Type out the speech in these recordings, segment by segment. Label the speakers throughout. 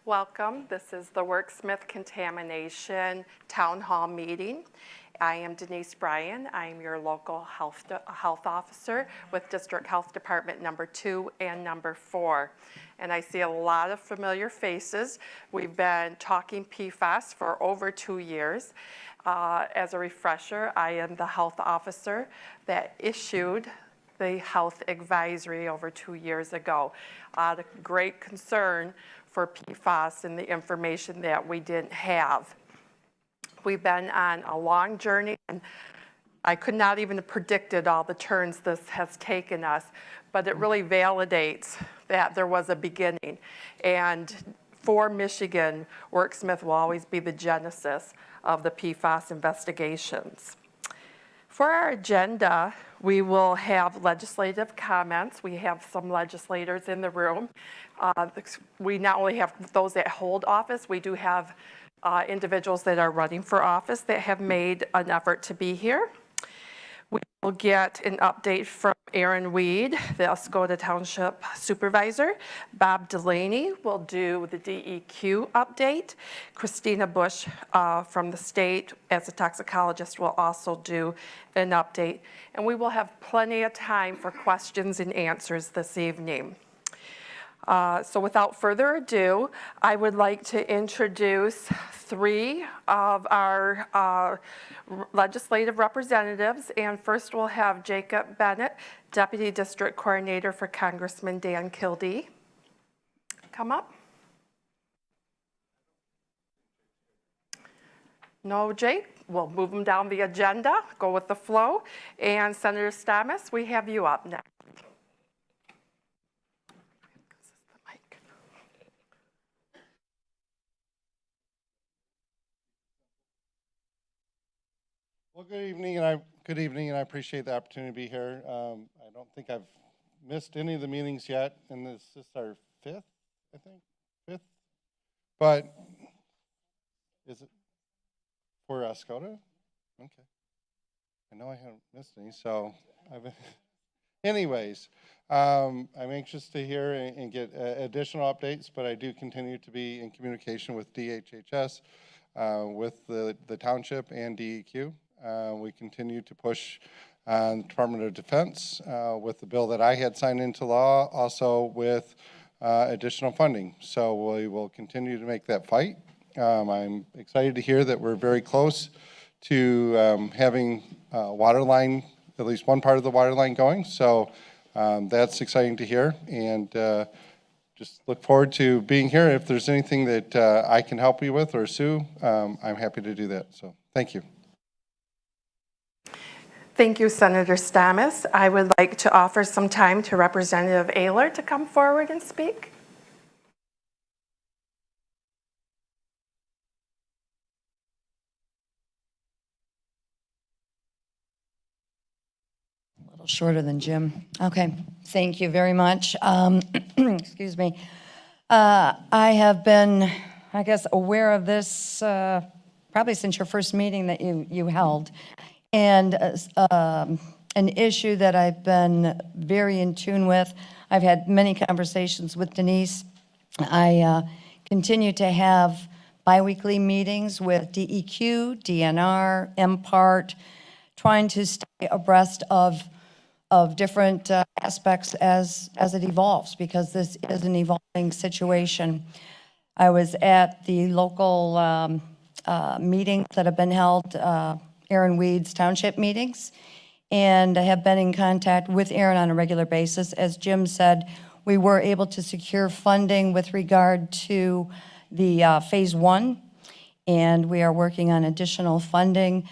Speaker 1: Welcome. This is the Worksmith Contamination Town Hall meeting. I am Denise Bryan. I am your local health officer with District Health Department number 2 and number 4. And I see a lot of familiar faces. We've been talking PFAS for over 2 years. As a refresher, I am the health officer that issued the health advisory over 2 years ago. The great concern for PFAS and the information that we didn't have. We've been on a long journey, and I could not even have predicted all the turns this has taken us, but it really validates that there was a beginning. And for Michigan, Worksmith will always be the genesis of the PFAS investigations. For our agenda, we will have legislative comments. We have some legislators in the room. We not only have those that hold office, we do have individuals that are running for office that have made an effort to be here. We will get an update from Aaron Weed, the Escoda Township Supervisor. Bob Delaney will do the DEQ update. Christina Bush from the state as a toxicologist will also do an update. And we will have plenty of time for questions and answers this evening. So without further ado, I would like to introduce 3 of our legislative representatives. And first we'll have Jacob Bennett, Deputy District Coordinator for Congressman Dan Kildee. Come up. No, Jake? We'll move them down the agenda, go with the flow. And Senator Thomas, we have you up next.
Speaker 2: Well, good evening, and I appreciate the opportunity to be here. I don't think I've missed any of the meetings yet, and this is our 5th, I think, 5th. But is it for Escoda? Okay. I know I haven't missed any, so anyways, I'm anxious to hear and get additional updates, but I do continue to be in communication with DHHS, with the township and DEQ. We continue to push on the Department of Defense with the bill that I had signed into law, also with additional funding. So we will continue to make that fight. I'm excited to hear that we're very close to having water line, at least one part of the water line going. So that's exciting to hear, and just look forward to being here. If there's anything that I can help you with, or Sue, I'm happy to do that. So thank you.
Speaker 1: Thank you, Senator Thomas. I would like to offer some time to Representative Aylor to come forward and speak.
Speaker 3: A little shorter than Jim. Okay, thank you very much. Excuse me. I have been, I guess, aware of this probably since your first meeting that you held. And an issue that I've been very in tune with. I've had many conversations with Denise. I continue to have biweekly meetings with DEQ, DNR, MPART, trying to stay abreast of different aspects as it evolves, because this is an evolving situation. I was at the local meetings that have been held, Aaron Weed's township meetings, and I have been in contact with Aaron on a regular basis. As Jim said, we were able to secure funding with regard to the phase 1, and we are working on additional funding.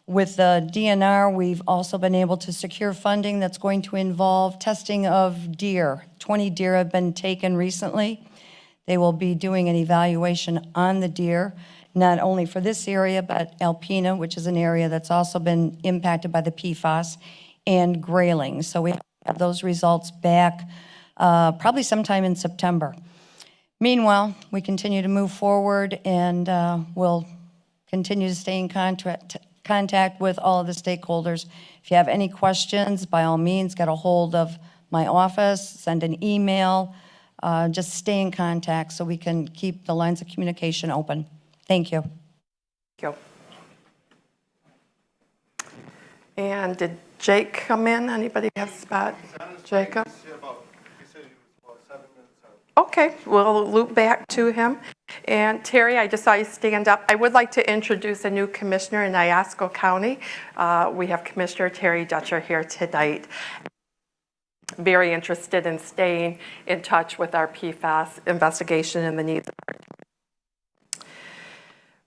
Speaker 3: With the DNR, we've also been able to secure funding that's going to involve testing of deer. 20 deer have been taken recently. They will be doing an evaluation on the deer, not only for this area, but Alpena, which is an area that's also been impacted by the PFAS, and Grayling. So we have those results back probably sometime in September. Meanwhile, we continue to move forward, and we'll continue to stay in contact with all of the stakeholders. If you have any questions, by all means, get a hold of my office, send an email, just stay in contact so we can keep the lines of communication open. Thank you.
Speaker 1: Thank you. And did Jake come in? Anybody have a spot? Jacob? Okay, we'll loop back to him. And Terry, I just saw you stand up. I would like to introduce a new commissioner in Iosco County. We have Commissioner Terry Dutcher here tonight. Very interested in staying in touch with our PFAS investigation and the needs of our team.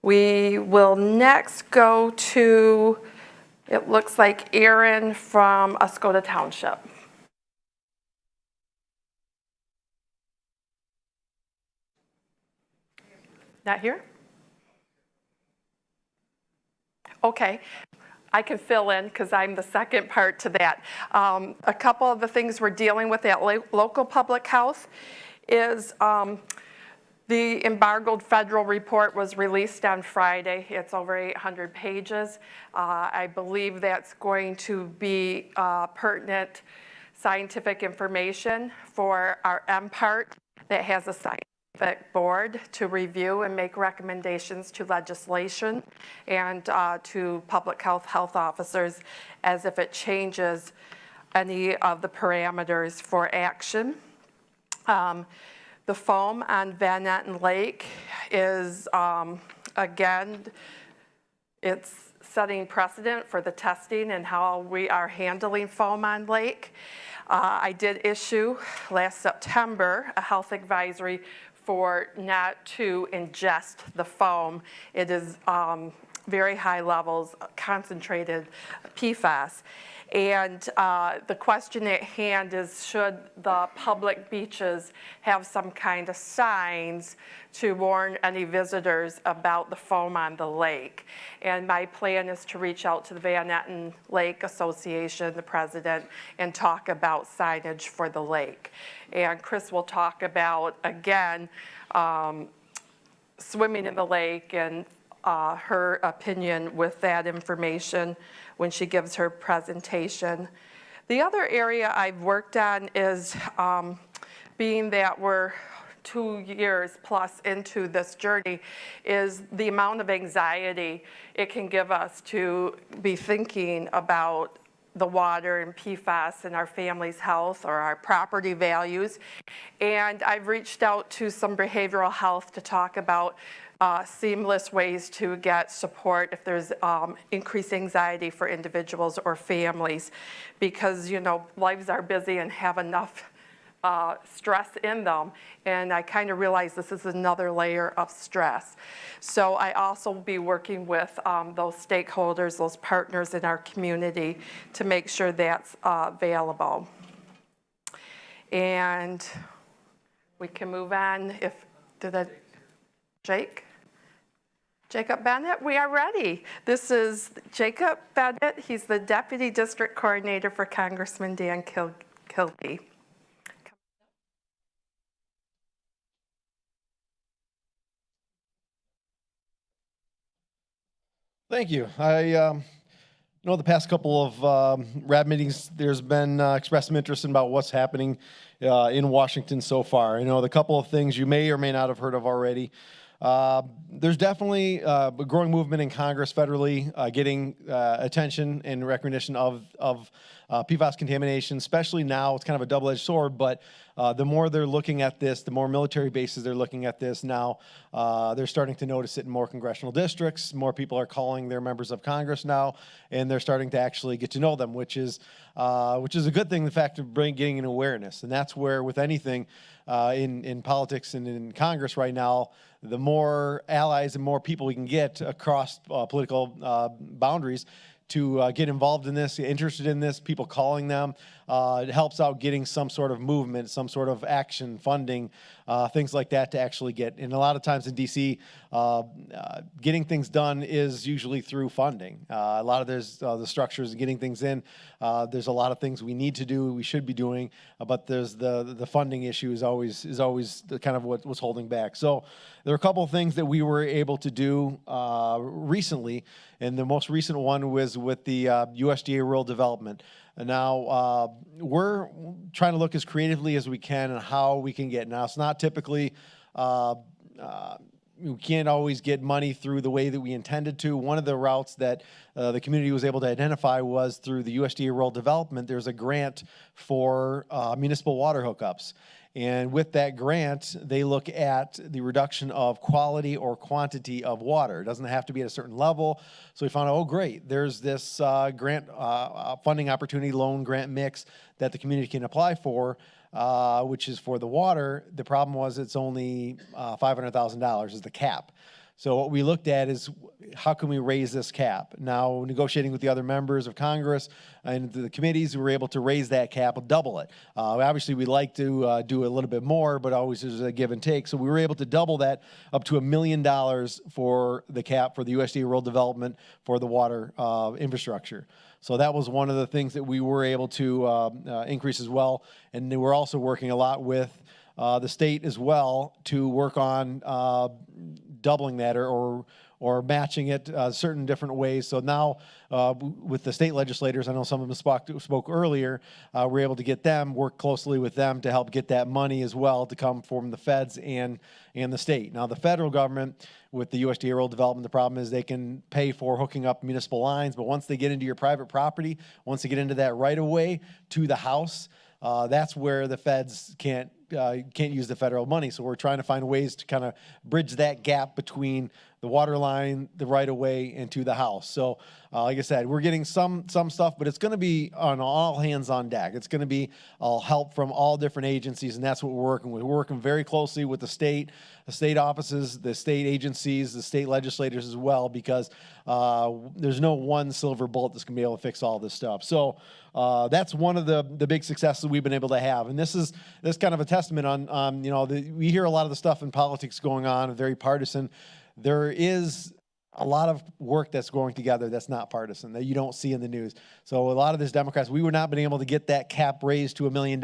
Speaker 1: We will next go to, it looks like Aaron from Oscoda Township. Not here? Okay. I can fill in because I'm the second part to that. A couple of the things we're dealing with at local public health is the embargoed federal report was released on Friday. It's over 800 pages. I believe that's going to be pertinent scientific information for our M part that has a scientific board to review and make recommendations to legislation and to public health officers as if it changes any of the parameters for action. The foam on Van Etten Lake is, again, it's setting precedent for the testing and how we are handling foam on lake. I did issue last September a health advisory for not to ingest the foam. It is very high levels, concentrated PFAS. And the question at hand is, should the public beaches have some kind of signs to warn any visitors about the foam on the lake? And my plan is to reach out to the Van Etten Lake Association, the president, and talk about signage for the lake. And Chris will talk about, again, swimming in the lake and her opinion with that information when she gives her presentation. The other area I've worked on is being that we're 2 years plus into this journey, is the amount of anxiety it can give us to be thinking about the water and PFAS and our family's health or our property values. And I've reached out to some behavioral health to talk about seamless ways to get support if there's increased anxiety for individuals or families, because, you know, lives are busy and have enough stress in them, and I kind of realize this is another layer of stress. So I also will be working with those stakeholders, those partners in our community to make sure that's available. And we can move on if, Jacob Bennett, we are ready. This is Jacob Bennett. He's the Deputy District Coordinator for Congressman Dan Kilby.
Speaker 4: Thank you. I know the past couple of RAB meetings, there's been expressed some interest about what's happening in Washington so far. I know the couple of things you may or may not have heard of already. There's definitely a growing movement in Congress federally getting attention and recognition of PFAS contamination, especially now. It's kind of a double-edged sword, but the more they're looking at this, the more military bases they're looking at this now, they're starting to notice it in more congressional districts. More people are calling their members of Congress now, and they're starting to actually get to know them, which is a good thing, the fact of getting an awareness. And that's where, with anything in politics and in Congress right now, the more allies and more people we can get across political boundaries to get involved in this, interested in this, people calling them. It helps out getting some sort of movement, some sort of action, funding, things like that to actually get. And a lot of times in DC, getting things done is usually through funding. A lot of there's the structures and getting things in. There's a lot of things we need to do, we should be doing, but there's the funding issue is always the kind of what's holding back. So there are a couple of things that we were able to do recently And the most recent one was with the USDA Rural Development. And now we're trying to look as creatively as we can on how we can get. Now, it's not typically, we can't always get money through the way that we intended to. One of the routes that the community was able to identify was through the USDA Rural Development. There's a grant for municipal water hookups. And with that grant, they look at the reduction of quality or quantity of water. It doesn't have to be at a certain level. So we found, oh, great, there's this grant funding opportunity loan grant mix that the community can apply for, which is for the water. The problem was it's only $500,000 is the cap. So what we looked at is how can we raise this cap? Now, negotiating with the other members of Congress and the committees, we were able to raise that cap, double it. Obviously, we'd like to do a little bit more, but always there's a give and take. So we were able to double that up to $1 million for the cap for the USDA Rural Development for the water infrastructure. So that was one of the things that we were able to increase as well. And we're also working a lot with the state as well to work on doubling that or matching it certain different ways. So now with the state legislators, I know some of them spoke earlier, we're able to get them, work closely with them to help get that money as well to come from the feds and the state. Now the federal government with the USDA Rural Development, the problem is they can pay for hooking up municipal lines, but once they get into your private property, once they get into that right of way to the house, that's where the feds can't use the federal money. So we're trying to find ways to kind of bridge that gap between the water line, the right of way, and to the house. So like I said, we're getting some stuff, but it's going to be on all hands on deck. It's going to be help from all different agencies, and that's what we're working with. We're working very closely with the state offices, the state agencies, the state legislators as well, because there's no one silver bullet that's going to be able to fix all this stuff. So that's one of the big successes we've been able to have. And this is kind of a testament on we hear a lot of the stuff in politics going on, very partisan. There is a lot of work that's going together that's not partisan, that you don't see in the news. So a lot of these Democrats, we would not been able to get that cap raised to $1 million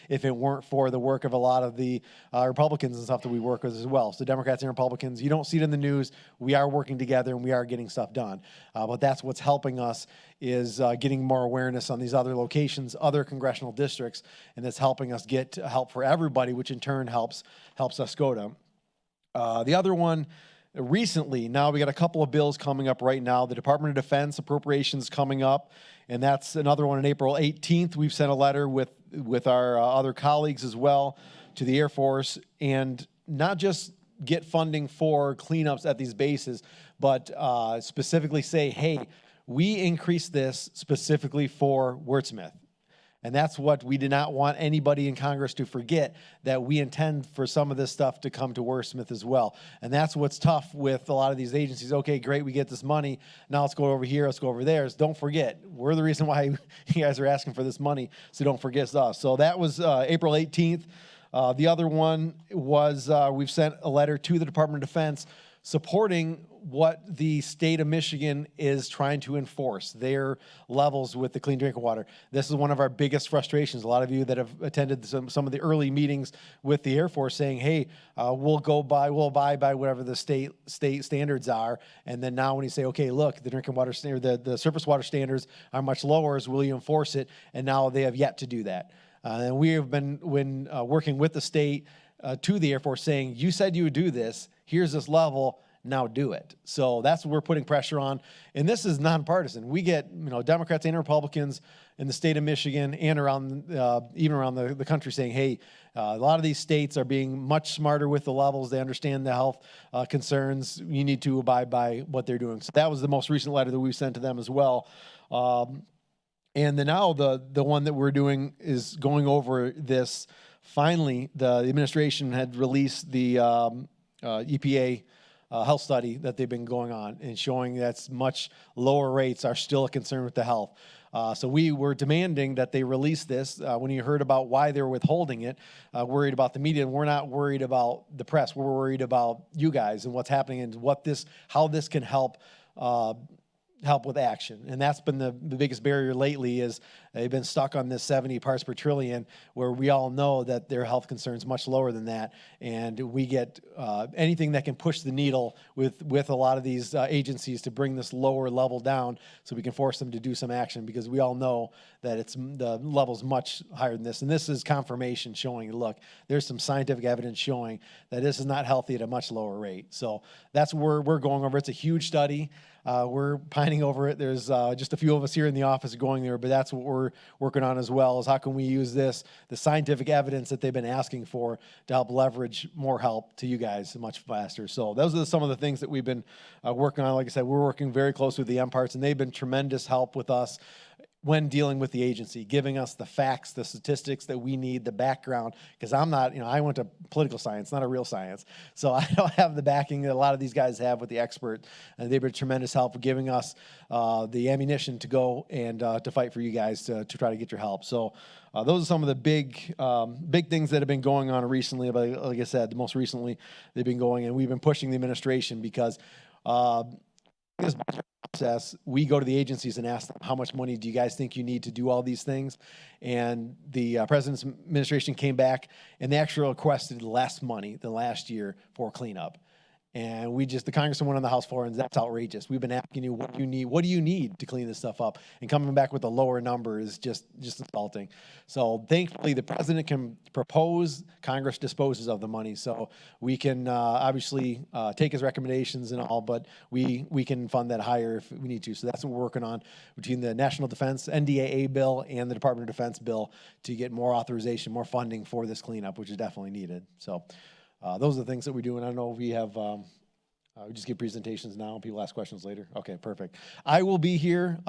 Speaker 4: if it weren't for the work of a lot of the Republicans and stuff that we work with as well. So Democrats and Republicans, you don't see it in the news. We are working together and we are getting stuff done. But that's what's helping us is getting more awareness on these other locations, other congressional districts, and that's helping us get help for everybody, which in turn helps Oscoda. The other one, recently, now we got a couple of bills coming up right now. The Department of Defense appropriations coming up, and that's another one on April 18th. We've sent a letter with our other colleagues as well to the Air Force, and not just get funding for cleanups at these bases, but specifically say, hey, we increase this specifically for Wordsmith. And that's what we did not want anybody in Congress to forget, that we intend for some of this stuff to come to Wordsmith as well. And that's what's tough with a lot of these agencies. Okay, great, we get this money. Now let's go over here, let's go over there. Don't forget, we're the reason why you guys are asking for this money, so don't forget us. So that was April 18th. The other one was we've sent a letter to the Department of Defense supporting what the state of Michigan is trying to enforce, their levels with the clean drinking water. This is one of our biggest frustrations. A lot of you that have attended some of the early meetings with the Air Force saying, hey, we'll abide by whatever the state standards are. And then now when you say, okay, look, the drinking water standard, the surface water standards are much lower, will you enforce it? And now they have yet to do that. And we have been working with the state to the Air Force saying, you said you would do this, here's this level, now do it. So that's what we're putting pressure on. And this is nonpartisan. We get Democrats and Republicans in the state of Michigan and around even around the country saying, hey, a lot of these states are being much smarter with the levels. They understand the health concerns. You need to abide by what they're doing. So that was the most recent letter that we sent to them as well. And then now the one that we're doing is going over this. Finally, the administration had released the EPA health study that they've been going on and showing that's much lower rates are still a concern with the health. So we were demanding that they release this. When you heard about why they were withholding it, worried about the media, and we're not worried about the press. We're worried about you guys and what's happening and how this can help help with action. And that's been the biggest barrier lately is they've been stuck on this 70 parts per trillion, where we all know that their health concerns much lower than that. And we get anything that can push the needle with a lot of these agencies to bring this lower level down so we can force them to do some action, because we all know that the level's much higher than this. And this is confirmation showing, look, there's some scientific evidence showing that this is not healthy at a much lower rate. So that's where we're going over. It's a huge study. We're pining over it. There's just a few of us here in the office going there, but that's what we're working on as well, is how can we use the scientific evidence that they've been asking for, to help leverage more help to you guys much faster. So those are some of the things that we've been working on. Like I said, we're working very closely with the MParts, and they've been tremendous help with us when dealing with the agency, giving us the facts, the statistics that we need, the background, because I'm not, I went to political science, not a real science. So I don't have the backing that a lot of these guys have with the expert. And they've been tremendous help giving us the ammunition to go and to fight for you guys to try to get your help. So those are some of the big things that have been going on recently. But like I said, most recently they've been going, and we've been pushing the administration because this budget process, we go to the agencies and ask them, how much money do you guys think you need to do all these things? And the president's administration came back and they actually requested less money than last year for cleanup. And the congressman went on the House floor, and that's outrageous. We've been asking you, what do you need to clean this stuff up? And coming back with a lower number is just insulting. So thankfully, the president can propose, Congress disposes of the money. So we can obviously take his recommendations and all, but we can fund that higher if we need to. So that's what we're working on between the National Defense NDAA bill and the Department of Defense bill to get more authorization, more funding for this cleanup, which is definitely needed. So those are the things that we do, and I know we have, we just give presentations now, and people ask questions later. Okay, perfect. I will be here.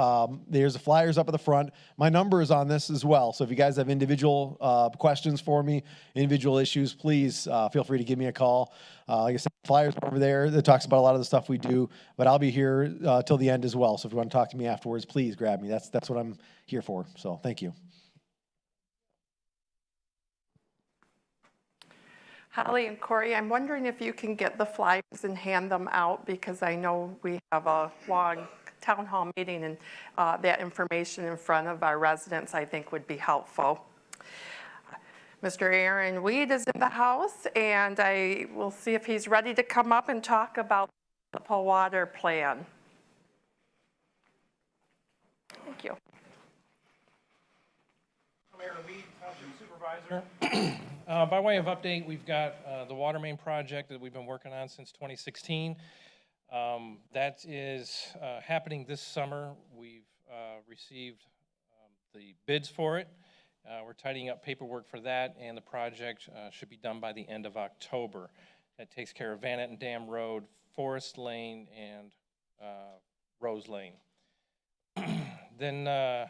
Speaker 4: There's the flyers up at the front. My number is on this as well, so if you guys have individual questions for me, individual issues, please feel free to give me a call. Like I said, flyers over there that talks about a lot of the stuff we do, but I'll be here till the end as well, so if you want to talk to me afterwards, please grab me. That's what I'm here for, so thank you.
Speaker 1: Holly and Corey, I'm wondering if you can get the flyers and hand them out, because I know we have a long town hall meeting, and that information in front of our residents I think would be helpful. Mr. Aaron Weed is in the house, and I will see if he's ready to come up and talk about the municipal water plan. Thank you.
Speaker 5: I'm Aaron Weed, Township Supervisor. By way of update, we've got the water main project that we've been working on since 2016. That is happening this summer. We've received the bids for it. We're tidying up paperwork for that, and the project should be done by the end of October. That takes care of Van Etten Dam Road, Forest Lane, and Rose Lane. Then I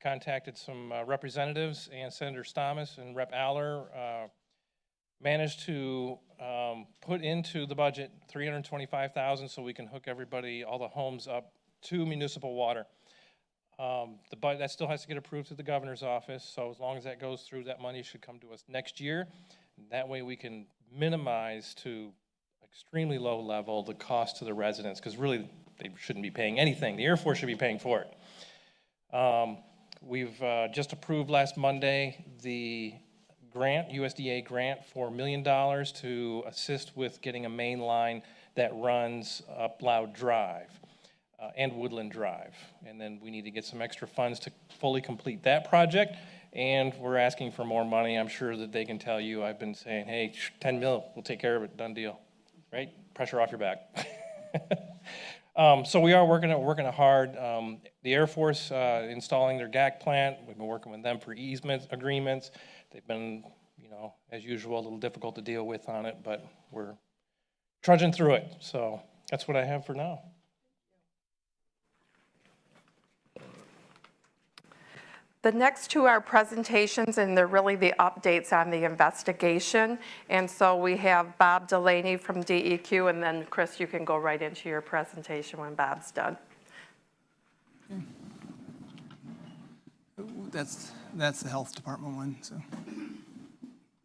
Speaker 5: contacted some representatives, and Senator Thomas and Rep. Aylor managed to put into the budget $325,000 so we can hook everybody, all the homes up to municipal water. That still has to get approved through the governor's office, so as long as that goes through, that money should come to us next year. That way we can minimize to extremely low level the cost to the residents, because really they shouldn't be paying anything. The Air Force should be paying for it. We've just approved last Monday the grant, USDA grant for $1 million to assist with getting a main line that runs up Loud Drive and Woodland Drive. And then we need to get some extra funds to fully complete that project. And we're asking for more money. I'm sure that they can tell you, I've been saying, hey, 10 mil, we'll take care of it, done deal, right? Pressure off your back. So we are working it hard. The Air Force installing their GAC plant, we've been working with them for easement agreements. They've been, as usual, a little difficult to deal with on it, but we're trudging through it. So that's what I have for now.
Speaker 1: The next two are presentations, and they're really the updates on the investigation. And so we have Bob Delaney from DEQ, and then Chris, you can go right into your presentation when Bob's done.
Speaker 6: That's the health department one, so.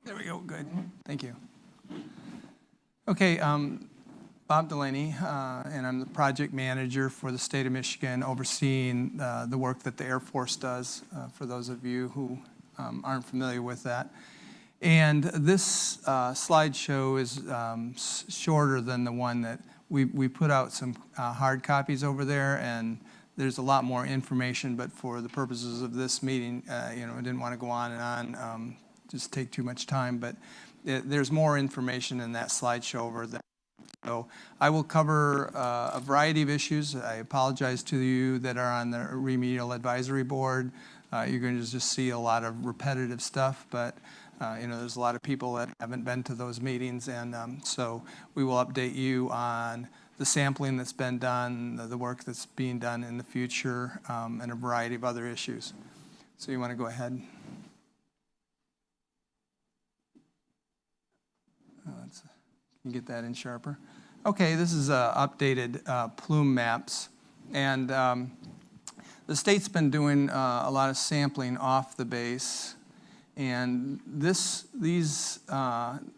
Speaker 6: There we go, good, thank you. Okay, Bob Delaney, and I'm the project manager for the state of Michigan, overseeing the work that the Air Force does, for those of you who aren't familiar with that. And this slideshow is shorter than the one that we put out some hard copies over there, and there's a lot more information, but for the purposes of this meeting, I didn't want to go on and on, just take too much time, but there's more information in that slideshow over there. So I will cover a variety of issues. I apologize to you that are on the remedial advisory board. You're going to just see a lot of repetitive stuff, but there's a lot of people that haven't been to those meetings, and so we will update you on the sampling that's been done, the work that's being done in the future, and a variety of other issues. So you want to go ahead? Let's get that in sharper. Okay, this is updated plume maps, and the state's been doing a lot of sampling off the base, and a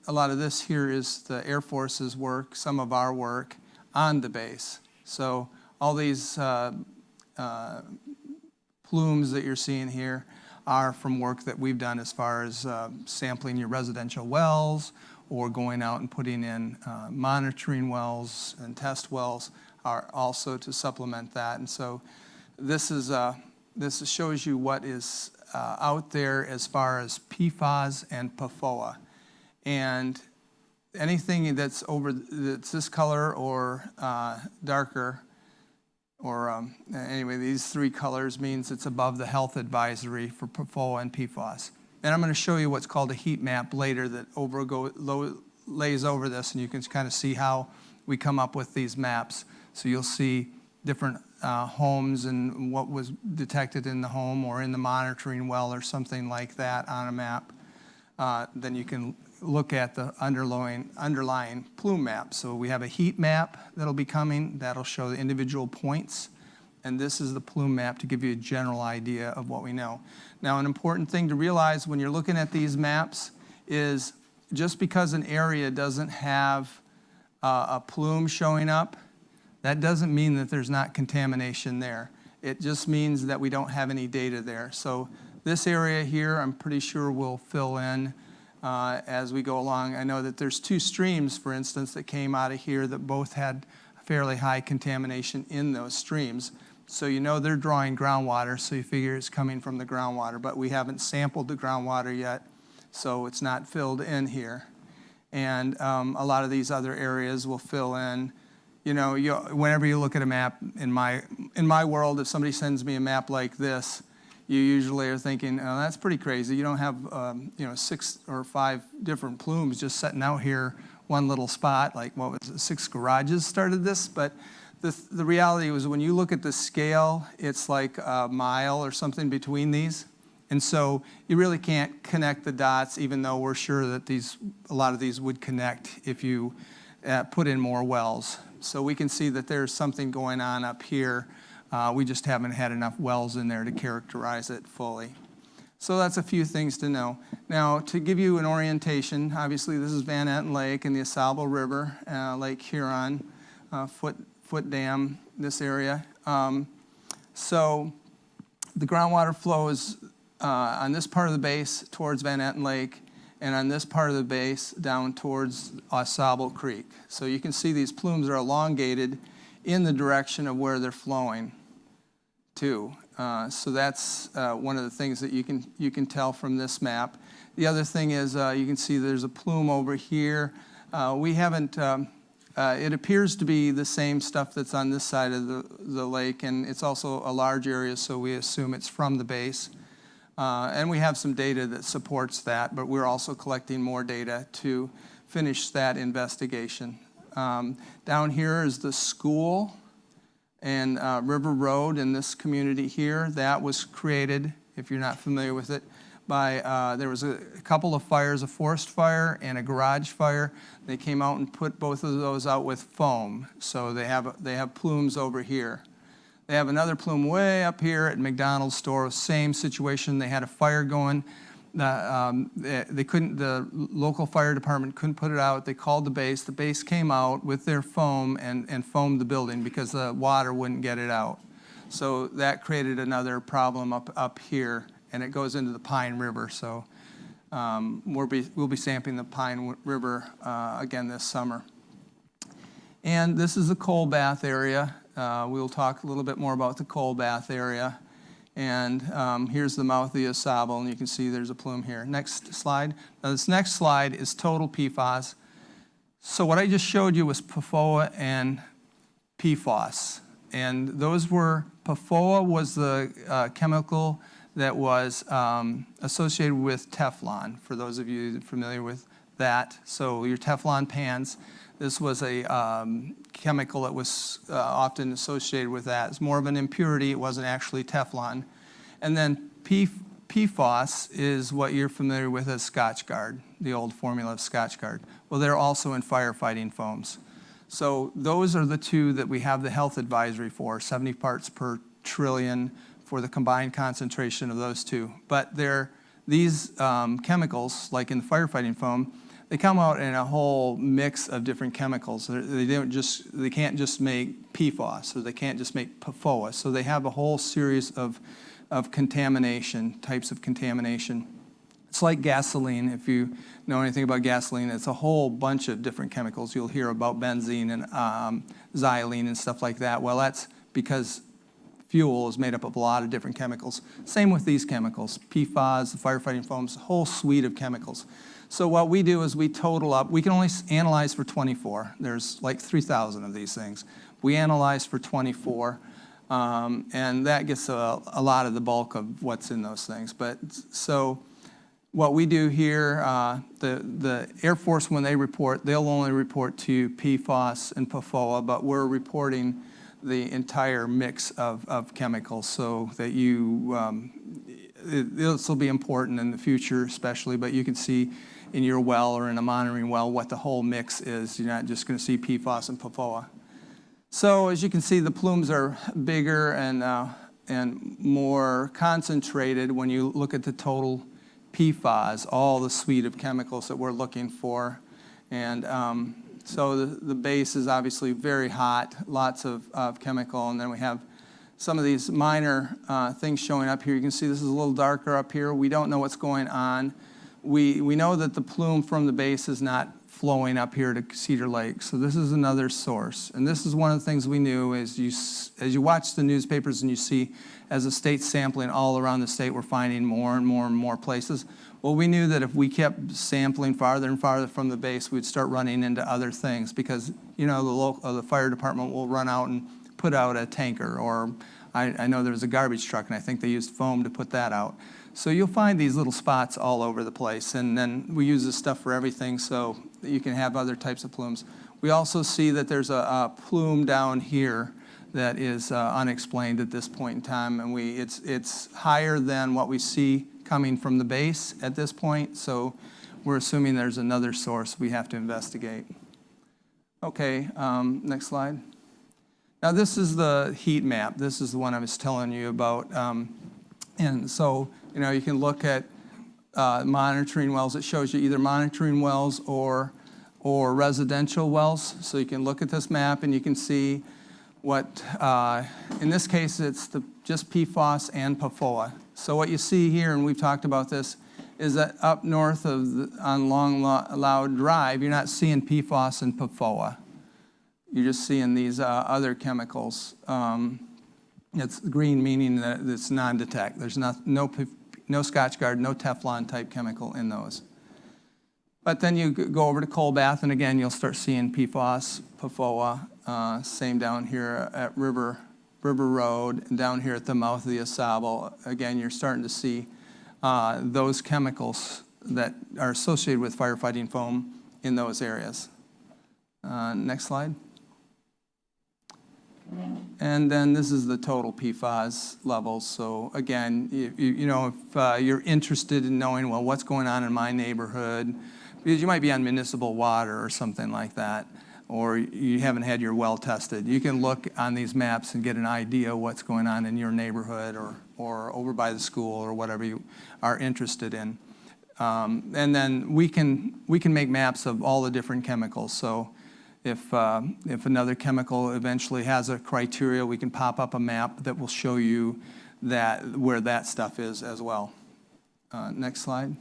Speaker 6: lot of this here is the Air Force's work, some of our work on the base. So all these plumes that you're seeing here are from work that we've done as far as sampling your residential wells, or going out and putting in monitoring wells and test wells, are also to supplement that. And so this shows you what is out there as far as PFAS and PFOA. And anything that's this color or darker, or anyway, these three colors means it's above the health advisory for PFOA and PFOS. And I'm going to show you what's called a heat map later that lays over this, and you can kind of see how we come up with these maps. So you'll see different homes and what was detected in the home or in the monitoring well or something like that on a map. Then you can look at the underlying plume map. So we have a heat map that'll be coming. That'll show the individual points. And this is the plume map to give you a general idea of what we know. Now, an important thing to realize when you're looking at these maps is just because an area doesn't have a plume showing up, that doesn't mean that there's not contamination there. It just means that we don't have any data there. So this area here, I'm pretty sure we'll fill in as we go along. I know that there's two streams, for instance, that came out of here that both had fairly high contamination in those streams. So they're drawing groundwater, so you figure it's coming from the groundwater, but we haven't sampled the groundwater yet, so it's not filled in here. And a lot of these other areas will fill in. Whenever you look at a map, in my world, if somebody sends me a map like this, you usually are thinking, oh, that's pretty crazy. You don't have 6 or 5 different plumes just sitting out here, one little spot, like what was it, 6 garages started this, but the reality was when you look at the scale, it's like a mile or something between these. And so you really can't connect the dots, even though we're sure that a lot of these would connect if you put in more wells. So we can see that there's something going on up here. We just haven't had enough wells in there to characterize it fully. So that's a few things to know. Now, to give you an orientation, obviously this is Van Etten Lake and the AuSable River, Lake Huron, Foot Dam, this area. So the groundwater flow is on this part of the base towards Van Etten Lake, and on this part of the base down towards AuSable Creek. So you can see these plumes are elongated in the direction of where they're flowing to. So that's one of the things that you can tell from this map. The other thing is you can see there's a plume over here. We haven't, it appears to be the same stuff that's on this side of the lake, and it's also a large area, so we assume it's from the base. And we have some data that supports that, but we're also collecting more data to finish that investigation. Down here is the school and River Road in this community here. That was created, if you're not familiar with it, by, there was a couple of fires, a forest fire and a garage fire. They came out and put both of those out with foam. So they have plumes over here. They have another plume way up here at McDonald's store, same situation. They had a fire going. They couldn't, the local fire department couldn't put it out. They called the base. The base came out with their foam and foamed the building because the water wouldn't get it out. So that created another problem up here, and it goes into the Pine River. So we'll be sampling the Pine River again this summer. And this is the cold bath area. We'll talk a little bit more about the cold bath area. And here's the mouth of the Asable, and you can see there's a plume here. Next slide. Now this next slide is total PFAS. So what I just showed you was PFOA and PFOS. And those were, PFOA was the chemical that was associated with Teflon, for those of you familiar with that. So your Teflon pans, this was a chemical that was often associated with that. It's more of an impurity. It wasn't actually Teflon. And then PFOS is what you're familiar with as Scotchgard, the old formula of Scotchgard. Well, they're also in firefighting foams. So those are the two that we have the health advisory for, 70 parts per trillion for the combined concentration of those two. But these chemicals, like in the firefighting foam, they come out in a whole mix of different chemicals. They can't just make PFOS, or they can't just make PFOA. So they have a whole series of contamination, types of contamination. It's like gasoline. If you know anything about gasoline, it's a whole bunch of different chemicals. You'll hear about benzene and xylene and stuff like that. Well, that's because fuel is made up of a lot of different chemicals. Same with these chemicals, PFAS, the firefighting foams, a whole suite of chemicals. So what we do is we total up. We can only analyze for 24. There's like 3,000 of these things. We analyze for 24, and that gets a lot of the bulk of what's in those things. But so what we do here, the Air Force, when they report, they'll only report to PFOS and PFOA, but we're reporting the entire mix of chemicals so that this will be important in the future especially, but you can see in your well or in a monitoring well what the whole mix is. You're not just going to see PFOS and PFOA. So as you can see, the plumes are bigger and more concentrated when you look at the total PFAS, all the suite of chemicals that we're looking for. And so the base is obviously very hot, lots of chemical, and then we have some of these minor things showing up here. You can see this is a little darker up here. We don't know what's going on. We know that the plume from the base is not flowing up here to Cedar Lake, so this is another source. And this is one of the things we knew as you watch the newspapers and you see as the state's sampling all around the state, we're finding more and more and more places. Well, we knew that if we kept sampling farther and farther from the base, we'd start running into other things because, you know, the fire department will run out and put out a tanker, or I know there was a garbage truck and I think they used foam to put that out. So you'll find these little spots all over the place, and then we use this stuff for everything so that you can have other types of plumes. We also see that there's a plume down here that is unexplained at this point in time, and it's higher than what we see coming from the base at this point, so we're assuming there's another source we have to investigate. Okay, next slide. Now this is the heat map. This is the one I was telling you about. And so, you know, you can look at monitoring wells. It shows you either monitoring wells or residential wells. So you can look at this map and you can see what, in this case, it's just PFOS and PFOA. So what you see here, and we've talked about this, is that up north on Long Loud Drive, you're not seeing PFOS and PFOA. You're just seeing these other chemicals. It's green, meaning that it's non-detect. There's no Scotchgard, no Teflon type chemical in those. But then you go over to Coal Bath, and again, you'll start seeing PFOS, PFOA, same down here at River Road, and down here at the mouth of the Asable. Again, you're starting to see those chemicals that are associated with firefighting foam in those areas. Next slide. And then this is the total PFAS levels. So again, you know, if you're interested in knowing, well, what's going on in my neighborhood, because you might be on municipal water or something like that, or you haven't had your well tested, you can look on these maps and get an idea of what's going on in your neighborhood or over by the school or whatever you are interested in. And then we can make maps of all the different chemicals. So if another chemical eventually has a criteria, we can pop up a map that will show you where that stuff is as well. Next slide.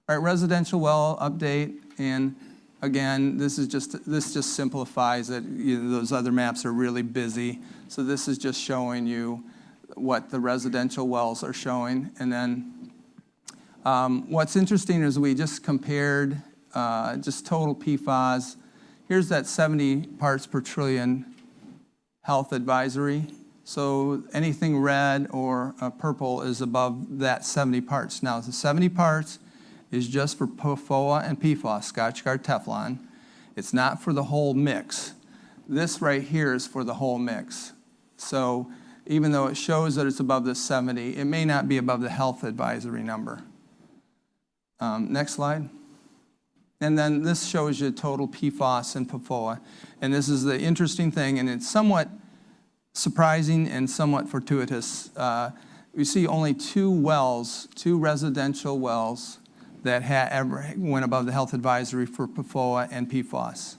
Speaker 6: All right, residential well update, and again, this just simplifies it. Those other maps are really busy, so this is just showing you what the residential wells are showing. And then what's interesting is we just compared just total PFAS. Here's that 70 parts per trillion health advisory. So anything red or purple is above that 70 parts. Now, the 70 parts is just for PFOA and PFOS, Scotchgard Teflon. It's not for the whole mix. This right here is for the whole mix. So even though it shows that it's above the 70, it may not be above the health advisory number. Next slide. And then this shows you total PFOS and PFOA. And this is the interesting thing, and it's somewhat surprising and somewhat fortuitous. We see only two residential wells that ever went above the health advisory for PFOA and PFOS.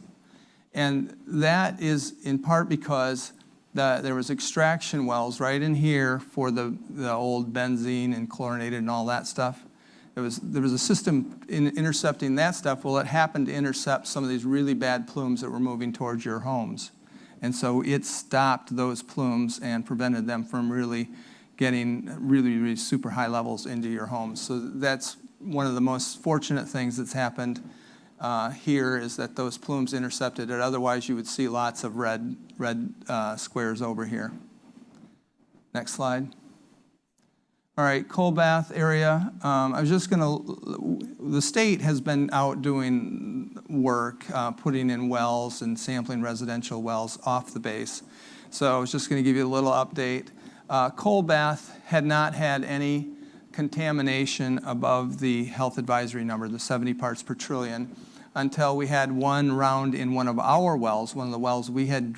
Speaker 6: And that is in part because there was extraction wells right in here for the old benzene and chlorinated and all that stuff. There was a system in intercepting that stuff. Well, it happened to intercept some of these really bad plumes that were moving towards your homes. And so it stopped those plumes and prevented them from really getting really super high levels into your homes. So that's one of the most fortunate things that's happened here, is that those plumes intercepted it. Otherwise, you would see lots of red squares over here. Next slide. All right, cold bath area. The state has been out doing work, putting in wells and sampling residential wells off the base. So I was just gonna give you a little update. Cold bath had not had any contamination above the health advisory number, the 70 parts per trillion, until we had one round in one of our wells. One of the wells we had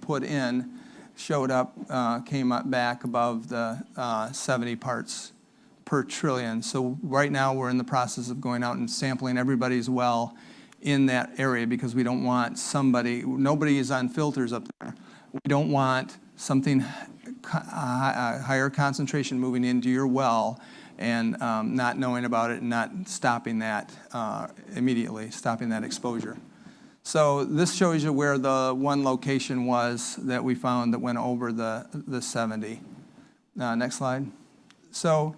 Speaker 6: put in showed up, came up back above the 70 parts per trillion. So right now we're in the process of going out and sampling everybody's well in that area, because we don't want nobody is on filters up there. We don't want something higher concentration moving into your well and not knowing about it and not stopping that immediately, stopping that exposure. So this shows you where the one location was that we found that went over the 70. Next slide. So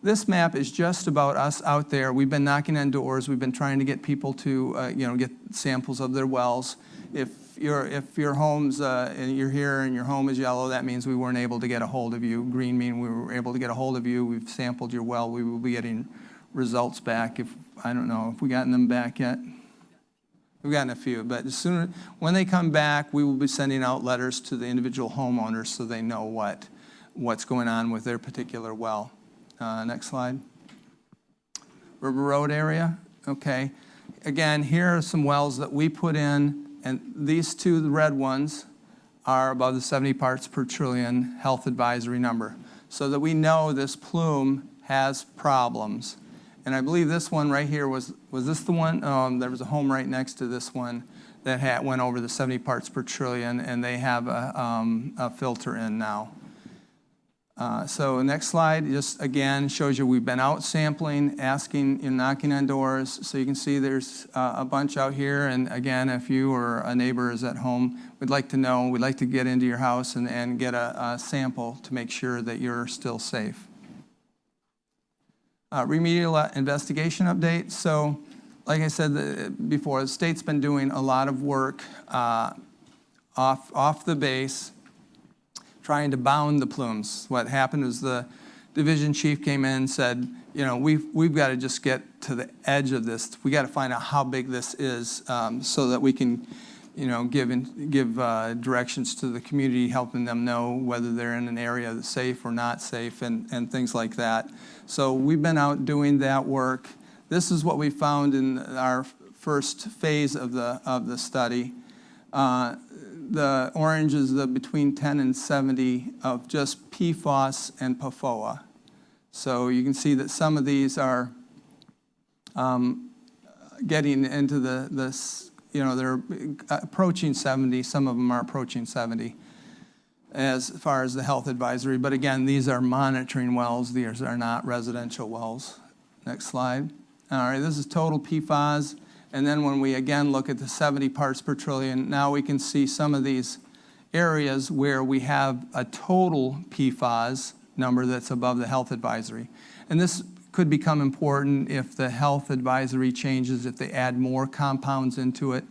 Speaker 6: this map is just about us out there. We've been knocking on doors. We've been trying to get people to get samples of their wells. If your home's and you're here and your home is yellow, that means we weren't able to get a hold of you. Green mean we were able to get a hold of you. We've sampled your well. We will be getting results back. I don't know if we gotten them back yet. We've gotten a few, but when they come back, we will be sending out letters to the individual homeowners so they know what's going on with their particular well. Next slide. River Road area. Okay. Again, here are some wells that we put in, and these two, the red ones, are above the 70 parts per trillion health advisory number, so that we know this plume has problems. And I believe this one right here was this the one? There was a home right next to this one that went over the 70 parts per trillion, and they have a filter in now. So next slide just again shows you we've been out sampling, asking, knocking on doors. So you can see there's a bunch out here. And again, if you or a neighbor is at home, we'd like to know. We'd like to get into your house and get a sample to make sure that you're still safe. Remedial investigation update. So like I said before, the state's been doing a lot of work off the base, trying to bound the plumes. What happened was the division chief came in and said, we've got to just get to the edge of this. We got to find out how big this is so that we can, give directions to the community, helping them know whether they're in an area that's safe or not safe, and things like that. So we've been out doing that work. This is what we found in our first phase of the study. The orange is the between 10 and 70 of just PFOS and PFOA. So you can see that some of these are getting into they're approaching 70, some of them are approaching 70 as far as the health advisory. But again, these are monitoring wells. These are not residential wells. Next slide. All right, this is total PFAS. And then when we again look at the 70 parts per trillion, now we can see some of these areas where we have a total PFAS number that's above the health advisory. And this could become important if the health advisory changes, if they add more compounds into it,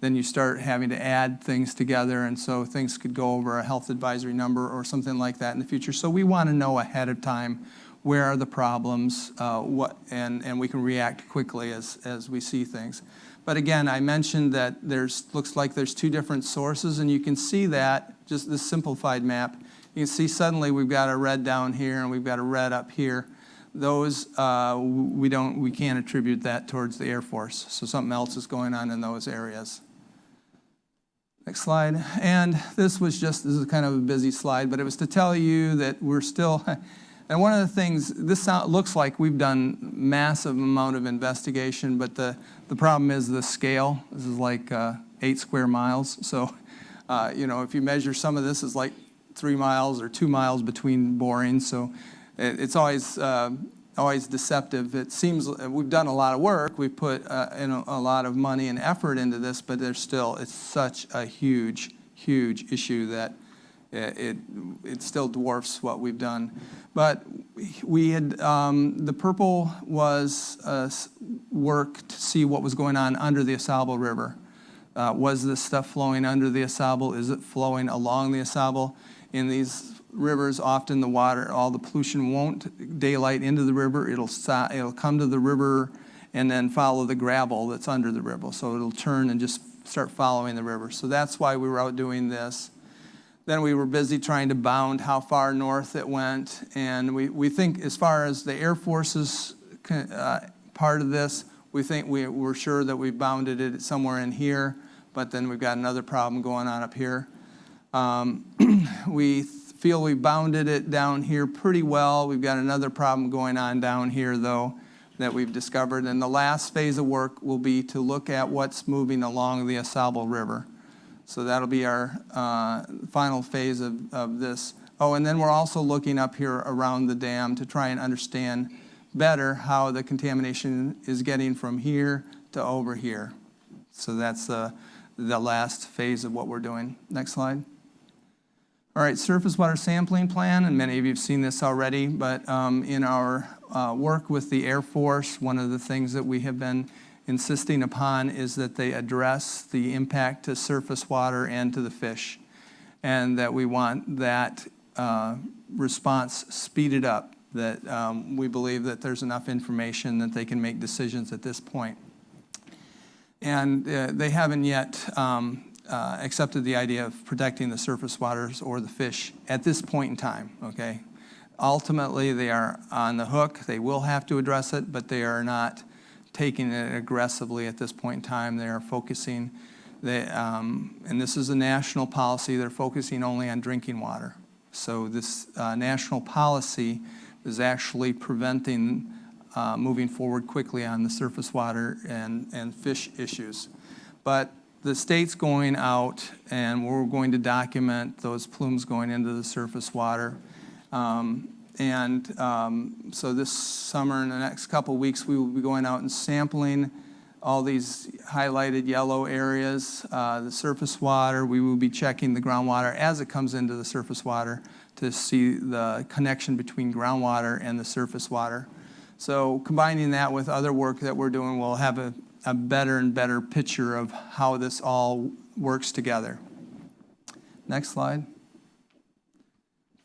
Speaker 6: then you start having to add things together, and so things could go over a health advisory number or something like that in the future. So we want to know ahead of time where are the problems, and we can react quickly as we see things. But again, I mentioned that looks like there's two different sources, and you can see that, just this simplified map, you can see suddenly we've got a red down here and we've got a red up here. Those, we can't attribute that towards the Air Force. So something else is going on in those areas. Next slide. And this is kind of a busy slide, but it was to tell you that we're still, and one of the things, looks like we've done massive amount of investigation, but the problem is the scale. This is like 8 square miles. So, if you measure some of this is like 3 miles or 2 miles between borings. So it's always deceptive. It seems we've done a lot of work. We've put in a lot of money and effort into this, but it's such a huge, huge issue that it still dwarfs what we've done. But we had, the purple was work to see what was going on under the AuSable River. Was this stuff flowing under the AuSable? Is it flowing along the AuSable? In these rivers, often the water, all the pollution won't daylight into the river. It'll come to the river and then follow the gravel that's under the river. So it'll turn and just start following the river. So that's why we were out doing this. Then we were busy trying to bound how far north it went. And we think as far as the Air Force's part of this, we think we're sure that we bounded it somewhere in here, but then we've got another problem going on up here. We feel we bounded it down here pretty well. We've got another problem going on down here, though, that we've discovered. And the last phase of work will be to look at what's moving along the AuSable River. So that'll be our final phase of this. Oh, and then we're also looking up here around the dam to try and understand better how the contamination is getting from here to over here. So that's the last phase of what we're doing. Next slide. All right, surface water sampling plan, and many of you have seen this already, but in our work with the Air Force, one of the things that we have been insisting upon is that they address the impact to surface water and to the fish, and that we want that response speeded up, that we believe that there's enough information that they can make decisions at this point. And they haven't yet accepted the idea of protecting the surface waters or the fish at this point in time, okay? Ultimately, they are on the hook. They will have to address it, but they are not taking it aggressively at this point in time. They are focusing, and this is a national policy, they're focusing only on drinking water. So this national policy is actually preventing moving forward quickly on the surface water and fish issues. But the state's going out, and we're going to document those plumes going into the surface water. So this summer, in the next couple of weeks, we will be going out and sampling all these highlighted yellow areas, the surface water. We will be checking the groundwater as it comes into the surface water to see the connection between groundwater and the surface water. So combining that with other work that we're doing, we'll have a better and better picture of how this all works together. Next slide.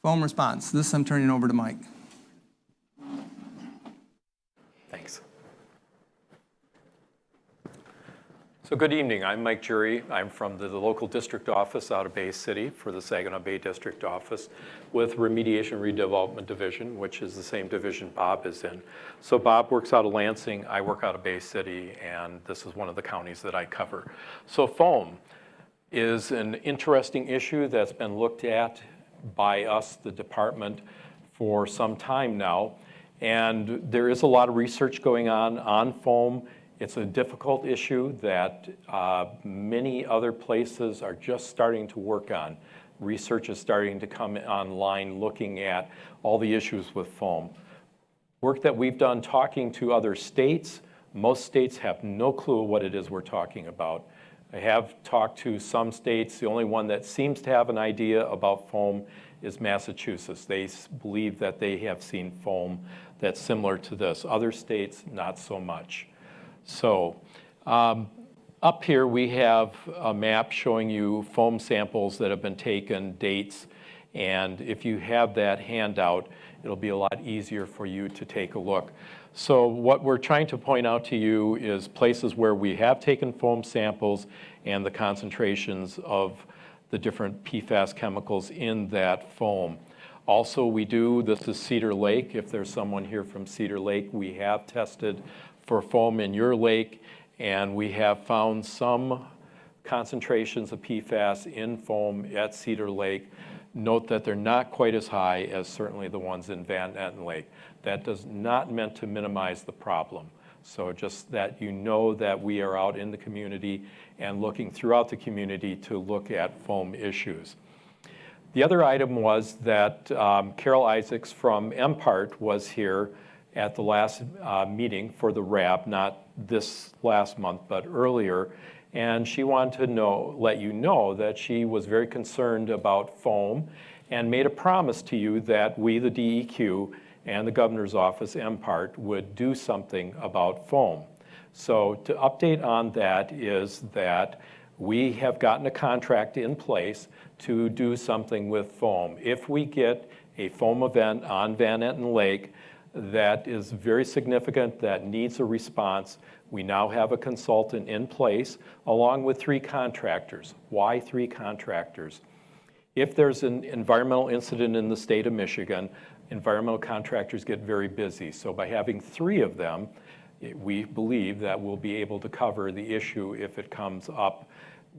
Speaker 6: Foam response. This I'm turning over to Mike.
Speaker 7: Thanks. So good evening. I'm Mike Jury. I'm from the local district office out of Bay City for the Saginaw Bay District Office with Remediation Redevelopment Division, which is the same division Bob is in. So Bob works out of Lansing, I work out of Bay City, and this is one of the counties that I cover. So foam is an interesting issue that's been looked at by us, the department, for some time now. And there is a lot of research going on foam. It's a difficult issue that many other places are just starting to work on. Research is starting to come online looking at all the issues with foam. Work that we've done talking to other states, most states have no clue what it is we're talking about. I have talked to some states. The only one that seems to have an idea about foam is Massachusetts. They believe that they have seen foam that's similar to this. Other states, not so much. So up here we have a map showing you foam samples that have been taken, dates, and if you have that handout, it'll be a lot easier for you to take a look. So what we're trying to point out to you is places where we have taken foam samples and the concentrations of the different PFAS chemicals in that foam. Also, this is Cedar Lake. If there's someone here from Cedar Lake, we have tested for foam in your lake, and we have found some concentrations of PFAS in foam at Cedar Lake. Note that they're not quite as high as certainly the ones in Van Etten Lake. That does not meant to minimize the problem. So just that you know that we are out in the community and looking throughout the community to look at foam issues. The other item was that Carol Isaacs from MPART was here at the last meeting for the RAB, not this last month, but earlier. And she wanted to let you know that she was very concerned about foam and made a promise to you that we, the DEQ, and the governor's office, MPART, would do something about foam. So to update on that is that we have gotten a contract in place to do something with foam. If we get a foam event on Van Etten Lake that is very significant, that needs a response, we now have a consultant in place along with 3 contractors. Why 3 contractors? If there's an environmental incident in the state of Michigan, environmental contractors get very busy. So by having 3 of them, we believe that we'll be able to cover the issue if it comes up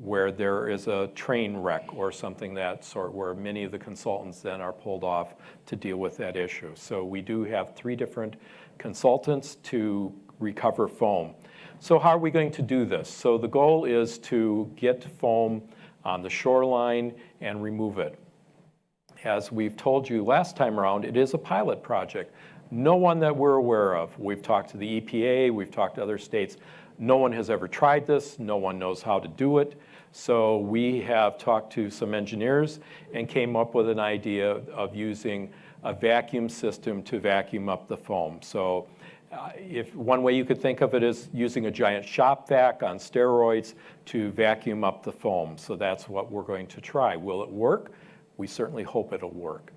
Speaker 7: where there is a train wreck or something that sort, where many of the consultants then are pulled off to deal with that issue. So we do have 3 different consultants to recover foam. So how are we going to do this? So the goal is to get foam on the shoreline and remove it. As we've told you last time around, it is a pilot project. No one that we're aware of. We've talked to the EPA, we've talked to other states. No one has ever tried this. No one knows how to do it. So we have talked to some engineers and came up with an idea of using a vacuum system to vacuum up the foam. So if one way you could think of it is using a giant shop vac on steroids to vacuum up the foam. So that's what we're going to try. Will it work? We certainly hope it'll work.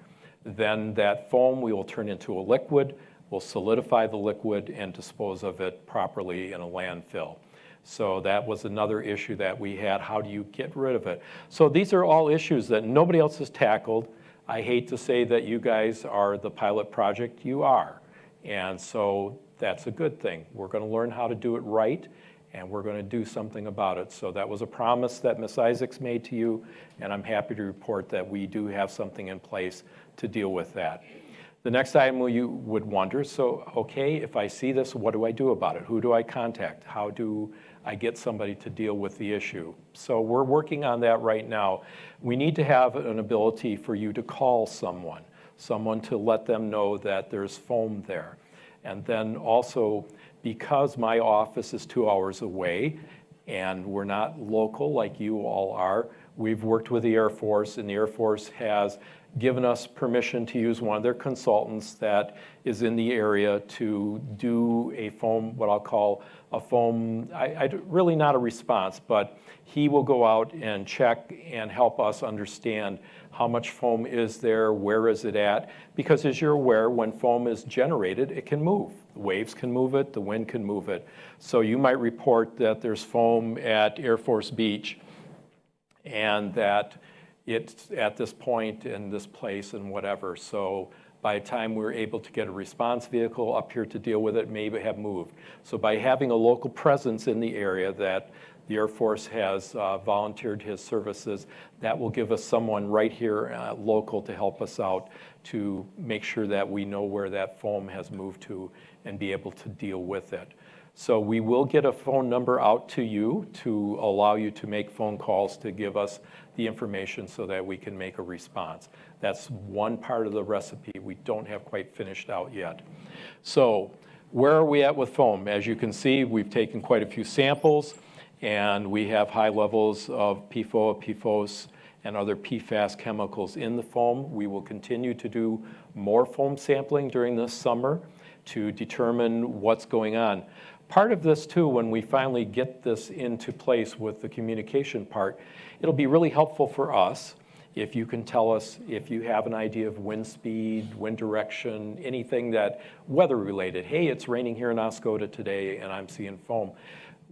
Speaker 7: Then that foam we will turn into a liquid. We'll solidify the liquid and dispose of it properly in a landfill. So that was another issue that we had. How do you get rid of it? So these are all issues that nobody else has tackled. I hate to say that you guys are the pilot project. You are. And so that's a good thing. We're going to learn how to do it right, and we're going to do something about it. So that was a promise that Ms. Isaacs made to you, and I'm happy to report that we do have something in place to deal with that. The next item you would wonder, so okay, if I see this, what do I do about it? Who do I contact? How do I get somebody to deal with the issue? So we're working on that right now. We need to have an ability for you to call someone to let them know that there's foam there. And then also, because my office is 2 hours away and we're not local like you all are, we've worked with the Air Force, and the Air Force has given us permission to use one of their consultants that is in the area to do a foam, what I'll call a foam, really not a response, but he will go out and check and help us understand how much foam is there, where is it at, because as you're aware, when foam is generated, it can move. The waves can move it, the wind can move it. So you might report that there's foam at Air Force Beach and that it's at this point in this place and whatever. So by the time we're able to get a response vehicle up here to deal with it, maybe have moved. So by having a local presence in the area that The Air Force has volunteered his services. That will give us someone right here local to help us out to make sure that we know where that foam has moved to and be able to deal with it. So we will get a phone number out to you to allow you to make phone calls to give us the information so that we can make a response. That's one part of the recipe we don't have quite finished out yet. So where are we at with foam? As you can see, we've taken quite a few samples, and we have high levels of PFOA, PFOS, and other PFAS chemicals in the foam. We will continue to do more foam sampling during this summer to determine what's going on. Part of this too, when we finally get this into place with the communication part, it'll be really helpful for us if you can tell us if you have an idea of wind speed, wind direction, anything that weather related. Hey, it's raining here in Oscoda today and I'm seeing foam.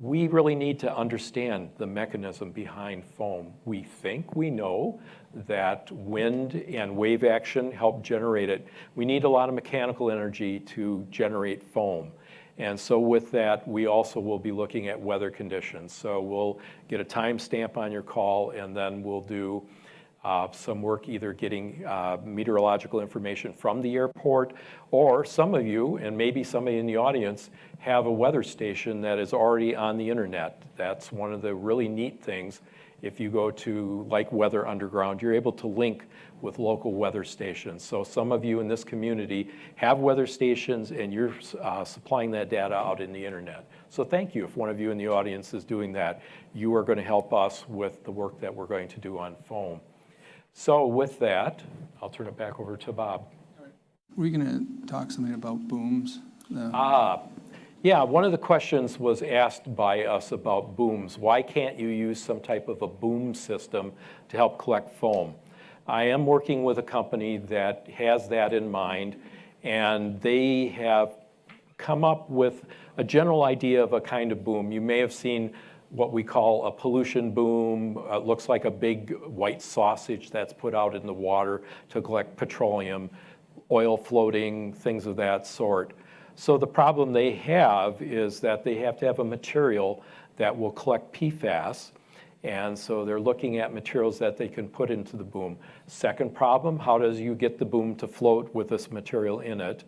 Speaker 7: We really need to understand the mechanism behind foam. We think we know that wind and wave action help generate it. We need a lot of mechanical energy to generate foam. And so with that, we also will be looking at weather conditions. So we'll get a timestamp on your call, and then we'll do some work either getting meteorological information from the airport, or some of you, and maybe somebody in the audience, have a weather station that is already on the internet. That's one of the really neat things. If you go to like Weather Underground, you're able to link with local weather stations. So some of you in this community have weather stations, and you're supplying that data out in the internet. So thank you if one of you in the audience is doing that. You are going to help us with the work that we're going to do on foam. So with that, I'll turn it back over to Bob.
Speaker 6: Were you going to talk something about booms?
Speaker 7: Yeah, one of the questions was asked by us about booms. Why can't you use some type of a boom system to help collect foam? I am working with a company that has that in mind, and they have come up with a general idea of a kind of boom. You may have seen what we call a pollution boom. It looks like a big white sausage that's put out in the water to collect petroleum, oil floating, things of that sort. So the problem they have is that they have to have a material that will collect PFAS, and so they're looking at materials that they can put into the boom. Second problem, how does you get the boom to float with this material in it?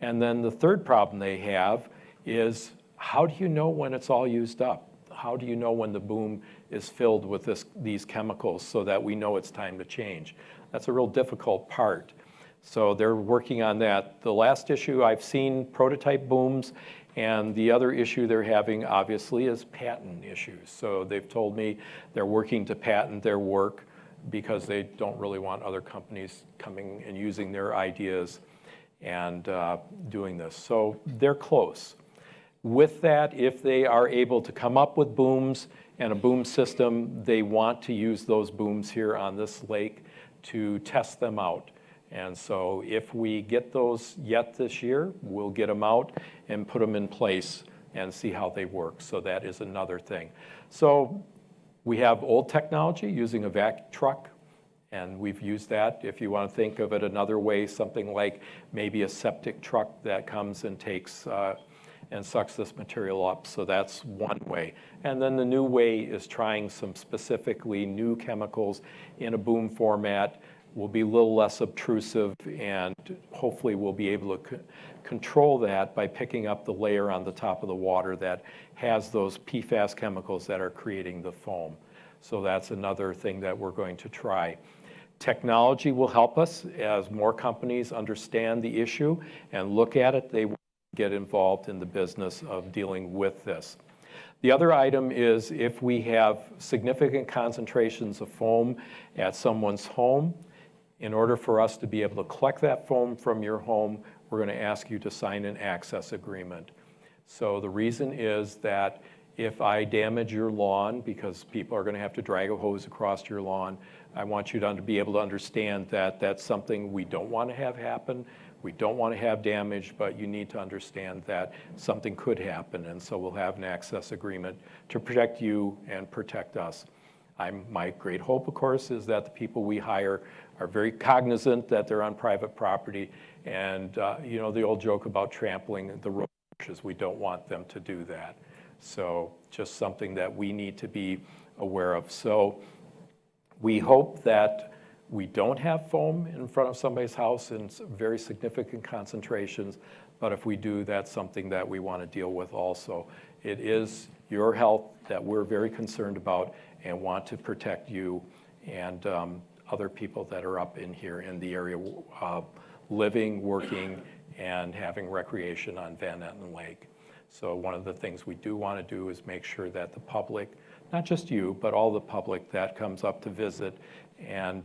Speaker 7: And then the third problem they have is, how do you know when it's all used up? How do you know when the boom is filled with these chemicals so that we know it's time to change? That's a real difficult part. So they're working on that. The last issue, I've seen prototype booms, and the other issue they're having, obviously, is patent issues. So they've told me they're working to patent their work because they don't really want other companies coming and using their ideas and doing this. So they're close. With that, if they are able to come up with booms and a boom system, they want to use those booms here on this lake to test them out. And so if we get those yet this year, we'll get them out and put them in place and see how they work. So that is another thing. So we have old technology using a vac truck, and we've used that. If you want to think of it another way, something like maybe a septic truck that comes and takes and sucks this material up. So that's one way. And then the new way is trying some specifically new chemicals in a boom format. Will be a little less obtrusive, and hopefully we'll be able to control that by picking up the layer on the top of the water that has those PFAS chemicals that are creating the foam. So that's another thing that we're going to try. Technology will help us as more companies understand the issue and look at it. They will get involved in the business of dealing with this. The other item is if we have significant concentrations of foam at someone's home, in order for us to be able to collect that foam from your home, we're going to ask you to sign an access agreement. So the reason is that if I damage your lawn, because people are going to have to drag a hose across your lawn, I want you to be able to understand that that's something we don't want to have happen. We don't want to have damage, but you need to understand that something could happen. And so we'll have an access agreement to protect you and protect us. My great hope, of course, is that the people we hire are very cognizant that they're on private property. And you know, the old joke about trampling the road bushes, we don't want them to do that. So just something that we need to be aware of. So we hope that we don't have foam in front of somebody's house in very significant concentrations, but if we do, that's something that we want to deal with also. It is your health that we're very concerned about and want to protect you and other people that are up in here in the area living, working, and having recreation on Van Etten Lake. So one of the things we do want to do is make sure that the public, not just you, but all the public that comes up to visit and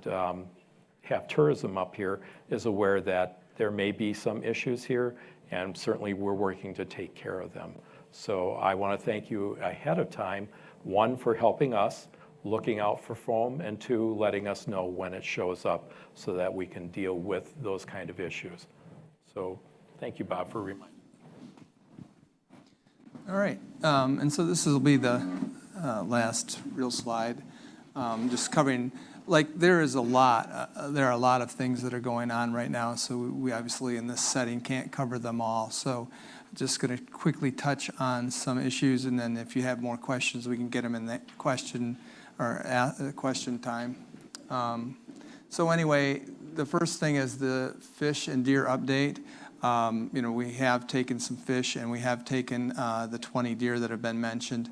Speaker 7: have tourism up here is aware that there may be some issues here, and certainly we're working to take care of them. So I want to thank you ahead of time, one, for helping us, looking out for foam, and two, letting us know when it shows up so that we can deal with those kind of issues. So thank you, Bob, for reminding.
Speaker 6: All right, and so this will be the last real slide, just covering, like there are a lot of things that are going on right now, so we obviously in this setting can't cover them all. So just going to quickly touch on some issues, and then if you have more questions, we can get them in the question time. So anyway, the first thing is the fish and deer update. We have taken some fish, and we have taken the 20 deer that have been mentioned.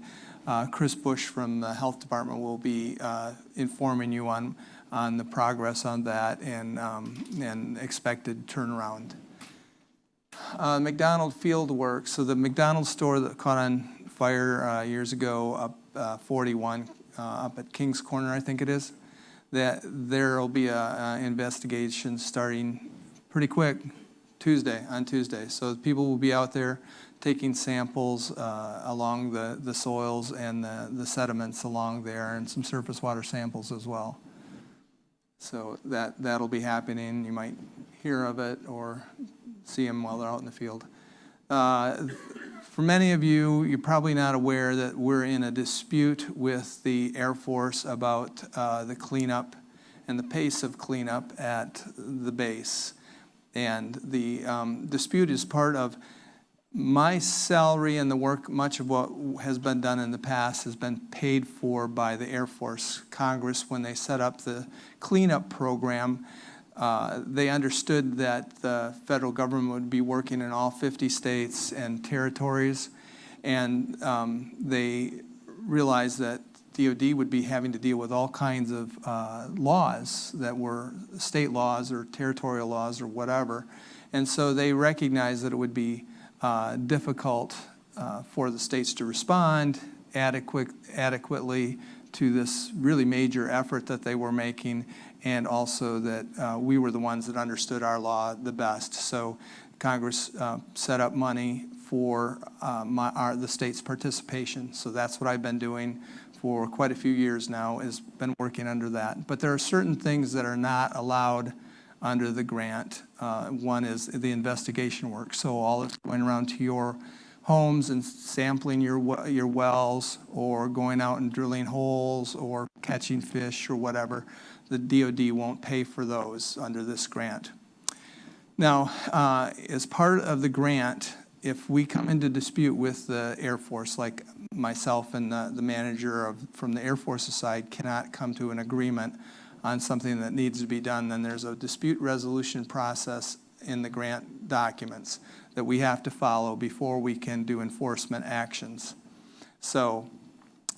Speaker 6: Chris Bush from the Health Department will be informing you on the progress on that and expected turnaround. McDonald Field Works. So the McDonald store that caught on fire years ago up 41 up at King's Corner, I think it is, that there will be an investigation starting pretty quick on Tuesday. So people will be out there taking samples along the soils and the sediments along there, and some surface water samples as well. So that'll be happening. You might hear of it or see them while they're out in the field. For many of you, you're probably not aware that we're in a dispute with the Air Force about the cleanup and the pace of cleanup at the base. And the dispute is part of my salary, and the work, much of what has been done in the past has been paid for by the Air Force. Congress, when they set up the cleanup program, they understood that the federal government would be working in all 50 states and territories, and they realized that DOD would be having to deal with all kinds of laws that were state laws or territorial laws or whatever. And so they recognized that it would be difficult for the states to respond adequately to this really major effort that they were making, and also that we were the ones that understood our law the best. So Congress set up money for the state's participation. So that's what I've been doing for quite a few years now, has been working under that. But there are certain things that are not allowed under the grant. One is the investigation work. So all that's going around to your homes and sampling your wells, or going out and drilling holes or catching fish or whatever, the DOD won't pay for those under this grant. Now, as part of the grant, if we come into dispute with the Air Force, like myself and the manager from the Air Force's side cannot come to an agreement on something that needs to be done, then there's a dispute resolution process in the grant documents that we have to follow before we can do enforcement actions. So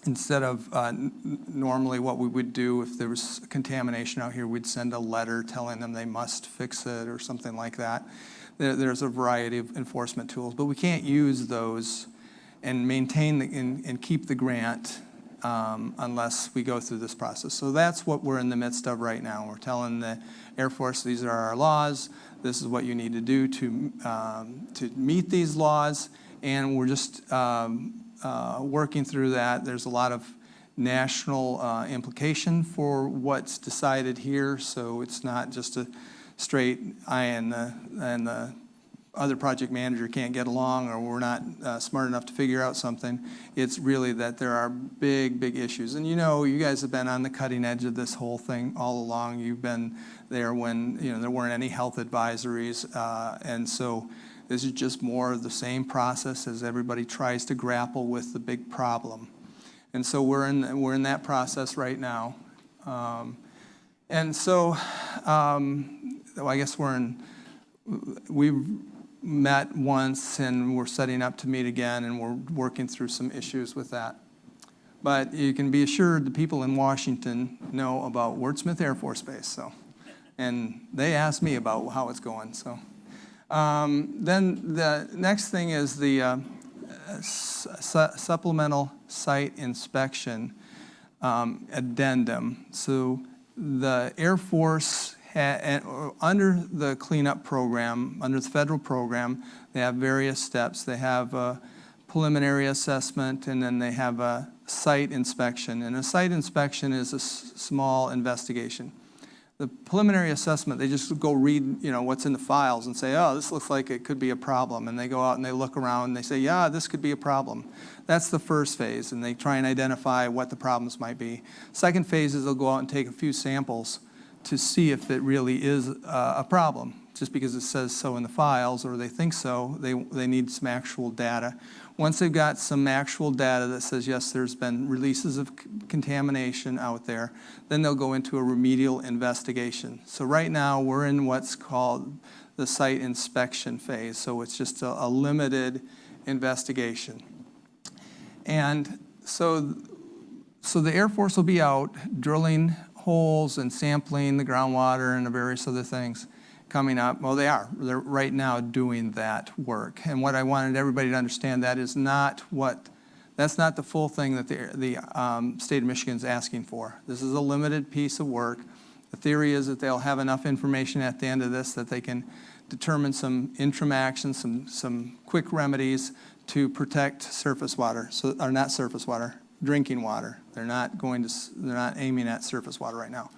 Speaker 6: instead of normally what we would do if there was contamination out here, we'd send a letter telling them they must fix it or something like that. There's a variety of enforcement tools, but we can't use those and maintain and keep the grant unless we go through this process. So that's what we're in the midst of right now. We're telling the Air Force, these are our laws, this is what you need to do to meet these laws, and we're just working through that. There's a lot of national implication for what's decided here, so it's not just a straight I and the other project manager can't get along, or we're not smart enough to figure out something. It's really that there are big, big issues. And you guys have been on the cutting edge of this whole thing all along. You've been there when there weren't any health advisories, and so This is just more of the same process as everybody tries to grapple with the big problem. And so we're in that process right now. And so I guess we've met once and we're setting up to meet again, and we're working through some issues with that. But you can be assured the people in Washington know about Wordsmith Air Force Base, so, and they asked me about how it's going. So then the next thing is the supplemental site inspection addendum. So the Air Force under the cleanup program, under the federal program, they have various steps. They have a preliminary assessment, and then they have a site inspection. And a site inspection is a small investigation. The preliminary assessment, they just go read, what's in the files and say, oh, this looks like it could be a problem. And they go out and they look around and they say, yeah, this could be a problem. That's the first phase, and they try and identify what the problems might be. Second phase is they'll go out and take a few samples to see if it really is a problem. Just because it says so in the files or they think so, they need some actual data. Once they've got some actual data that says, yes, there's been releases of contamination out there, then they'll go into a remedial investigation. So right now we're in what's called the site inspection phase. So it's just a limited investigation. And so the Air Force will be out drilling holes and sampling the groundwater and the various other things coming up. Well, they're right now doing that work. And what I wanted everybody to understand, that's not the full thing that the state of Michigan is asking for. This is a limited piece of work. The theory is that they'll have enough information at the end of this that they can determine some interim actions, some quick remedies to protect surface water, or not surface water, drinking water. They're not aiming at surface water right now.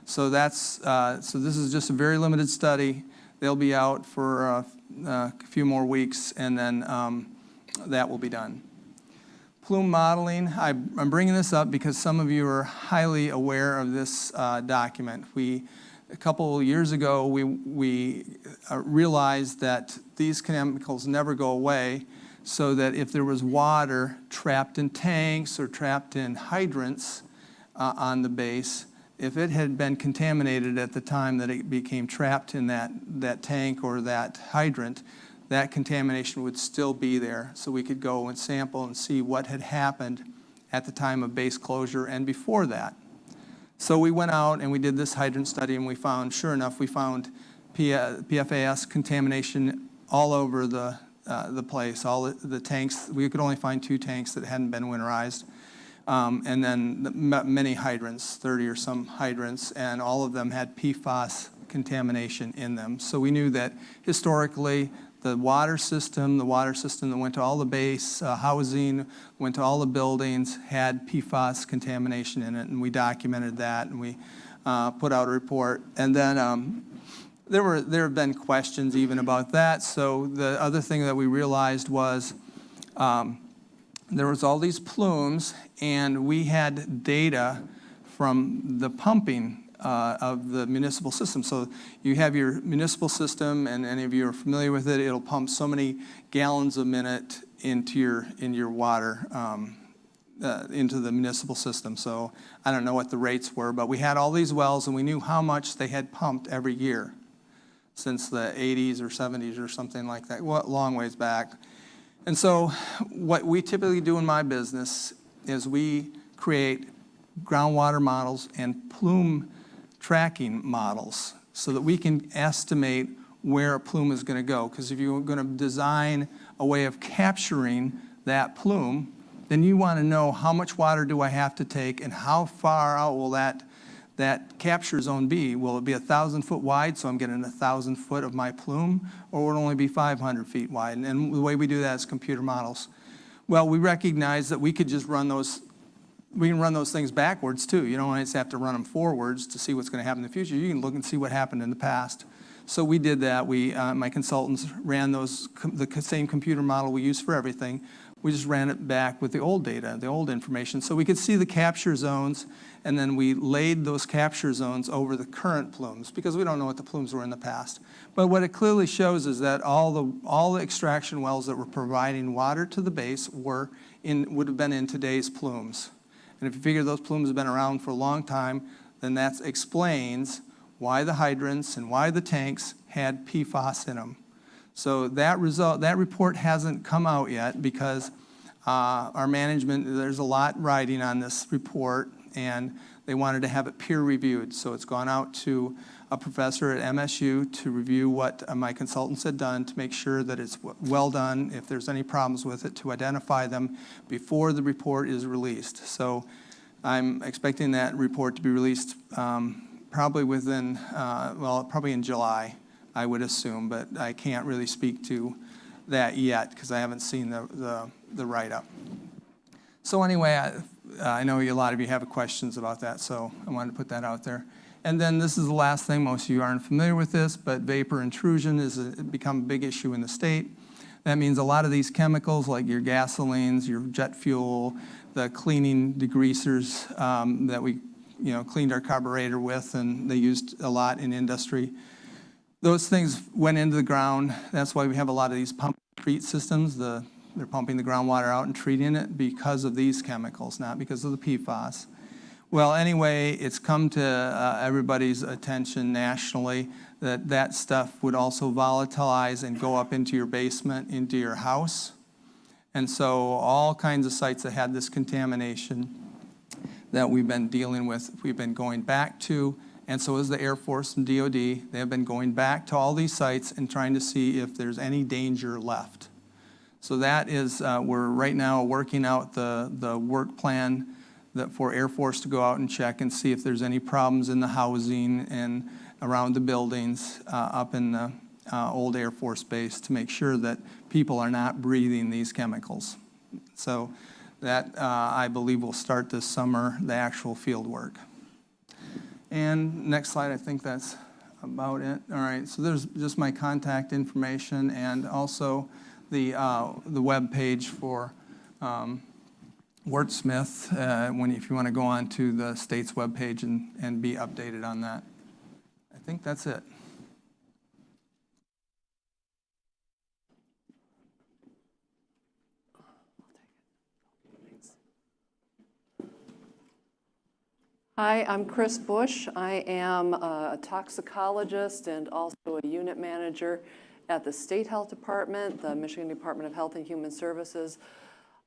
Speaker 6: So so this is just a very limited study. They'll be out for a few more weeks, and then that will be done. Plume modeling, I'm bringing this up because some of you are highly aware of this document. A couple years ago, we realized that these chemicals never go away, so that if there was water trapped in tanks or trapped in hydrants on the base, if it had been contaminated at the time that it became trapped in that tank or that hydrant, that contamination would still be there. So we could go and sample and see what had happened at the time of base closure and before that. So we went out and we did this hydrant study, and we found, sure enough, we found PFAS contamination all over the place, all the tanks. We could only find 2 tanks that hadn't been winterized. And then many hydrants, 30 or some hydrants, and all of them had PFOS contamination in them. So we knew that historically the water system that went to all the base housing, went to all the buildings, had PFOS contamination in it, and we documented that, and we put out a report. And then there have been questions even about that. So the other thing that we realized was there was all these plumes, and we had data from the pumping of the municipal system. So you have your municipal system, and any of you are familiar with it, it'll pump so many gallons a minute into your water, into the municipal system. So I don't know what the rates were, but we had all these wells, and we knew how much they had pumped every year since the 80s or 70s or something like that, long ways back. And so what we typically do in my business is we create groundwater models and plume tracking models so that we can estimate where a plume is going to go. Because if you're going to design a way of capturing that plume, then you want to know how much water do I have to take and how far out will that capture zone be. Will it be 1,000 foot wide, so I'm getting 1,000 foot of my plume, or will it only be 500 feet wide? And the way we do that is computer models. Well, we recognize that we could just run those. We can run those things backwards too. You don't always have to run them forwards to see what's going to happen in the future. You can look and see what happened in the past. So we did that. My consultants ran the same computer model we use for everything. We just ran it back with the old data, the old information. So we could see the capture zones, and then we laid those capture zones over the current plumes, because we don't know what the plumes were in the past. But what it clearly shows is that all the extraction wells that were providing water to the base would have been in today's plumes. And if you figure those plumes have been around for a long time, then that explains why the hydrants and why the tanks had PFAS in them. So that report hasn't come out yet, because our management, there's a lot riding on this report, and they wanted to have it peer reviewed. So it's gone out to a professor at MSU to review what my consultants had done to make sure that it's well done, if there's any problems with it, to identify them before the report is released. So I'm expecting that report to be released probably within, probably in July, I would assume, but I can't really speak to that yet because I haven't seen the write-up. So anyway, I know a lot of you have questions about that, so I wanted to put that out there. And then this is the last thing, most of you aren't familiar with this, but vapor intrusion has become a big issue in the state. That means a lot of these chemicals, like your gasolines, your jet fuel, the cleaning degreasers that we cleaned our carburetor with, and they used a lot in industry. Those things went into the ground. That's why we have a lot of these pump treat systems. They're pumping the groundwater out and treating it because of these chemicals, not because of the PFAS. Well, anyway, it's come to everybody's attention nationally that stuff would also volatilize and go up into your basement, into your house. And so all kinds of sites that had this contamination that we've been dealing with, we've been going back to, and so is the Air Force and DOD. They have been going back to all these sites and trying to see if there's any danger left. So that is, we're right now working out the work plan for Air Force to go out and check and see if there's any problems in the housing and around the buildings up in the old Air Force Base, to make sure that people are not breathing these chemicals. So that, I believe, will start this summer, the actual field work. And next slide, I think that's about it. All right, so there's just my contact information, and also the web page for Wordsmith, if you want to go on to the state's web page and be updated on that. I think that's it.
Speaker 8: Hi, I'm Chris Bush. I am a toxicologist and also a unit manager at the State Health Department, the Michigan Department of Health and Human Services.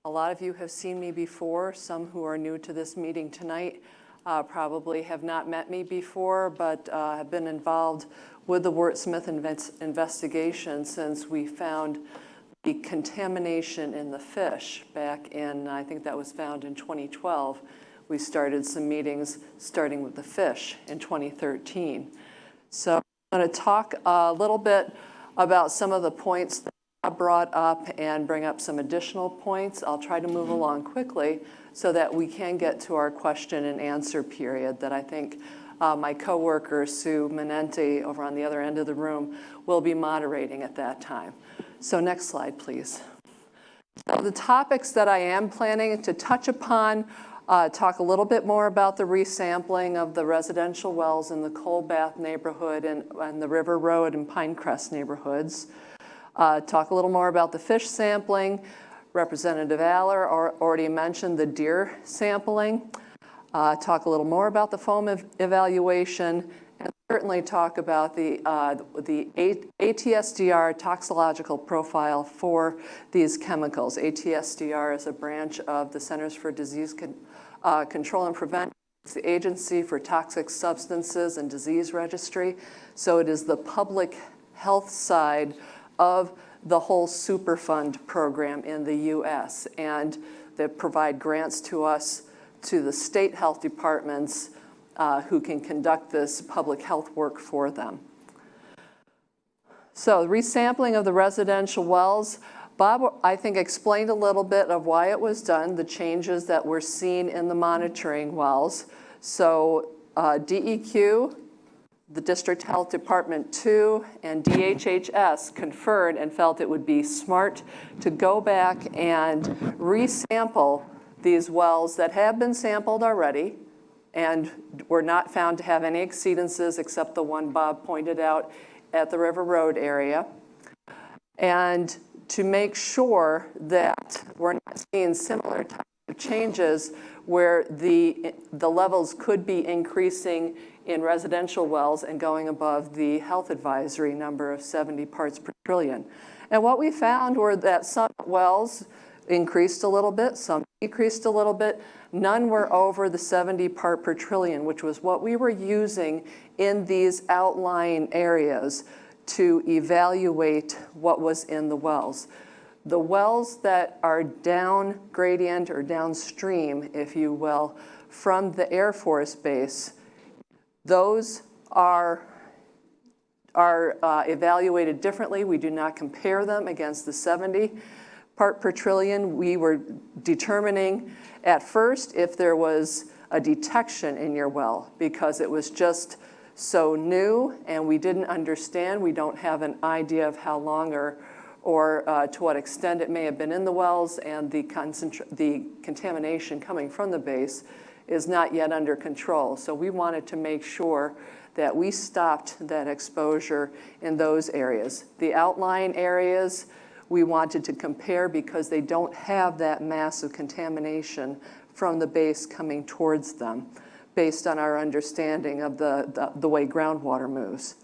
Speaker 8: A lot of you have seen me before. Some who are new to this meeting tonight probably have not met me before, but have been involved with the Wordsmith investigation since we found the contamination in the fish back in, I think that was found in 2012. We started some meetings starting with the fish in 2013. So I'm going to talk a little bit about some of the points that I brought up and bring up some additional points. I'll try to move along quickly so that we can get to our question and answer period that I think my coworker Sue Menenti over on the other end of the room will be moderating at that time. So next slide, please. So the topics that I am planning to touch upon, talk a little bit more about the resampling of the residential wells in the Cold Bath neighborhood and the River Road and Pinecrest neighborhoods. Talk a little more about the fish sampling. Representative Aylor already mentioned the deer sampling. Talk a little more about the foam evaluation, and certainly talk about the ATSDR toxicological profile for these chemicals. ATSDR is a branch of the Centers for Disease Control and Prevention. It's the Agency for Toxic Substances and Disease Registry. So it is the public health side of the whole Superfund program in the US, and they provide grants to us, to the state health departments who can conduct this public health work for them. So resampling of the residential wells, Bob, I think, explained a little bit of why it was done, the changes that we're seeing in the monitoring wells. So DEQ, the District Health Department 2 and DHHS conferred and felt it would be smart to go back and resample these wells that have been sampled already and were not found to have any exceedances except the one Bob pointed out at the River Road area. And to make sure that we're not seeing similar types of changes where the levels could be increasing in residential wells and going above the health advisory number of 70 parts per trillion. And what we found were that some wells increased a little bit, some decreased a little bit. None were over the 70 part per trillion, which was what we were using in these outlying areas to evaluate what was in the wells. The wells that are down gradient or downstream, if you will, from the Air Force Base, those are evaluated differently. We do not compare them against the 70 part per trillion. We were determining at first if there was a detection in your well because it was just so new and we didn't understand. We don't have an idea of how long or to what extent it may have been in the wells, and the contamination coming from the base is not yet under control. So we wanted to make sure that we stopped that exposure in those areas. The outlying areas we wanted to compare because they don't have that massive contamination from the base coming towards them based on our understanding of the way groundwater moves.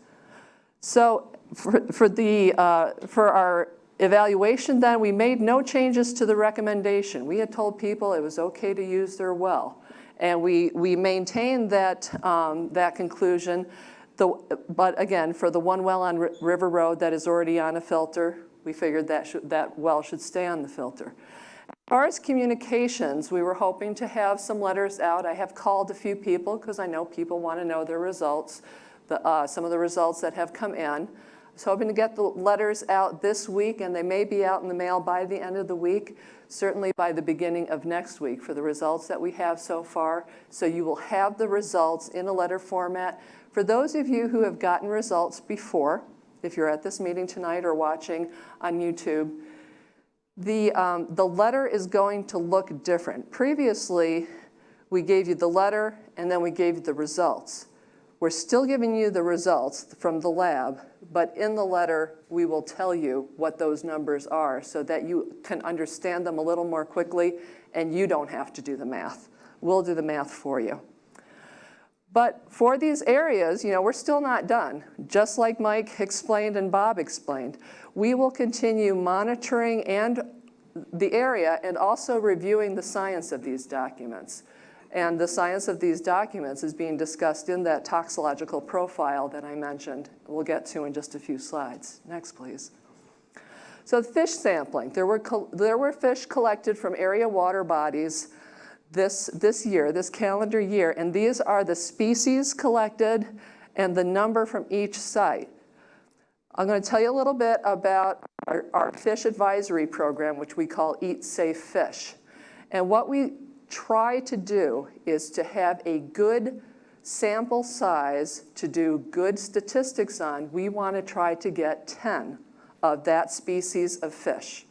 Speaker 8: So for our evaluation then, we made no changes to the recommendation. We had told people it was okay to use their well. And we maintained that, that conclusion. But again, for the one well on River Road that is already on a filter, we figured that well should stay on the filter. As far as communications, we were hoping to have some letters out. I have called a few people because I know people want to know their results, some of the results that have come in. I was hoping to get the letters out this week, and they may be out in the mail by the end of the week, certainly by the beginning of next week for the results that we have so far. So you will have the results in a letter format. For those of you who have gotten results before, if you're at this meeting tonight or watching on YouTube, the letter is going to look different. Previously, we gave you the letter and then we gave you the results. We're still giving you the results from the lab, but in the letter, we will tell you what those numbers are so that you can understand them a little more quickly and you don't have to do the math. We'll do the math for you. But for these areas, we're still not done. Just like Mike explained and Bob explained, we will continue monitoring and the area and also reviewing the science of these documents. And the science of these documents is being discussed in that toxicological profile that I mentioned. We'll get to in just a few slides. Next, please. So fish sampling. There were fish collected from area water bodies this year, this calendar year, and these are the species collected and the number from each site. I'm going to tell you a little bit about our fish advisory program, which we call Eat Safe Fish. And what we try to do is to have a good sample size to do good statistics on. We want to try to get 10 of that species of fish.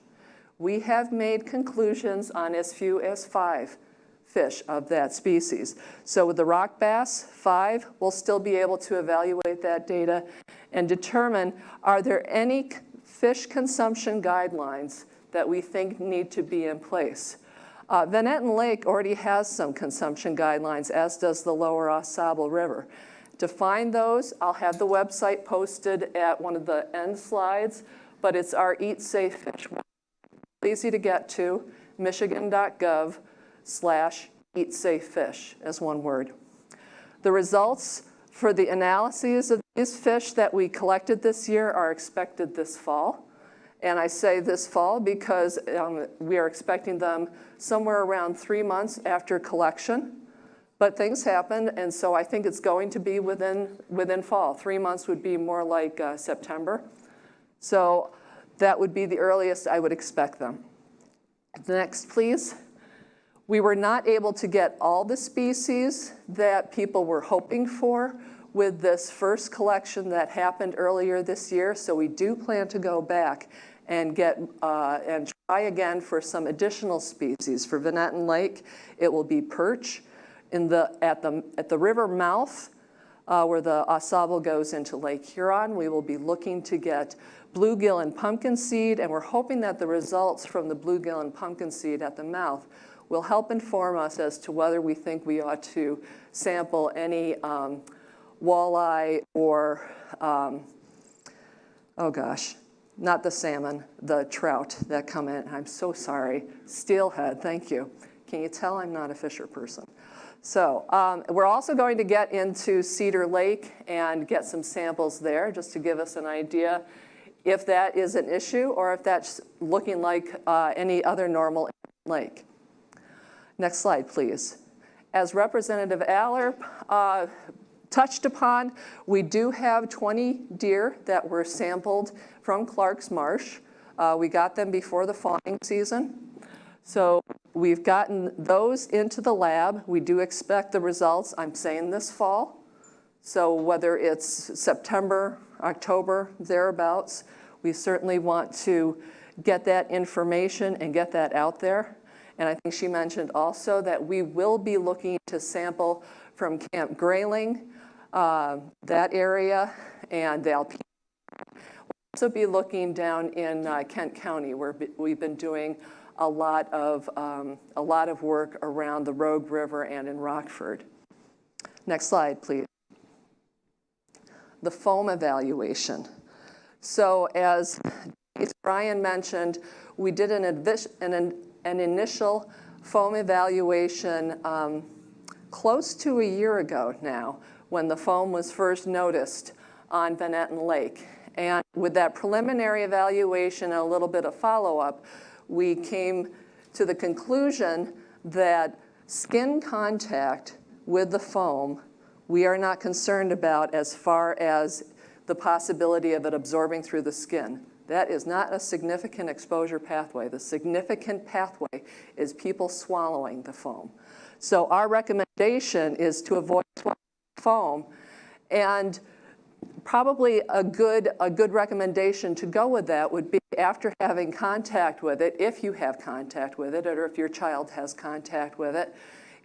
Speaker 8: We have made conclusions on as few as 5 fish of that species. So with the rock bass, 5, we'll still be able to evaluate that data and determine, are there any fish consumption guidelines that we think need to be in place? Van Etten Lake already has some consumption guidelines, as does the lower Au Sable River. To find those, I'll have the website posted at one of the end slides, but it's our Eat Safe Fish. Easy to get to, michigan.gov/eatsafefish as one word. The results for the analyses of these fish that we collected this year are expected this fall. And I say this fall because we are expecting them somewhere around 3 months after collection. But things happen, and so I think it's going to be within fall. 3 months would be more like September. So that would be the earliest I would expect them. Next, please. We were not able to get all the species that people were hoping for. with this first collection that happened earlier this year, so we do plan to go back and get and try again for some additional species. For Venetton Lake, it will be perch. At the river mouth, where the Au Sable goes into Lake Huron, we will be looking to get bluegill and pumpkin seed, and we're hoping that the results from the bluegill and pumpkin seed at the mouth will help inform us as to whether we think we ought to sample any walleye or, oh gosh, not the salmon, the trout that come in. I'm so sorry. Steelhead, thank you. Can you tell I'm not a fisher person? So we're also going to get into Cedar Lake and get some samples there just to give us an idea if that is an issue or if that's looking like any other normal lake. Next slide, please. As Representative Aylor touched upon, we do have 20 deer that were sampled from Clark's Marsh. We got them before the fawning season. So we've gotten those into the lab. We do expect the results, I'm saying this fall. So whether it's September, October, thereabouts, we certainly want to get that information and get that out there. And I think she mentioned also that we will be looking to sample from Camp Grayling, that area, and the Alpine. We'll also be looking down in Kent County, where we've been doing a lot of work around the Rogue River and in Rockford. Next slide, please. The foam evaluation. So as Brian mentioned, we did an initial foam evaluation close to a year ago now, when the foam was first noticed on Venetton Lake. And with that preliminary evaluation and a little bit of follow-up, we came to the conclusion that skin contact with the foam, we are not concerned about as far as the possibility of it absorbing through the skin. That is not a significant exposure pathway. The significant pathway is people swallowing the foam. So our recommendation is to avoid swallowing foam, and probably a good recommendation to go with that would be, after having contact with it, if you have contact with it, or if your child has contact with it,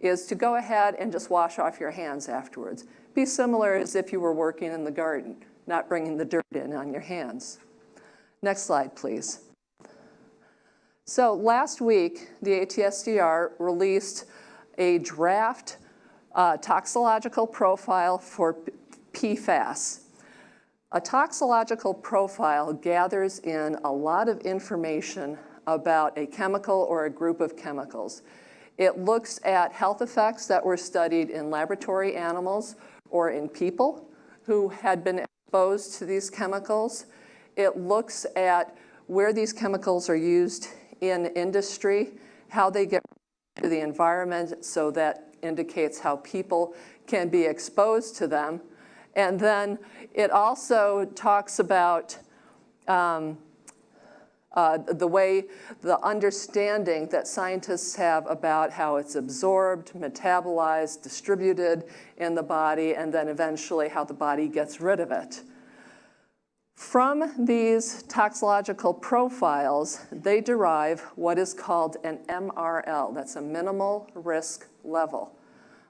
Speaker 8: is to go ahead and just wash off your hands afterwards. Be similar as if you were working in the garden, not bringing the dirt in on your hands. Next slide, please. So last week, the ATSDR released a draft toxicological profile for PFAS. A toxicological profile gathers in a lot of information about a chemical or a group of chemicals. It looks at health effects that were studied in laboratory animals or in people who had been exposed to these chemicals. It looks at where these chemicals are used in industry, how they get to the environment, so that indicates how people can be exposed to them. And then it also talks about the understanding that scientists have about how it's absorbed, metabolized, distributed in the body, and then eventually how the body gets rid of it. From these toxicological profiles, they derive what is called an MRL. That's a minimal risk level.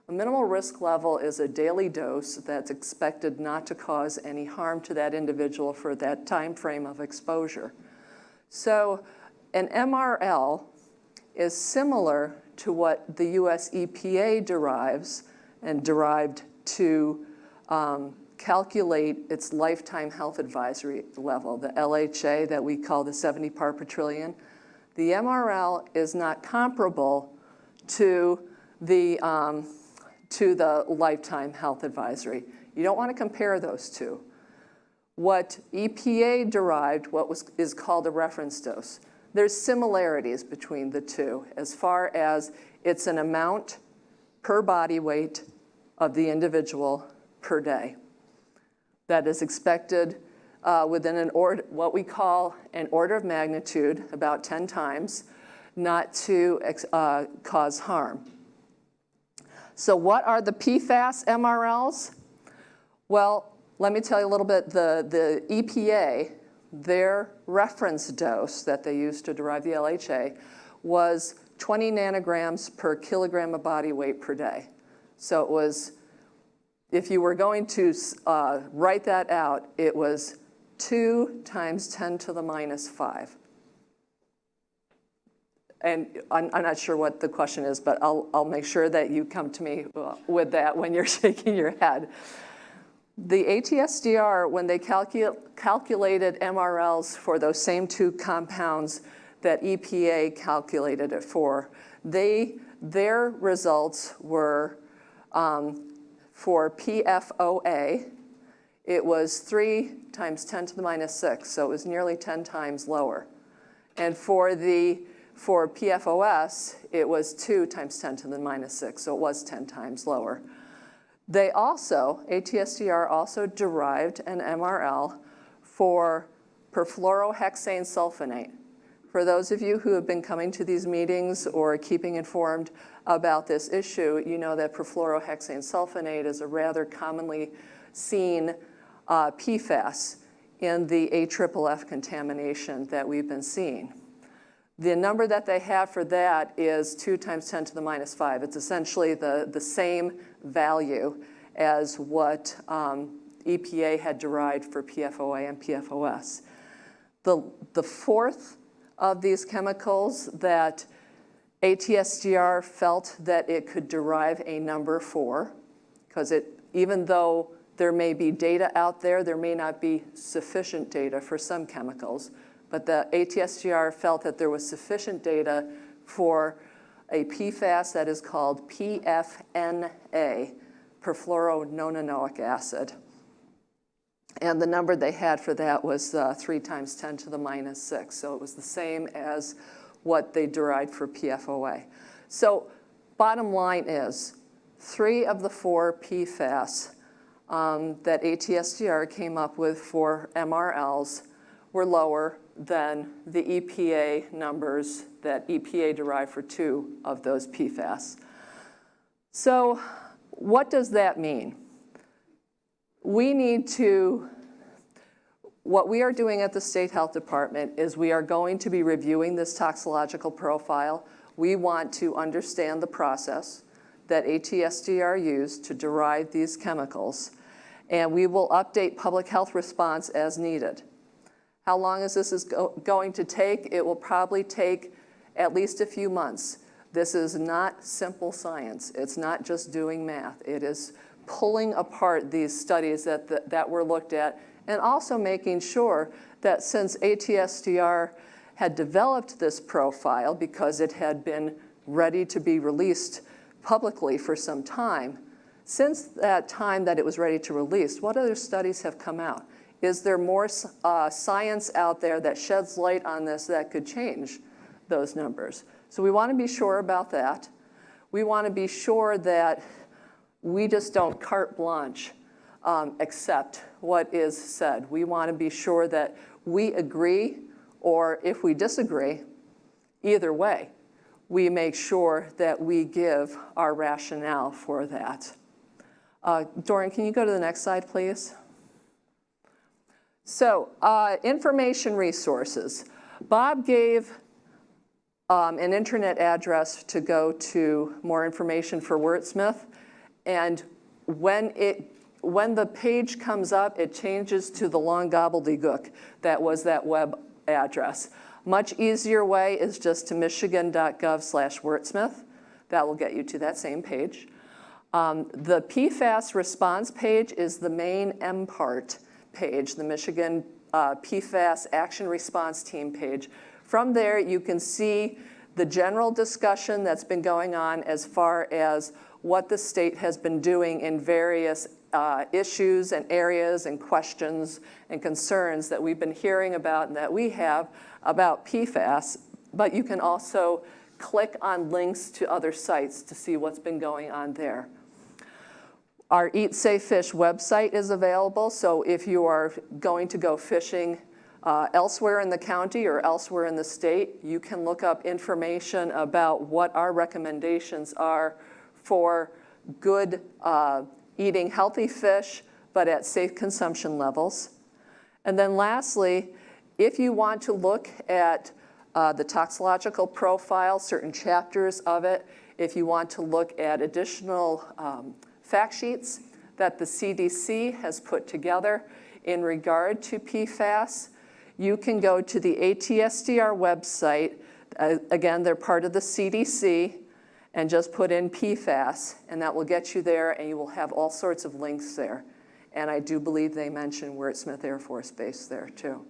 Speaker 8: A minimal risk level is a daily dose that's expected not to cause any harm to that individual for that time frame of exposure. So an MRL is similar to what the US EPA derived to calculate its lifetime health advisory level, the LHA that we call the 70 part per trillion. The MRL is not comparable to the lifetime health advisory. You don't want to compare those two. What EPA derived, is called a reference dose. There's similarities between the two as far as it's an amount per body weight of the individual per day that is expected within what we call an order of magnitude, about 10 times, not to cause harm. So what are the PFAS MRLs? Well, let me tell you a little bit. The EPA, their reference dose that they used to derive the LHA was 20 nanograms per kilogram of body weight per day. So it was, if you were going to write that out, it was 2 times 10 to the minus 5. And I'm not sure what the question is, but I'll make sure that you come to me with that when you're shaking your head. The ATSDR, when they calculated MRLs for those same 2 compounds that EPA calculated it for, their results were for PFOA, it was 3 times 10 to the minus 6, so it was nearly 10 times lower. And for PFOS, it was 2 times 10 to the minus 6, so it was 10 times lower. They also, ATSDR also derived an MRL for perfluorohexane sulfonate. For those of you who have been coming to these meetings or keeping informed about this issue, you know that perfluorohexane sulfonate is a rather commonly seen PFAS in the AFFF contamination that we've been seeing. The number that they have for that is 2 times 10 to the minus 5. It's essentially the same value as what EPA had derived for PFOA and PFOS. The fourth of these chemicals that ATSDR felt that it could derive a number for, because even though there may be data out there, there may not be sufficient data for some chemicals, but the ATSDR felt that there was sufficient data for a PFAS that is called PFNA, perfluorononanoic acid. And the number they had for that was 3 times 10 to the minus 6. So it was the same as what they derived for PFOA. So bottom line is 3 of the 4 PFAS that ATSDR came up with for MRLs were lower than the EPA numbers that EPA derived for 2 of those PFAS. So what does that mean? What we are doing at the State Health Department is we are going to be reviewing this toxicological profile. We want to understand the process that ATSDR used to derive these chemicals, and we will update public health response as needed. How long is this going to take? It will probably take at least a few months. This is not simple science. It's not just doing math. It is pulling apart these studies that were looked at, and also making sure that since ATSDR had developed this profile because it had been ready to be released publicly for some time, since that time that it was ready to release, what other studies have come out? Is there more science out there that sheds light on this that could change those numbers? So we want to be sure about that. We want to be sure that we just don't carte blanche accept what is said. We want to be sure that we agree, or if we disagree, either way, we make sure that we give our rationale for that. Dorian, can you go to the next slide, please? So, information resources. Bob gave an internet address to go to more information for Wordsmith, and when the page comes up, it changes to the long gobbledygook that was that web address. Much easier way is just to michigan.gov/Wordsmith. That will get you to that same page. The PFAS response page is the main MPART page, the Michigan PFAS Action Response Team page. From there, you can see the general discussion that's been going on as far as what the state has been doing in various issues and areas and questions and concerns that we've been hearing about and that we have about PFAS. But you can also click on links to other sites to see what's been going on there. Our Eat Safe Fish website is available, so if you are going to go fishing elsewhere in the county or elsewhere in the state, you can look up information about what our recommendations are for good eating healthy fish, but at safe consumption levels. And then lastly, if you want to look at the toxicological profile, certain chapters of it, if you want to look at additional fact sheets that the CDC has put together in regard to PFAS, you can go to the ATSDR website. Again, they're part of the CDC, and just put in PFAS, and that will get you there, and you will have all sorts of links there. And I do believe they mentioned we're at Smith Air Force Base there too.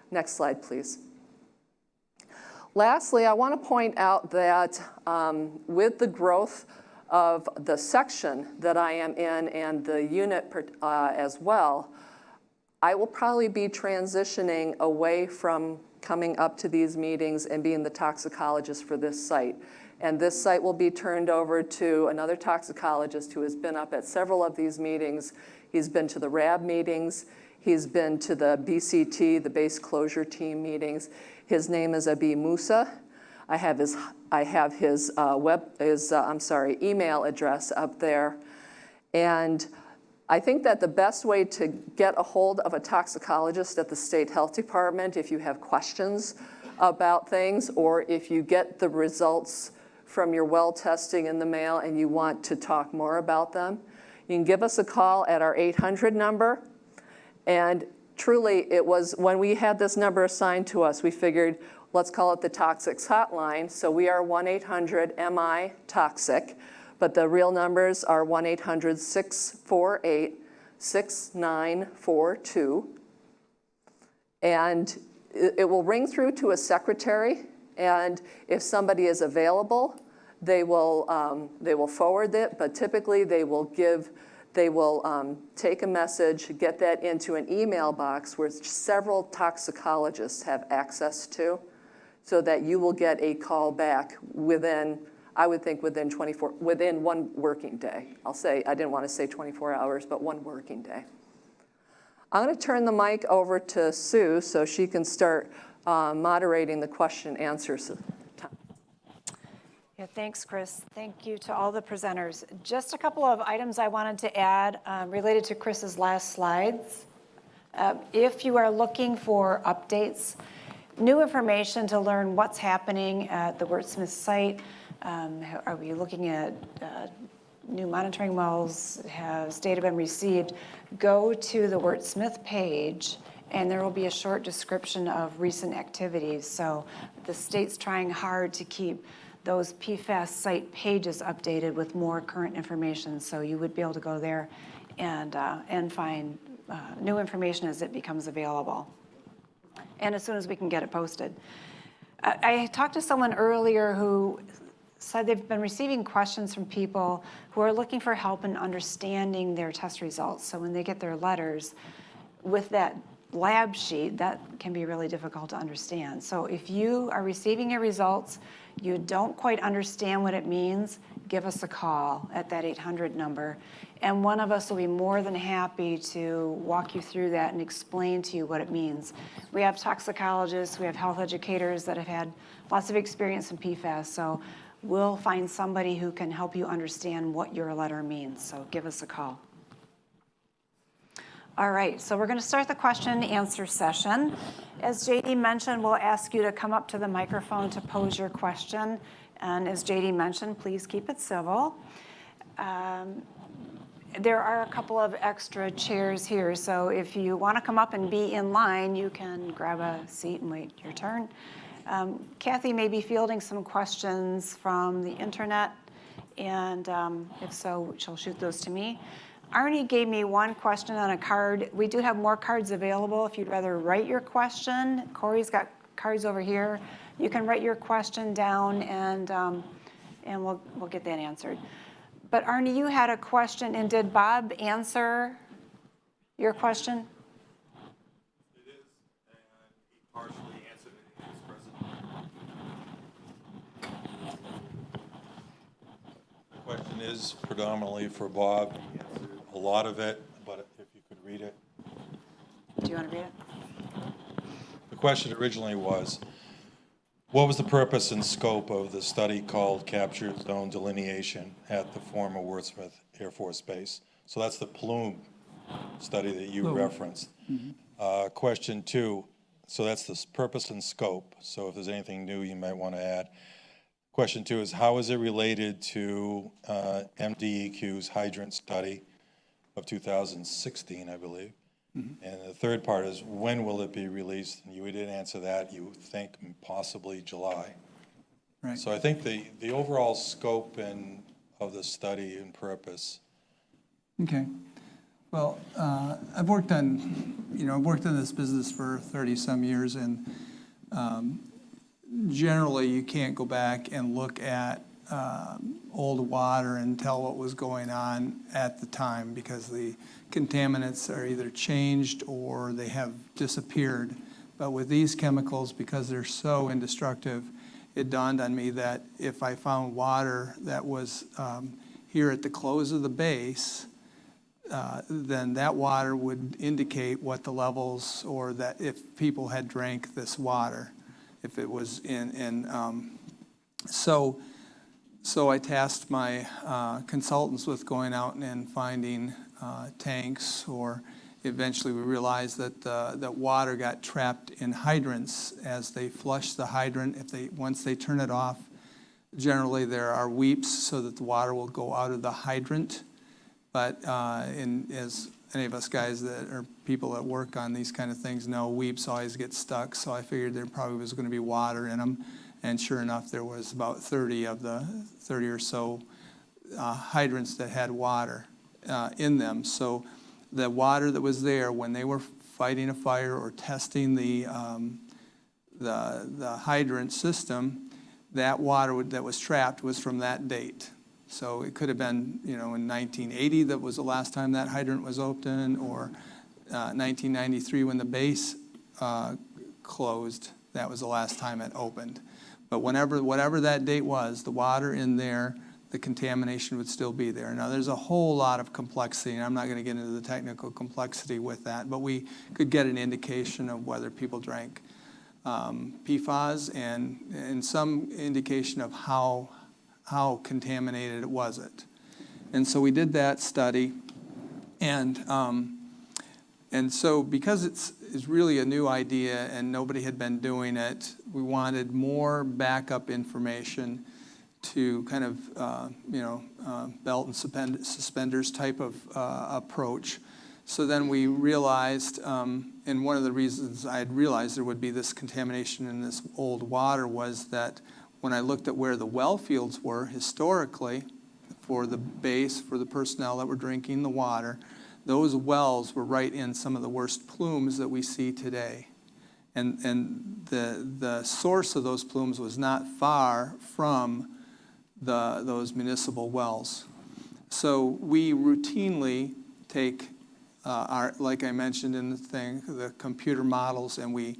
Speaker 8: Next slide, please. Lastly, I want to point out that with the growth of the section that I am in and the unit as well, I will probably be transitioning away from coming up to these meetings and being the toxicologist for this site. And this site will be turned over to another toxicologist who has been up at several of these meetings. He's been to the RAB meetings. He's been to the BCT, the base closure team meetings. His name is Abi Musa. I have his email address up there. And I think that the best way to get a hold of a toxicologist at the State Health Department, if you have questions about things, or if you get the results from your well testing in the mail and you want to talk more about them, you can give us a call at our 800 number. And truly, it was when we had this number assigned to us, we figured, let's call it the Toxics Hotline. So we are 1-800-MI-TOXIC. But the real numbers are 1-800-648-6942. And it will ring through to a secretary. And if somebody is available, they will forward it. But typically, they will take a message, get that into an email box where several toxicologists have access to, so that you will get a call back within, I would think within 1 working day. I didn't want to say 24 hours, but 1 working day. I'm going to turn the mic over to Sue so she can start moderating the question and answers.
Speaker 9: Yeah, thanks, Chris. Thank you to all the presenters. Just a couple of items I wanted to add related to Chris's last slides. If you are looking for updates, new information to learn what's happening at the Wurtsmith site, are we looking at new monitoring wells? Has data been received? Go to the Wurtsmith page, and there will be a short description of recent activities. So the state's trying hard to keep those PFAS site pages updated with more current information. So you would be able to go there and find new information as it becomes available, and as soon as we can get it posted. I talked to someone earlier who said they've been receiving questions from people who are looking for help in understanding their test results. So when they get their letters with that lab sheet, that can be really difficult to understand. So if you are receiving your results, you don't quite understand what it means, give us a call at that 800 number. And one of us will be more than happy to walk you through that and explain to you what it means. We have toxicologists, we have health educators that have had lots of experience in PFAS, so we'll find somebody who can help you understand what your letter means, so give us a call. All right, so we're going to start the question and answer session. As JD mentioned, we'll ask you to come up to the microphone to pose your question. And as JD mentioned, please keep it civil. There are a couple of extra chairs here, so if you want to come up and be in line, you can grab a seat and wait your turn. Kathy may be fielding some questions from the internet, and if so, she'll shoot those to me. Arnie gave me one question on a card. We do have more cards available if you'd rather write your question. Corey's got cards over here. You can write your question down, and we'll get that answered. But Arnie, you had a question, and did Bob answer your question?
Speaker 10: It is, and he partially answered it in his presentation. The question is predominantly for Bob. He answered a lot of it, but if you could read it.
Speaker 9: Do you want to read it?
Speaker 10: The question originally was, what was the purpose and scope of the study called Capture Zone Delineation at the former Wurtsmith Air Force Base? So that's the plume study that you referenced. Question 2, so that's the purpose and scope. So if there's anything new you might want to add. Question 2 is, how is it related to MDEQ's hydrant study of 2016, I believe? And the third part is, when will it be released? And you didn't answer that. You think possibly July.
Speaker 6: Right.
Speaker 10: So I think the overall scope of the study and purpose.
Speaker 6: Okay. Well, I've worked on this business for 30-some years, and generally you can't go back and look at old water and tell what was going on at the time, because the contaminants are either changed or they have disappeared. But with these chemicals, because they're so indestructible, it dawned on me that if I found water that was here at the close of the base, then that water would indicate what the levels, or that if people had drank this water, if it was so I tasked my consultants with going out and finding tanks, or eventually we realized that that water got trapped in hydrants as they flush the hydrant. Once they turn it off, generally there are weeps so that the water will go out of the hydrant. But as any of us guys that are people that work on these kind of things know, weeps always get stuck. So I figured there probably was going to be water in them. And sure enough, there was about 30 of the 30 or so hydrants that had water in them. So the water that was there when they were fighting a fire or testing the hydrant system, that water that was trapped was from that date. So it could have been, in 1980 that was the last time that hydrant was open, or 1993 when the base closed, that was the last time it opened. But whatever that date was, the water in there, the contamination would still be there. Now, there's a whole lot of complexity, and I'm not going to get into the technical complexity with that, but we could get an indication of whether people drank PFAS and some indication of how contaminated was it. And so we did that study, and so because it's really a new idea and nobody had been doing it, we wanted more backup information to kind of, belt and suspenders type of approach. So then we realized, and one of the reasons I had realized there would be this contamination in this old water was that when I looked at where the well fields were historically for the base, for the personnel that were drinking the water, those wells were right in some of the worst plumes that we see today. And the source of those plumes was not far from those municipal wells. So we routinely take like I mentioned in the thing, the computer models, and we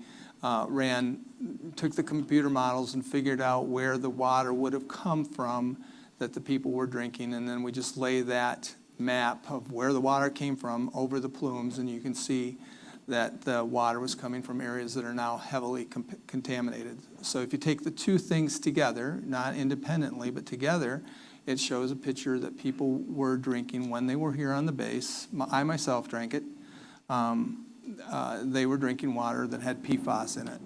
Speaker 6: took the computer models and figured out where the water would have come from that the people were drinking, and then we just lay that map of where the water came from over the plumes, and you can see that the water was coming from areas that are now heavily contaminated. So if you take the two things together, not independently, but together, it shows a picture that people were drinking when they were here on the base. I myself drank it. They were drinking water that had PFAS in it.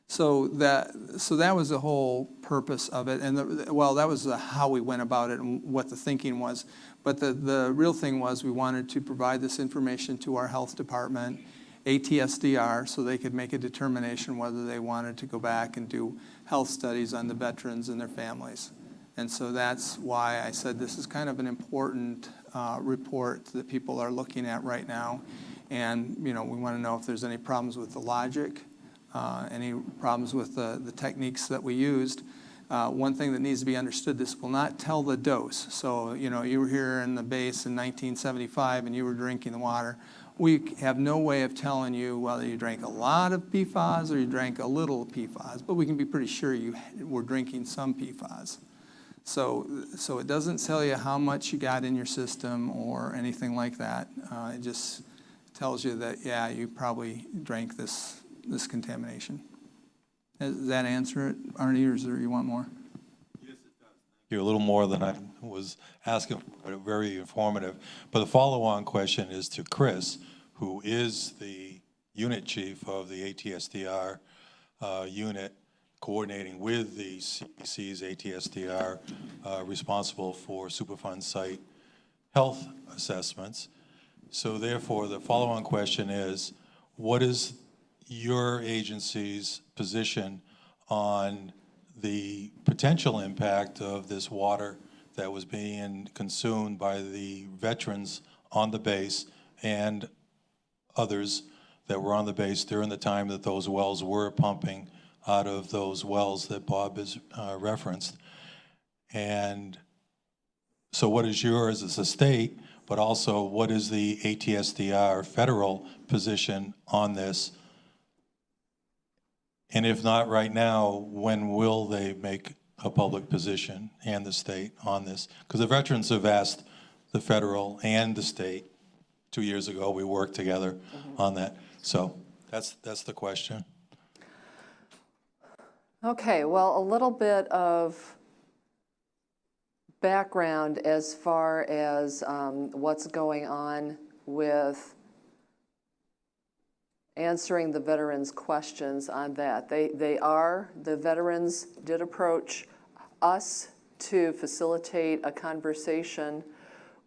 Speaker 6: So that was the whole purpose of it, and that was how we went about it and what the thinking was. But the real thing was we wanted to provide this information to our health department, ATSDR, so they could make a determination whether they wanted to go back and do health studies on the veterans and their families. And so that's why I said this is kind of an important report that people are looking at right now. And we want to know if there's any problems with the logic, any problems with the techniques that we used. One thing that needs to be understood, this will not tell the dose. So, you were here in the base in 1975 and you were drinking the water. We have no way of telling you whether you drank a lot of PFAS or you drank a little PFAS, but we can be pretty sure you were drinking some PFAS. So it doesn't tell you how much you got in your system or anything like that. It just tells you that, yeah, you probably drank this contamination. Does that answer it, Arnie, or is there, you want more?
Speaker 10: Yes, it does. hear a little more than I was asking, but very informative. But the follow-on question is to Chris, who is the unit chief of the ATSDR unit, coordinating with the CEC's ATSDR, responsible for Superfund site health assessments. So therefore, the follow-on question is, what is your agency's position on the potential impact of this water that was being consumed by the veterans on the base and others that were on the base during the time that those wells were pumping out of those wells that Bob has referenced? And so what is yours as a state, but also what is the ATSDR federal position on this? And if not right now, when will they make a public position and the state on this? Because the veterans have asked the federal and the state. 2 years ago, we worked together on that. So that's the question.
Speaker 8: Okay, well, a little bit of background as far as what's going on with answering the veterans' questions on that. The veterans did approach us to facilitate a conversation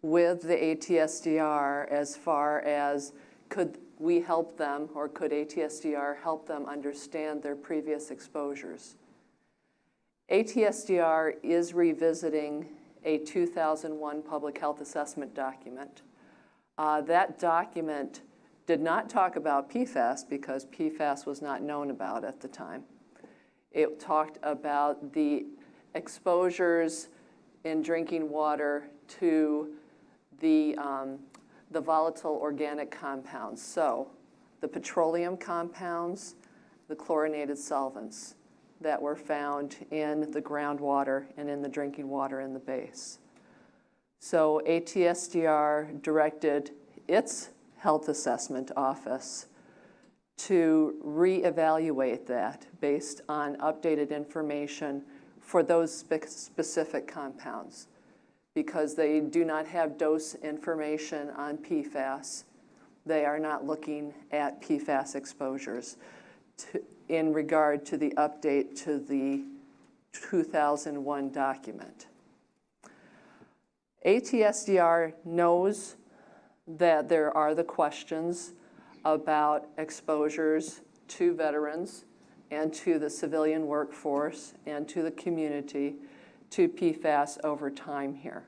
Speaker 8: with the ATSDR as far as could we help them, or could ATSDR help them understand their previous exposures. ATSDR is revisiting a 2001 public health assessment document. That document did not talk about PFAS because PFAS was not known about at the time. It talked about the exposures in drinking water to the volatile organic compounds. So the petroleum compounds, the chlorinated solvents that were found in the groundwater and in the drinking water in the base. So ATSDR directed its health assessment office to reevaluate that based on updated information for those specific compounds. Because they do not have dose information on PFAS, they are not looking at PFAS exposures in regard to the update to the 2001 document. ATSDR knows that there are the questions about exposures to veterans and to the civilian workforce and to the community to PFAS over time here.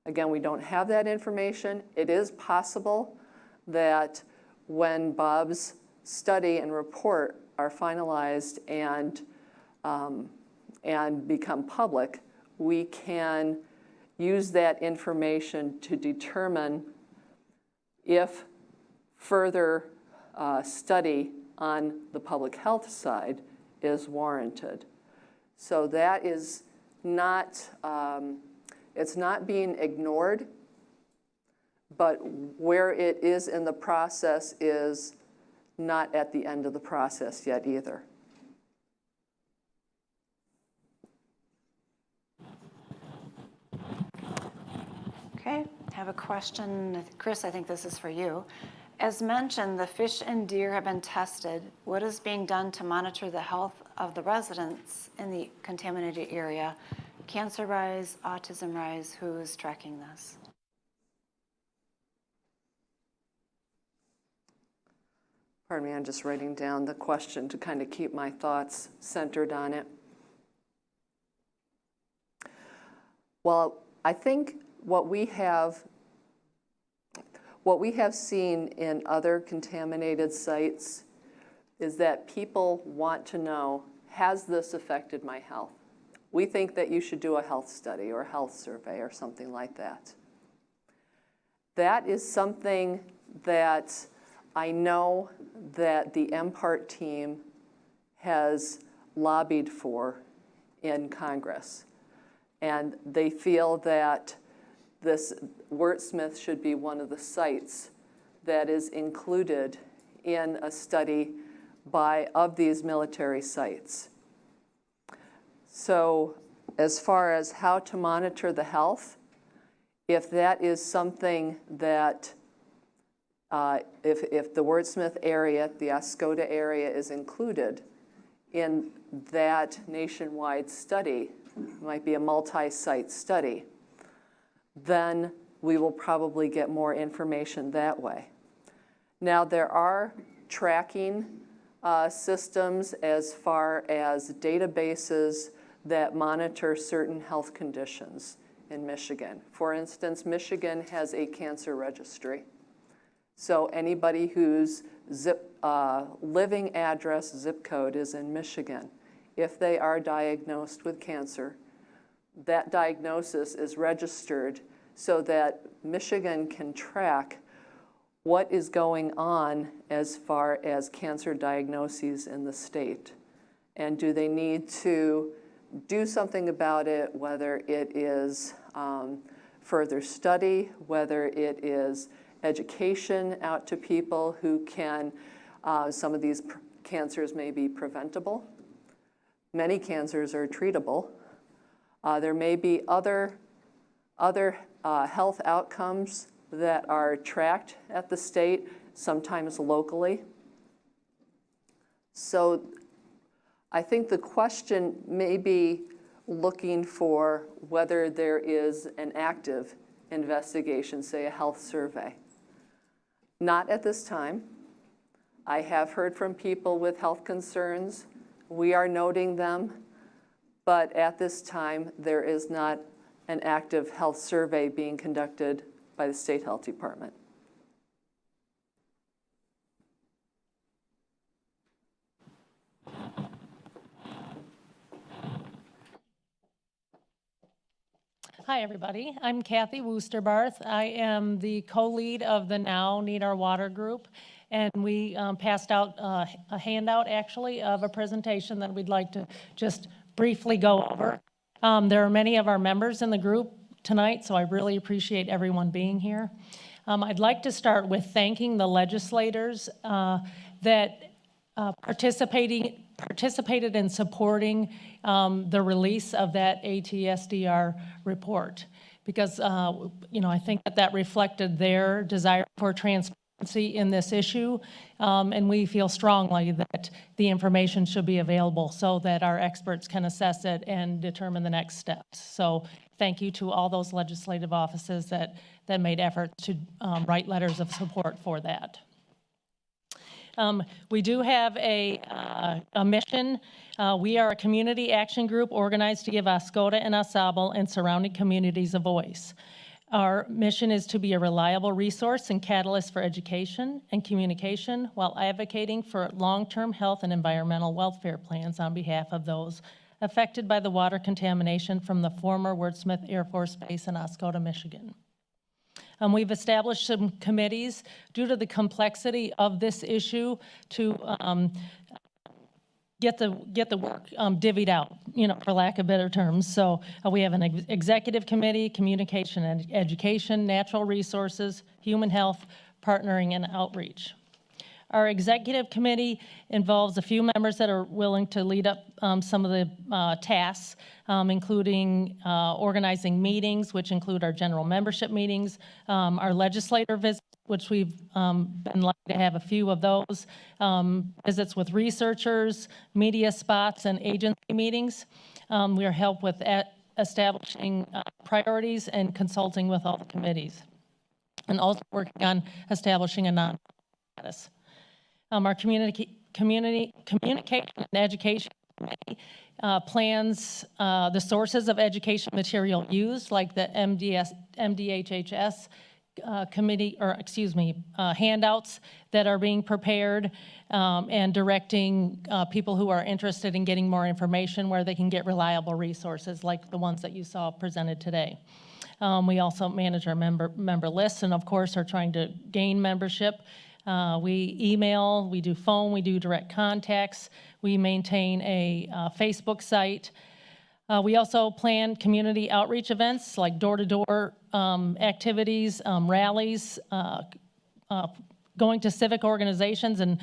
Speaker 8: Again, we don't have that information. It is possible that when Bob's study and report are finalized and become public, we can use that information to determine if further study on the public health side is warranted. So that is not, it's not being ignored, but where it is in the process is not at the end of the process yet either.
Speaker 9: Okay, I have a question. Chris, I think this is for you. As mentioned, the fish and deer have been tested. What is being done to monitor the health of the residents in the contaminated area? Cancer rise, autism rise, who is tracking this?
Speaker 8: Pardon me, I'm just writing down the question to kind of keep my thoughts centered on it. Well, I think what we have seen in other contaminated sites is that people want to know, has this affected my health? We think that you should do a health study or a health survey or something like that. That is something that I know that the MPART team has lobbied for in Congress. And they feel that this Wurtsmith should be one of the sites that is included in a study of these military sites. So As far as how to monitor the health, if that is something that, if the Wordsmith area, the Oscoda area is included in that nationwide study, it might be a multi-site study, then we will probably get more information that way. Now, there are tracking systems as far as databases that monitor certain health conditions in Michigan. For instance, Michigan has a cancer registry. So anybody whose living address, zip code is in Michigan, if they are diagnosed with cancer, that diagnosis is registered so that Michigan can track what is going on as far as cancer diagnoses in the state. And do they need to do something about it, whether it is further study, whether it is education out to people who can, some of these cancers may be preventable. Many cancers are treatable. There may be other health outcomes that are tracked at the state, sometimes locally. So I think the question may be looking for whether there is an active investigation, say a health survey. Not at this time. I have heard from people with health concerns. We are noting them, but at this time, there is not an active health survey being conducted by the State Health Department.
Speaker 11: Hi, everybody. I'm Kathy Woosterbarth. I am the co-lead of the Now Need Our Water group, and we passed out a handout, actually, of a presentation that we'd like to just briefly go over. There are many of our members in the group tonight, so I really appreciate everyone being here. I'd like to start with thanking the legislators that participated in supporting the release of that ATSDR report, because I think that reflected their desire for transparency in this issue, and we feel strongly that the information should be available so that our experts can assess it and determine the next steps. So thank you to all those legislative offices that made efforts to write letters of support for that. We do have a mission. We are a community action group organized to give Oscoda and AuSable and surrounding communities a voice. Our mission is to be a reliable resource and catalyst for education and communication while advocating for long-term health and environmental welfare plans on behalf of those affected by the water contamination from the former Wordsmith Air Force Base in Oscoda, Michigan. We've established some committees due to the complexity of this issue to get the work divvied out, for lack of better terms. So we have an executive committee, communication and education, natural resources, human health, partnering, and outreach. Our executive committee involves a few members that are willing to lead up some of the tasks, including organizing meetings, which include our general membership meetings, our legislator visits, which we've been lucky to have a few of those, visits with researchers, media spots, and agency meetings. We are helped with establishing priorities and consulting with all the committees, and also working on establishing a non-status. Our communication and education committee plans the sources of education material used, like the MDHHS handouts that are being prepared, and directing people who are interested in getting more information where they can get reliable resources like the ones that you saw presented today. We also manage our member lists and, of course, are trying to gain membership. We email, we do phone, we do direct contacts. We maintain a Facebook site. We also plan community outreach events like door-to-door activities, rallies, going to civic organizations and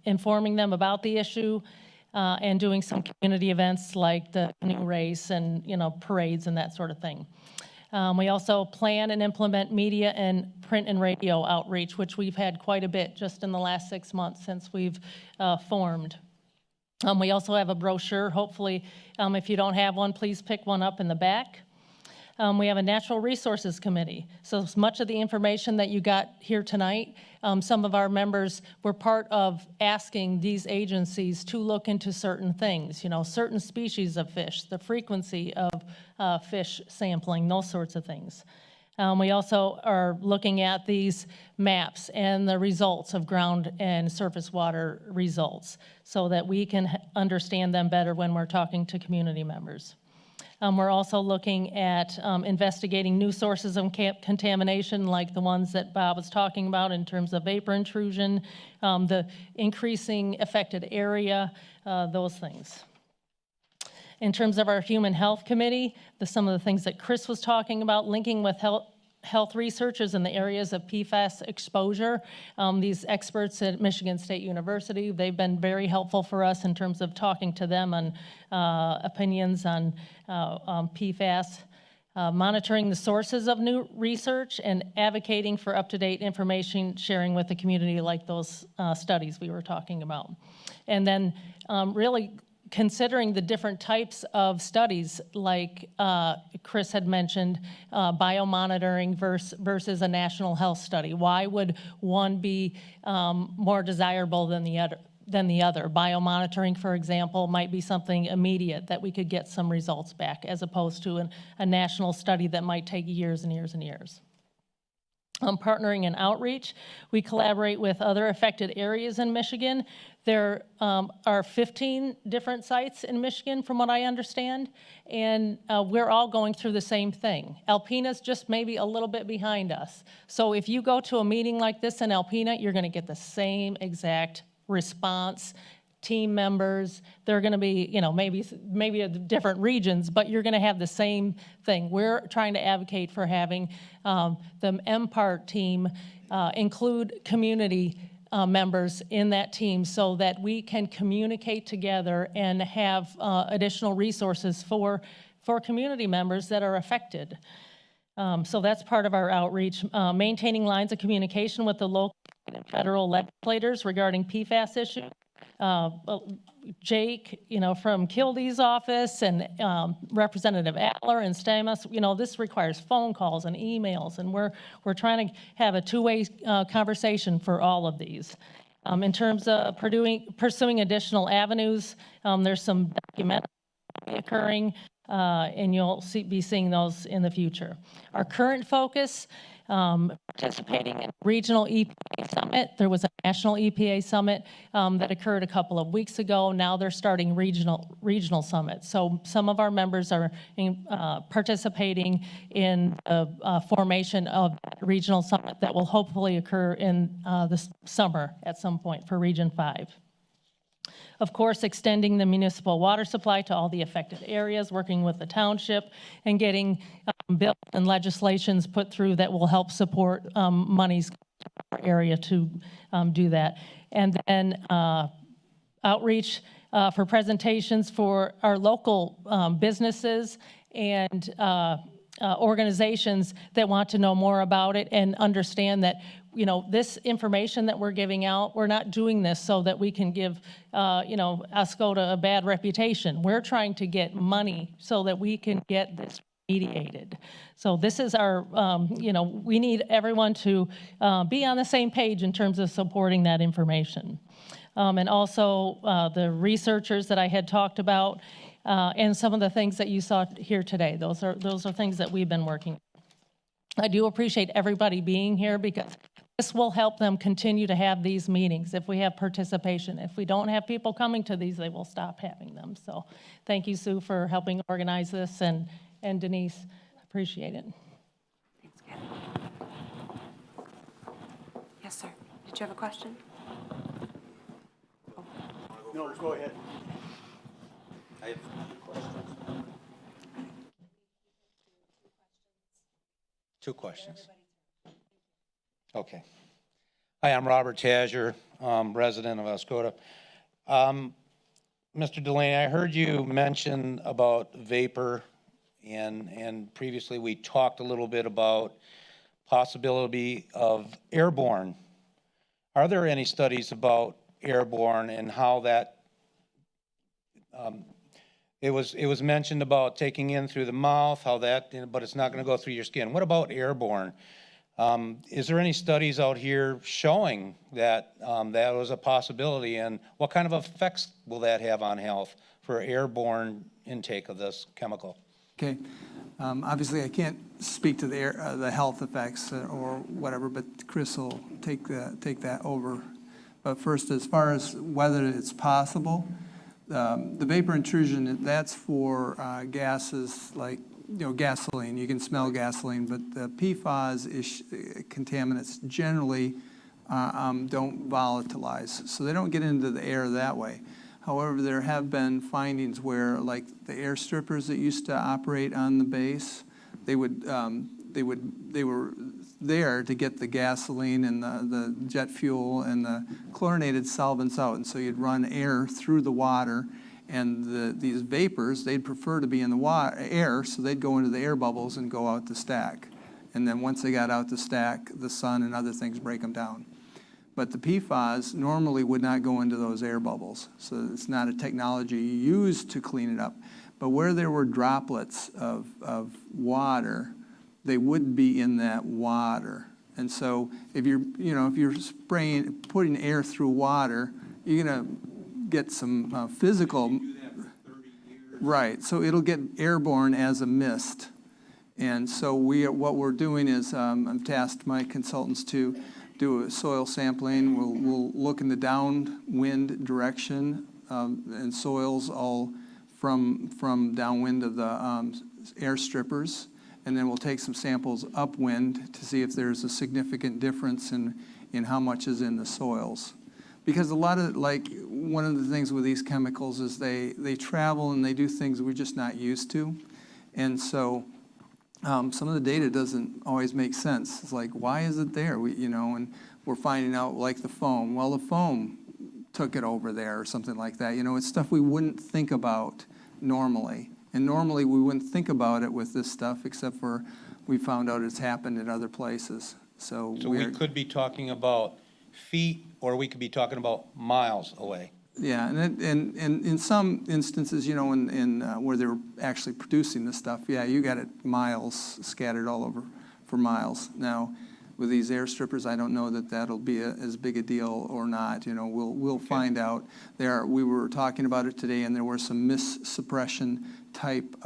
Speaker 11: informing them about the issue. and doing some community events like the canoe race and, parades and that sort of thing. We also plan and implement media and print and radio outreach, which we've had quite a bit just in the last 6 months since we've formed. We also have a brochure. Hopefully, if you don't have one, please pick one up in the back. We have a Natural Resources Committee. So much of the information that you got here tonight, some of our members were part of asking these agencies to look into certain things, certain species of fish, the frequency of fish sampling, those sorts of things. We also are looking at these maps and the results of ground and surface water results so that we can understand them better when we're talking to community members. We're also looking at investigating new sources of contamination like the ones that Bob was talking about in terms of vapor intrusion, the increasing affected area, those things. In terms of our Human Health Committee, some of the things that Chris was talking about, linking with health researchers in the areas of PFAS exposure. These experts at Michigan State University, they've been very helpful for us in terms of talking to them on opinions on PFAS. Monitoring the sources of new research and advocating for up-to-date information sharing with the community like those studies we were talking about. And then really considering the different types of studies, like Chris had mentioned, biomonitoring versus a national health study. Why would one be more desirable than the other? Biomonitoring, for example, might be something immediate that we could get some results back, as opposed to a national study that might take years and years and years. Partnering and outreach, we collaborate with other affected areas in Michigan. There are 15 different sites in Michigan, from what I understand, and we're all going through the same thing. Alpena's just maybe a little bit behind us. So if you go to a meeting like this in Alpena, you're going to get the same exact response. Team members, they're going to be, maybe different regions, but you're going to have the same thing. We're trying to advocate for having the MPART team include community members in that team so that we can communicate together and have additional resources for community members that are affected. So that's part of our outreach. Maintaining lines of communication with the local and federal legislators regarding PFAS issues. Jake, from Kildee's office, and Representative Aylor and Sen Thomas, this requires phone calls and emails, and we're trying to have a two-way conversation for all of these. In terms of pursuing additional avenues, there's some documentation occurring, and you'll be seeing those in the future. Our current focus, participating in regional EPA summit. There was a national EPA summit that occurred a couple of weeks ago. Now they're starting regional summits. So some of our members are participating in the formation of a regional summit that will hopefully occur in the summer at some point for Region 5. Of course, extending the municipal water supply to all the affected areas, working with the township, and getting bills and legislations put through that will help support monies in our area to do that. And then outreach for presentations for our local businesses and organizations that want to know more about it and understand that this information that we're giving out, we're not doing this so that we can give, Ascota a bad reputation. We're trying to get money so that we can get this remediated. So this is our, we need everyone to be on the same page in terms of supporting that information. And also the researchers that I had talked about and some of the things that you saw here today. Those are things that we've been working on. I do appreciate everybody being here because this will help them continue to have these meetings if we have participation. If we don't have people coming to these, they will stop having them. So thank you, Sue, for helping organize this, and Denise, appreciate it.
Speaker 12: Thanks, Kathy. Yes, sir. Did you have a question? Oh.
Speaker 13: No, go ahead.
Speaker 14: I have two questions. Okay. Hi, I'm Robert Tazier, resident of Ascota. Mr. Delaney, I heard you mention about vapor, and previously we talked a little bit about possibility of airborne. Are there any studies about airborne and how that, it was mentioned about taking in through the mouth, how that, but it's not going to go through your skin. What about airborne? Is there any studies out here showing that that was a possibility, and what kind of effects will that have on health for airborne intake of this chemical?
Speaker 6: Okay. Obviously, I can't speak to the health effects or whatever, but Chris will take that over. But first, as far as whether it's possible, the vapor intrusion, that's for gases like, gasoline. You can smell gasoline, but the PFAS contaminants generally don't volatilize, so they don't get into the air that way. However, there have been findings where, like the air strippers that used to operate on the base, they were there to get the gasoline and the jet fuel and the chlorinated solvents out, and so you'd run air through the water, and these vapors, they'd prefer to be in the air, so they'd go into the air bubbles and go out the stack. And then once they got out the stack, the sun and other things break them down. But the PFAS normally would not go into those air bubbles, so it's not a technology used to clean it up. But where there were droplets of water, they would be in that water. And so if you're putting air through water, you're gonna get some physical. Right, so it'll get airborne as a mist. And so what we're doing is, I've tasked my consultants to do a soil sampling. We'll look in the downwind direction and soils all from downwind of the air strippers. And then we'll take some samples upwind to see if there's a significant difference in how much is in the soils. Because a lot of, one of the things with these chemicals is they travel and they do things we're just not used to. And so some of the data doesn't always make sense. It's like, why is it there? And we're finding out, like the foam. Well, the foam took it over there or something like that. It's stuff we wouldn't think about normally. And normally we wouldn't think about it with this stuff, except for we found out it's happened in other places. So
Speaker 14: we could be talking about feet, or we could be talking about miles away.
Speaker 6: Yeah, and in some instances, where they're actually producing this stuff, yeah, you got it miles scattered all over for miles. Now, with these air strippers, I don't know that that'll be as big a deal or not. We'll find out. We were talking about it today, and there were some suppression type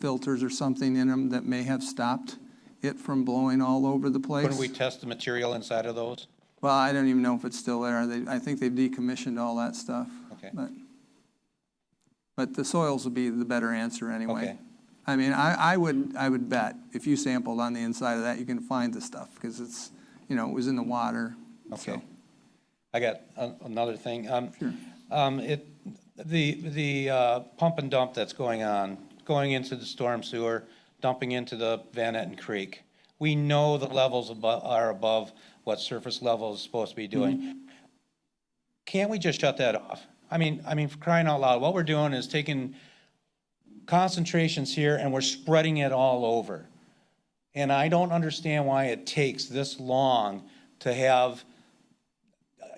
Speaker 6: filters or something in them that may have stopped it from blowing all over the place.
Speaker 14: Couldn't we test the material inside of those?
Speaker 6: Well, I don't even know if it's still there. I think they've decommissioned all that stuff.
Speaker 14: Okay.
Speaker 6: But the soils would be the better answer anyway.
Speaker 14: Okay.
Speaker 6: I mean, I would bet if you sampled on the inside of that, you can find the stuff because it's, it was in the water.
Speaker 14: Okay.
Speaker 6: So.
Speaker 14: I got another thing.
Speaker 6: Sure.
Speaker 14: The pump and dump that's going into the storm sewer, dumping into the Van Etten Creek. We know the levels are above what surface level is supposed to be doing. Mm-hmm. Can't we just shut that off? I mean, for crying out loud, what we're doing is taking concentrations here and we're spreading it all over. And I don't understand why it takes this long to have,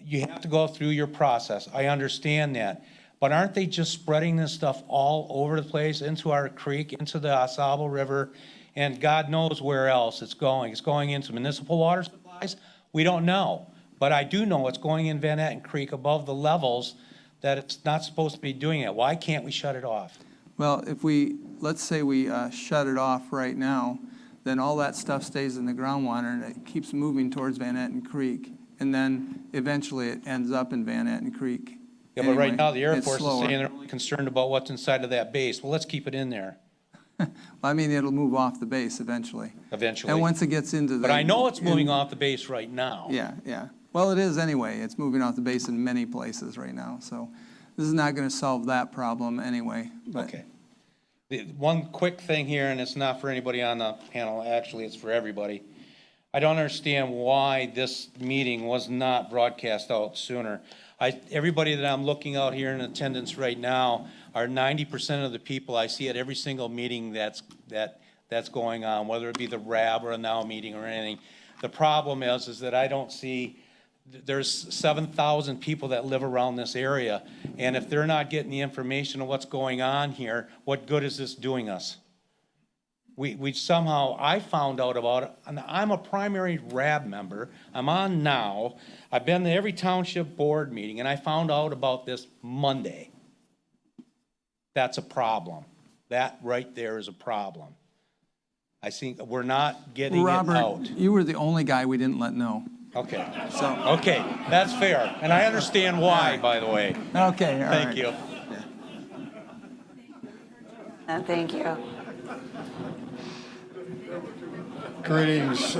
Speaker 14: you have to go through your process. I understand that. But aren't they just spreading this stuff all over the place, into our creek, into the Asable River, and God knows where else it's going. It's going into municipal water supplies. We don't know. But I do know it's going in Van Etten Creek above the levels that it's not supposed to be doing it. Why can't we shut it off?
Speaker 6: Well, let's say we shut it off right now, then all that stuff stays in the groundwater and it keeps moving towards Van Etten Creek. And then eventually it ends up in Van Etten Creek.
Speaker 14: Yeah, but right now the Air
Speaker 6: it's
Speaker 14: Force
Speaker 6: slower.
Speaker 14: is saying they're only concerned about what's inside of that base. Well, let's keep it in there.
Speaker 6: I mean, it'll move off the base eventually.
Speaker 14: Eventually.
Speaker 6: And once it gets into the...
Speaker 14: But I know it's moving off the base right now.
Speaker 6: Yeah, yeah. Well, it is anyway. It's moving off the base in many places right now. So this is not going to solve that problem anyway. But.
Speaker 14: Okay. One quick thing here, and it's not for anybody on the panel. Actually, it's for everybody. I don't understand why this meeting was not broadcast out sooner. Everybody that I'm looking out here in attendance right now are 90% of the people I see at every single meeting that's going on, whether it be the RAB or a NOW meeting or anything. The problem is that I don't see, there's 7,000 people that live around this area, and if they're not getting the information of what's going on here, what good is this doing us? We somehow, I found out about it, and I'm a primary RAB member. I'm on NOW. I've been to every township board meeting, and I found out about this Monday. That's a problem. That right there is a problem. I think we're not getting it out.
Speaker 6: Robert, you were the only guy we didn't let know.
Speaker 14: Okay, okay, that's fair, and I understand why, by the way.
Speaker 6: Okay, all right.
Speaker 14: Thank you.
Speaker 9: Thank you.
Speaker 13: Greetings.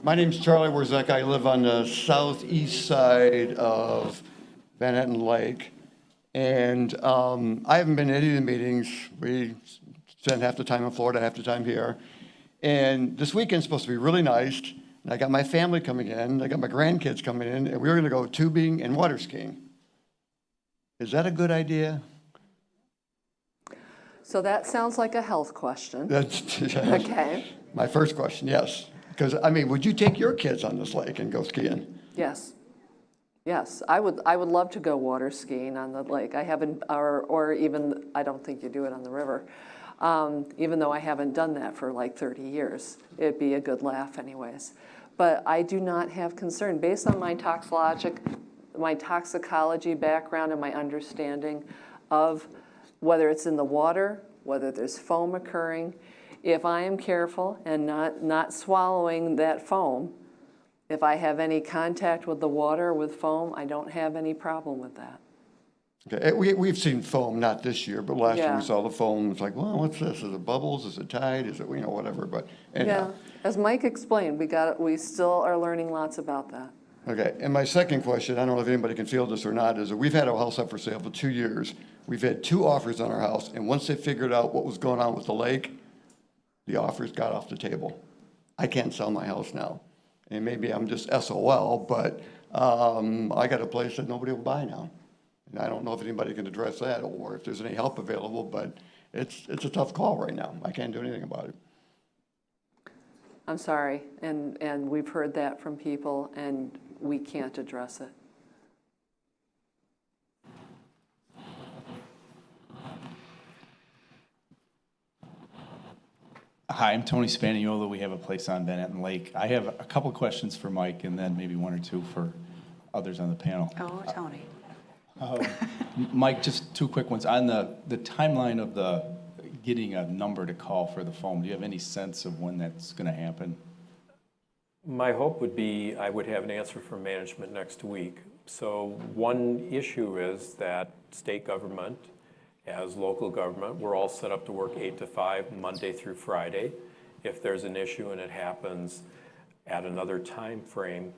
Speaker 13: My name's Charlie Warzek. I live on the southeast side of Van Etten Lake. And I haven't been to any of the meetings. We spend half the time in Florida, half the time here. And this weekend's supposed to be really nice. And I got my family coming in. I got my grandkids coming in. And we were going to go tubing and water skiing. Is that a good idea?
Speaker 8: So that sounds like a health question.
Speaker 13: That's
Speaker 8: Okay.
Speaker 13: my first question, yes. Because, I mean, would you take your kids on this lake and go skiing?
Speaker 8: Yes. Yes, I would love to go water skiing on the lake. I haven't, or even, I don't think you do it on the river. Even though I haven't done that for like 30 years. It'd be a good laugh anyways. But I do not have concern. Based on my toxicology background and my understanding of whether it's in the water, whether there's foam occurring, if I am careful and not swallowing that foam, if I have any contact with the water with foam, I don't have any problem with that.
Speaker 13: Okay, we've seen foam, not this year, but last year
Speaker 8: Yeah.
Speaker 13: we saw the foam. It's like, well, what's this? Is it bubbles? Is it tide? Is it, whatever, but anyhow.
Speaker 8: Yeah, as Mike explained, we still are learning lots about that.
Speaker 13: Okay, and my second question, I don't know if anybody can feel this or not, is that we've had our house up for sale for 2 years. We've had 2 offers on our house, and once they figured out what was going on with the lake, the offers got off the table. I can't sell my house now. And maybe I'm just SOL, but I got a place that nobody will buy now. And I don't know if anybody can address that or if there's any help available, but it's a tough call right now. I can't do anything about it.
Speaker 8: I'm sorry, and we've heard that from people, and we can't address it.
Speaker 15: Hi, I'm Tony Spagnuolo. We have a place on Van Etten Lake. I have a couple questions for Mike and then maybe 1 or 2 for others on the panel.
Speaker 9: Oh, Tony.
Speaker 15: Mike, just 2 quick ones. On the timeline of getting a number to call for the foam, do you have any sense of when that's going to happen?
Speaker 7: My hope would be I would have an answer from management next week. So one issue is that state government, as local government, we're all set up to work 8 to 5, Monday through Friday. If there's an issue and it happens at another time frame,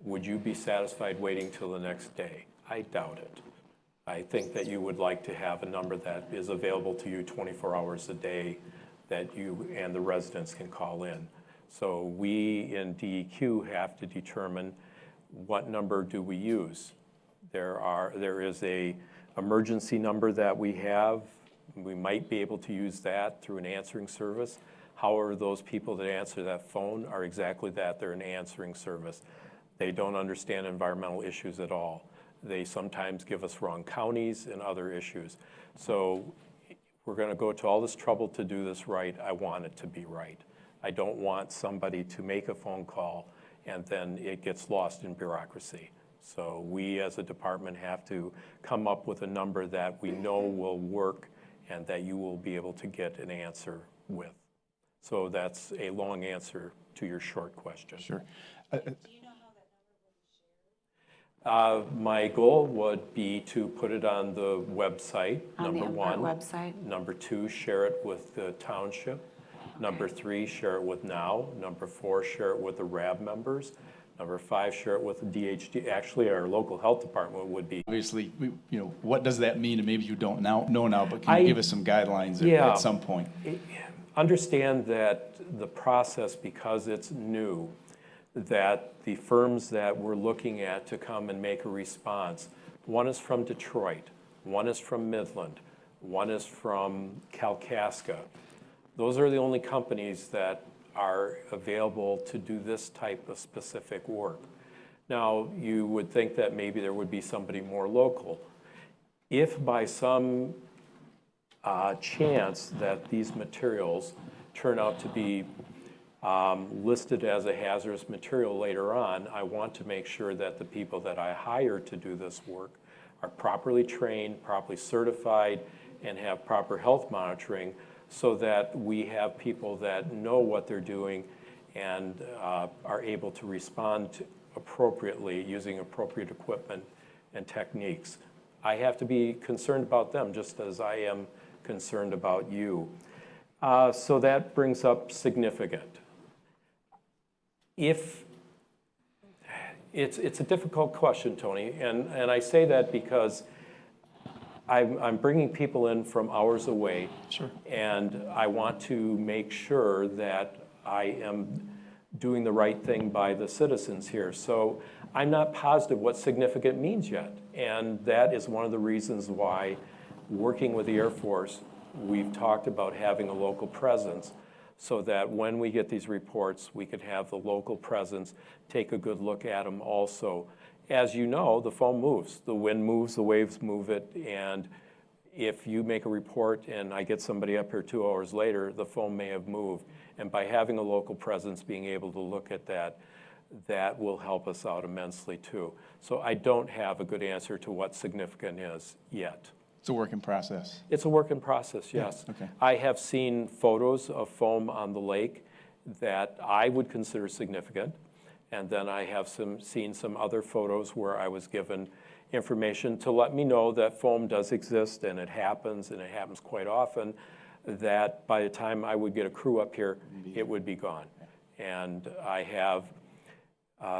Speaker 7: would you be satisfied waiting till the next day? I doubt it. I think that you would like to have a number that is available to you 24 hours a day that you and the residents can call in. So we in DEQ have to determine what number do we use. There is a emergency number that we have. We might be able to use that through an answering service. However, those people that answer that phone are exactly that. They're an answering service. They don't understand environmental issues at all. They sometimes give us wrong counties and other issues. So we're going to go to all this trouble to do this right. I want it to be right. I don't want somebody to make a phone call and then it gets lost in bureaucracy. So we as a department have to come up with a number that we know will work and that you will be able to get an answer with. So that's a long answer to your short question.
Speaker 15: Sure.
Speaker 7: My goal would be to put it on the website, number one.
Speaker 9: Website.
Speaker 7: Number 2, share it with the township. Number 3, share it with NOW. Number 4, share it with the RAB members. Number 5, share it with the DHD. Actually, our local health department would be.
Speaker 15: Obviously, what does that mean? And maybe you don't know now, but can you give us some guidelines at some point?
Speaker 7: Understand that the process, because it's new, that the firms that we're looking at to come and make a response, one is from Detroit, one is from Midland, one is from Kalkaska. Those are the only companies that are available to do this type of specific work. Now, you would think that maybe there would be somebody more local. If by some chance that these materials turn out to be listed as a hazardous material later on, I want to make sure that the people that I hire to do this work are properly trained, properly certified, and have proper health monitoring so that we have people that know what they're doing and are able to respond appropriately using appropriate equipment and techniques. I have to be concerned about them just as I am concerned about you. So that brings up significant. If it's a difficult question, Tony, and I say that because I'm bringing people in from hours away.
Speaker 15: Sure.
Speaker 7: And I want to make sure that I am doing the right thing by the citizens here. So I'm not positive what significant means yet. And that is one of the reasons why, working with the Air Force, we've talked about having a local presence so that when we get these reports, we could have the local presence take a good look at them also. As you know, the foam moves. The wind moves, the waves move it, and if you make a report and I get somebody up here 2 hours later, the foam may have moved. And by having a local presence, being able to look at that, that will help us out immensely too. So I don't have a good answer to what significant is yet.
Speaker 15: It's a work in process.
Speaker 7: It's a work in process, yes.
Speaker 15: Yeah, okay.
Speaker 7: I have seen photos of foam on the lake that I would consider significant. And then I have seen some other photos where I was given information to let me know that foam does exist and it happens quite often, that by the time I would get a crew up here, it would be gone. And I have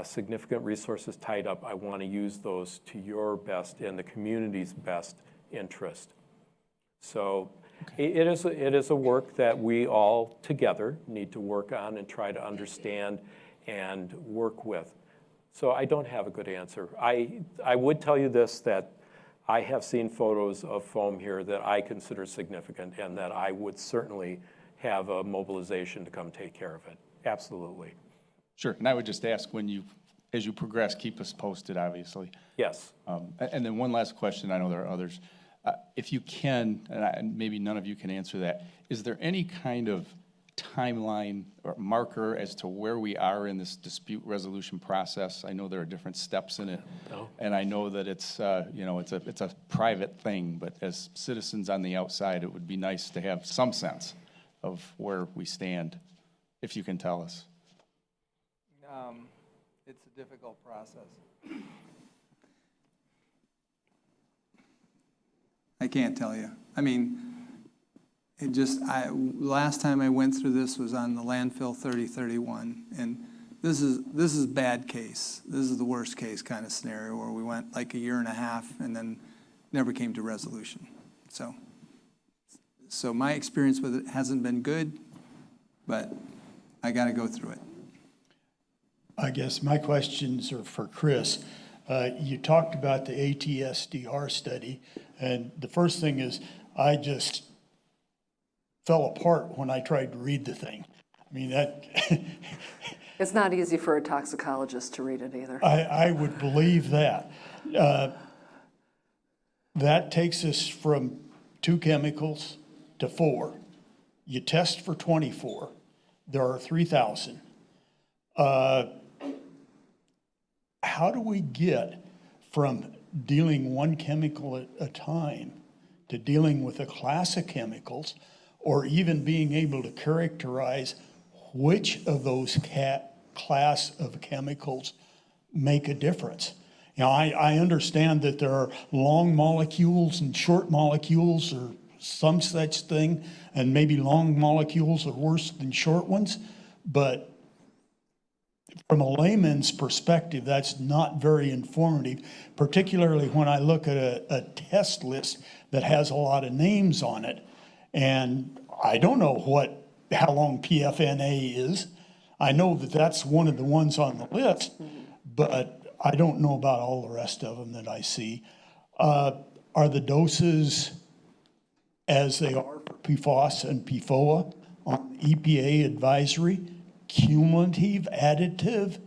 Speaker 7: significant resources tied up. I want to use those to your best and the community's best interest. So it is a work that we all together need to work on and try to understand and work with. So I don't have a good answer. I would tell you this, that I have seen photos of foam here that I consider significant and that I would certainly have a mobilization to come take care of it. Absolutely.
Speaker 15: Sure, and I would just ask as you progress, keep us posted, obviously.
Speaker 7: Yes.
Speaker 15: And then one last question, I know there are others. If you can, and maybe none of you can answer that, is there any kind of timeline or marker as to where we are in this dispute resolution process? I know there are different steps in it, and I know that it's it's a private thing. But as citizens on the outside, it would be nice to have some sense of where we stand, if you can tell us.
Speaker 6: It's a difficult process. I can't tell you. I mean, last time I went through this was on the landfill 3031, and this is bad case. This is the worst case kind of scenario where we went like a year and a half and then never came to resolution. So my experience with it hasn't been good, but I got to go through it.
Speaker 16: I guess my questions are for Chris. You talked about the ATSDR study, and the first thing is I just fell apart when I tried to read the thing. I mean, that...
Speaker 8: It's not easy for a toxicologist to read it either.
Speaker 16: I would believe that. That takes us from 2 chemicals to 4. You test for 24. There are 3,000. How do we get from dealing 1 chemical at a time to dealing with a class of chemicals, or even being able to characterize which of those class of chemicals make a difference? You know, I understand that there are long molecules and short molecules or some such thing, and maybe long molecules are worse than short ones, but from a layman's perspective, that's not very informative, particularly when I look at a test list that has a lot of names on it. And I don't know how long PFNA is. I know that that's one of the ones on the list, but I don't know about all the rest of them that I see. Are the doses as they are for PFOS and PFOA on EPA advisory, cumulative, additive?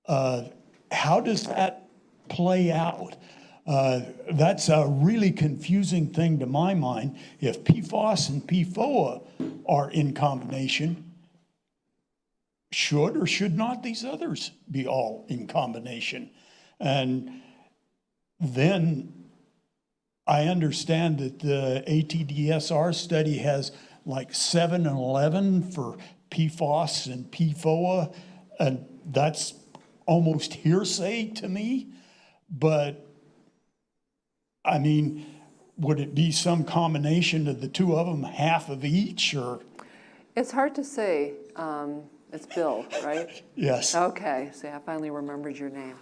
Speaker 16: How does that play out? That's a really confusing thing to my mind. If PFOS and PFOA are in combination, should or should not these others be all in combination? And then I understand that the ATDSR study has like 7 and 11 for PFOS and PFOA, and that's almost hearsay to me. But I mean, would it be some combination of the two of them, half of each, or?
Speaker 8: It's hard to say. It's Bill, right?
Speaker 16: Yes.
Speaker 8: Okay, see, I finally remembered your name.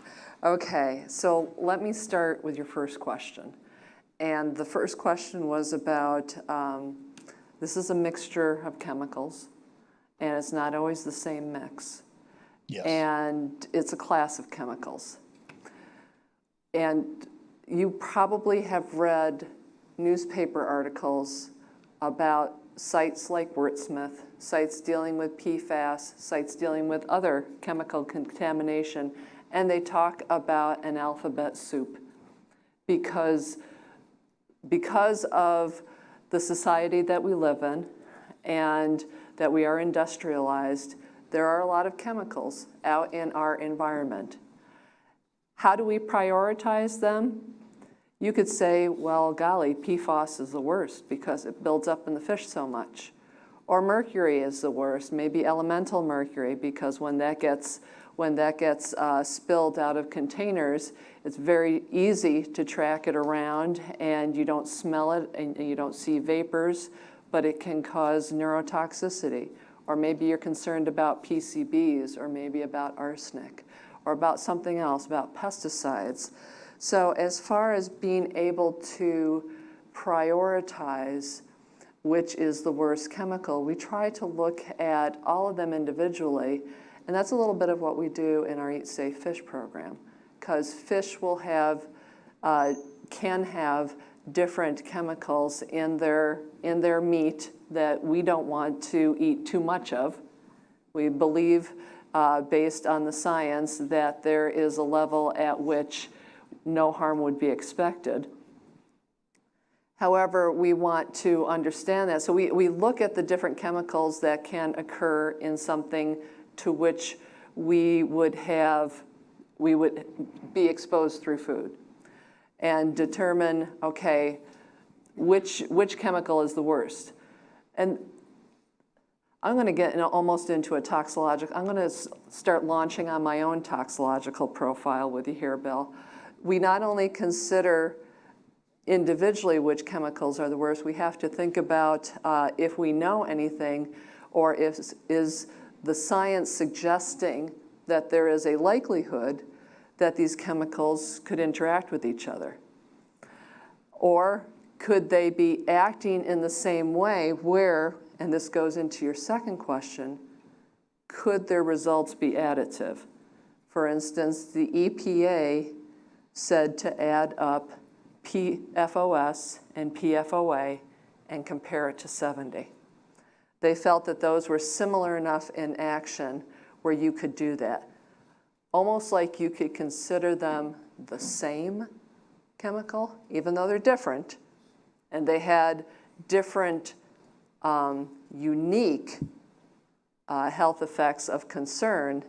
Speaker 8: Okay, so let me start with your first question. And the first question was about, this is a mixture of chemicals, and it's not always the same mix.
Speaker 16: Yes.
Speaker 8: And it's a class of chemicals. And you probably have read newspaper articles about sites like Wurtsmith, sites dealing with PFAS, sites dealing with other chemical contamination, and they talk about an alphabet soup because of the society that we live in and that we are industrialized, there are a lot of chemicals out in our environment. How do we prioritize them? You could say, well, golly, PFOS is the worst because it builds up in the fish so much. Or mercury is the worst, maybe elemental mercury, because when that gets spilled out of containers, it's very easy to track it around and you don't smell it and you don't see vapors, but it can cause neurotoxicity. Or maybe you're concerned about PCBs, or maybe about arsenic, or about something else, about pesticides. So as far as being able to prioritize which is the worst chemical, we try to look at all of them individually, and that's a little bit of what we do in our Eat Safe Fish program, because fish will have, can have different chemicals in their meat that we don't want to eat too much of. We believe, based on the science, that there is a level at which no harm would be expected. However, we want to understand that. So we look at the different chemicals that can occur in something to which we would be exposed through food, and determine, okay, which chemical is the worst. And I'm going to get almost into a toxicological, I'm going to start launching on my own toxicological profile with you here, Bill. We not only consider individually which chemicals are the worst, we have to think about if we know anything, or is the science suggesting that there is a likelihood that these chemicals could interact with each other? Or could they be acting in the same way where, and this goes into your second question, could their results be additive? For instance, the EPA said to add up PFOS and PFOA and compare it to 70. They felt that those were similar enough in action where you could do that. Almost like you could consider them the same chemical, even though they're different, and they had different unique health effects of concern,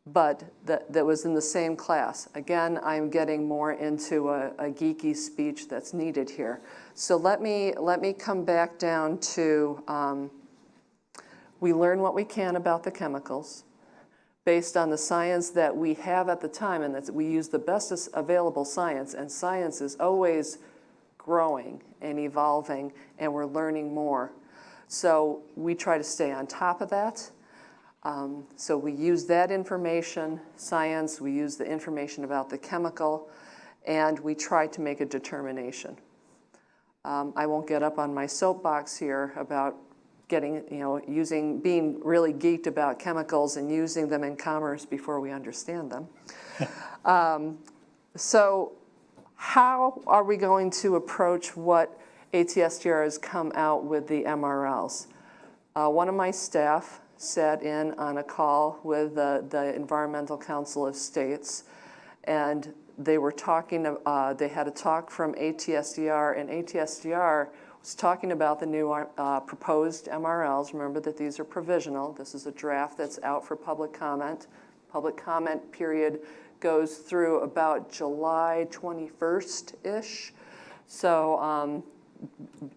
Speaker 8: but that was in the same class. Again, I'm getting more into a geeky speech that's needed here. So let me come back down to, we learn what we can about the chemicals based on the science that we have at the time, and that we use the best available science, and science is always growing and evolving, and we're learning more. So we try to stay on top of that. So we use that information, science, we use the information about the chemical, and we try to make a determination. I won't get up on my soapbox here about getting, being really geeked about chemicals and using them in commerce before we understand them. So how are we going to approach what ATSDR has come out with the MRLs? One of my staff sat in on a call with the Environmental Council of States, and they were talking, they had a talk from ATSDR, and ATSDR was talking about the new proposed MRLs. Remember that these are provisional. This is a draft that's out for public comment. Public comment period goes through about July 21st-ish. So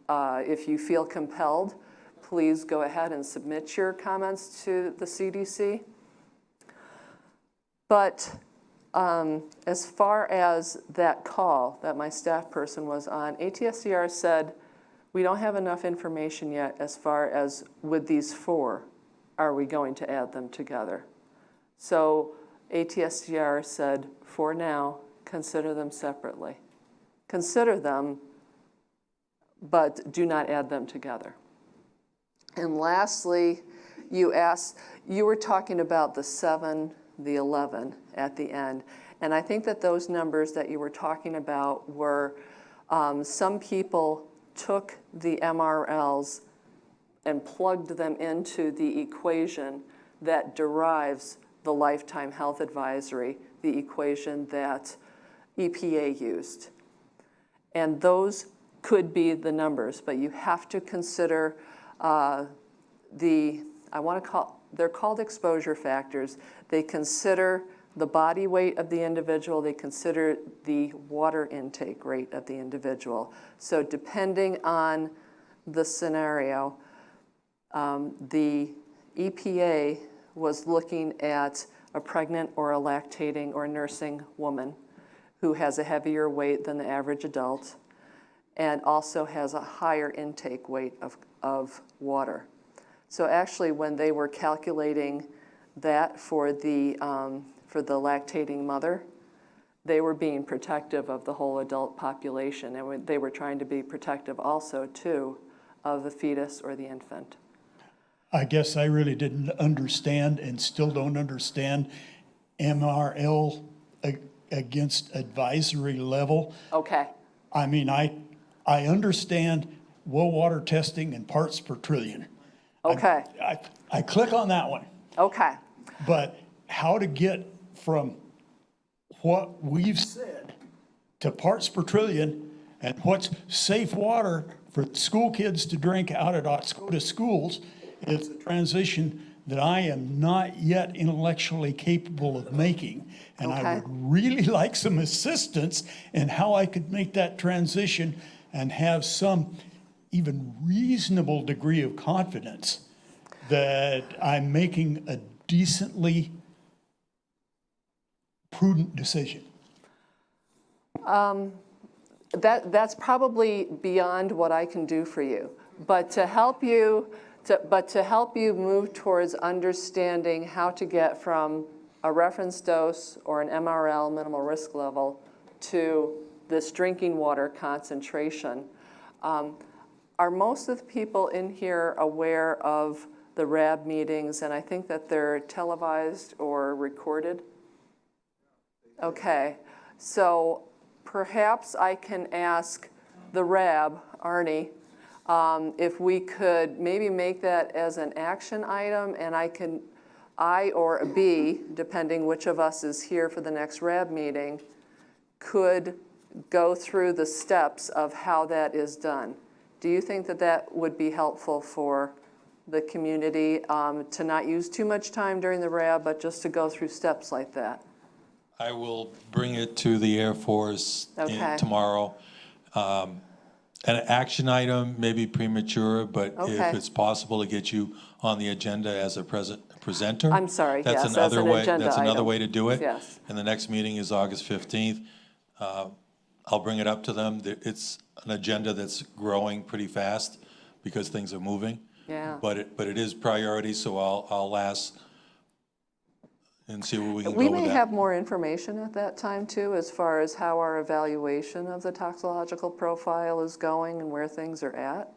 Speaker 8: if you feel compelled, please go ahead and submit your comments to the CDC. But as far as that call that my staff person was on, ATSDR said, we don't have enough information yet as far as with these 4, are we going to add them together? So ATSDR said, for now, consider them separately. Consider them, but do not add them together. And lastly, you were talking about the 7, the 11 at the end. And I think that those numbers that you were talking about were, some people took the MRLs and plugged them into the equation that derives the lifetime health advisory, the equation that EPA used. And those could be the numbers, but you have to consider they're called exposure factors. They consider the body weight of the individual. They consider the water intake rate of the individual. So depending on the scenario, the EPA was looking at a pregnant or a lactating or nursing woman who has a heavier weight than the average adult and also has a higher intake weight of water. So actually, when they were calculating that for the lactating mother, they were being protective of the whole adult population, and they were trying to be protective also, too, of the fetus or the infant.
Speaker 16: I guess I really didn't understand and still don't understand MRL against advisory level.
Speaker 8: Okay.
Speaker 16: I mean, I understand well water testing and parts per trillion.
Speaker 8: Okay.
Speaker 16: I click on that one.
Speaker 8: Okay.
Speaker 16: But how to get from what we've said to parts per trillion and what's safe water for school kids to drink out at Oscoda schools is a transition that I am not yet intellectually capable of making. And I would really like some assistance in how I could make that transition and have some even reasonable degree of confidence that I'm making a decently prudent decision.
Speaker 8: That's probably beyond what I can do for you. But to help you move towards understanding how to get from a reference dose or an MRL, minimal risk level, to this drinking water concentration, are most of the people in here aware of the RAB meetings? And I think that they're televised or recorded. Okay, so perhaps I can ask the RAB, Arnie, if we could maybe make that as an action item, and I or a B, depending which of us is here for the next RAB meeting, could go through the steps of how that is done. Do you think that that would be helpful for the community to not use too much time during the RAB, but just to go through steps like that?
Speaker 10: I will bring it to the Air Force tomorrow. An action item may be premature, but if it's possible to get you on the agenda as a presenter.
Speaker 8: I'm sorry,
Speaker 10: that's
Speaker 8: yes,
Speaker 10: another
Speaker 8: as an
Speaker 10: way.
Speaker 8: agenda
Speaker 10: That's another
Speaker 8: item.
Speaker 10: way to do it.
Speaker 8: Yes.
Speaker 10: And the next meeting is August 15th. I'll bring it up to them. It's an agenda that's growing pretty fast because things are moving.
Speaker 8: Yeah.
Speaker 10: But it is priority, so I'll ask and see where we can go
Speaker 8: We
Speaker 10: with
Speaker 8: may
Speaker 10: that.
Speaker 8: have more information at that time too, as far as how our evaluation of the toxicological profile is going and where things are at.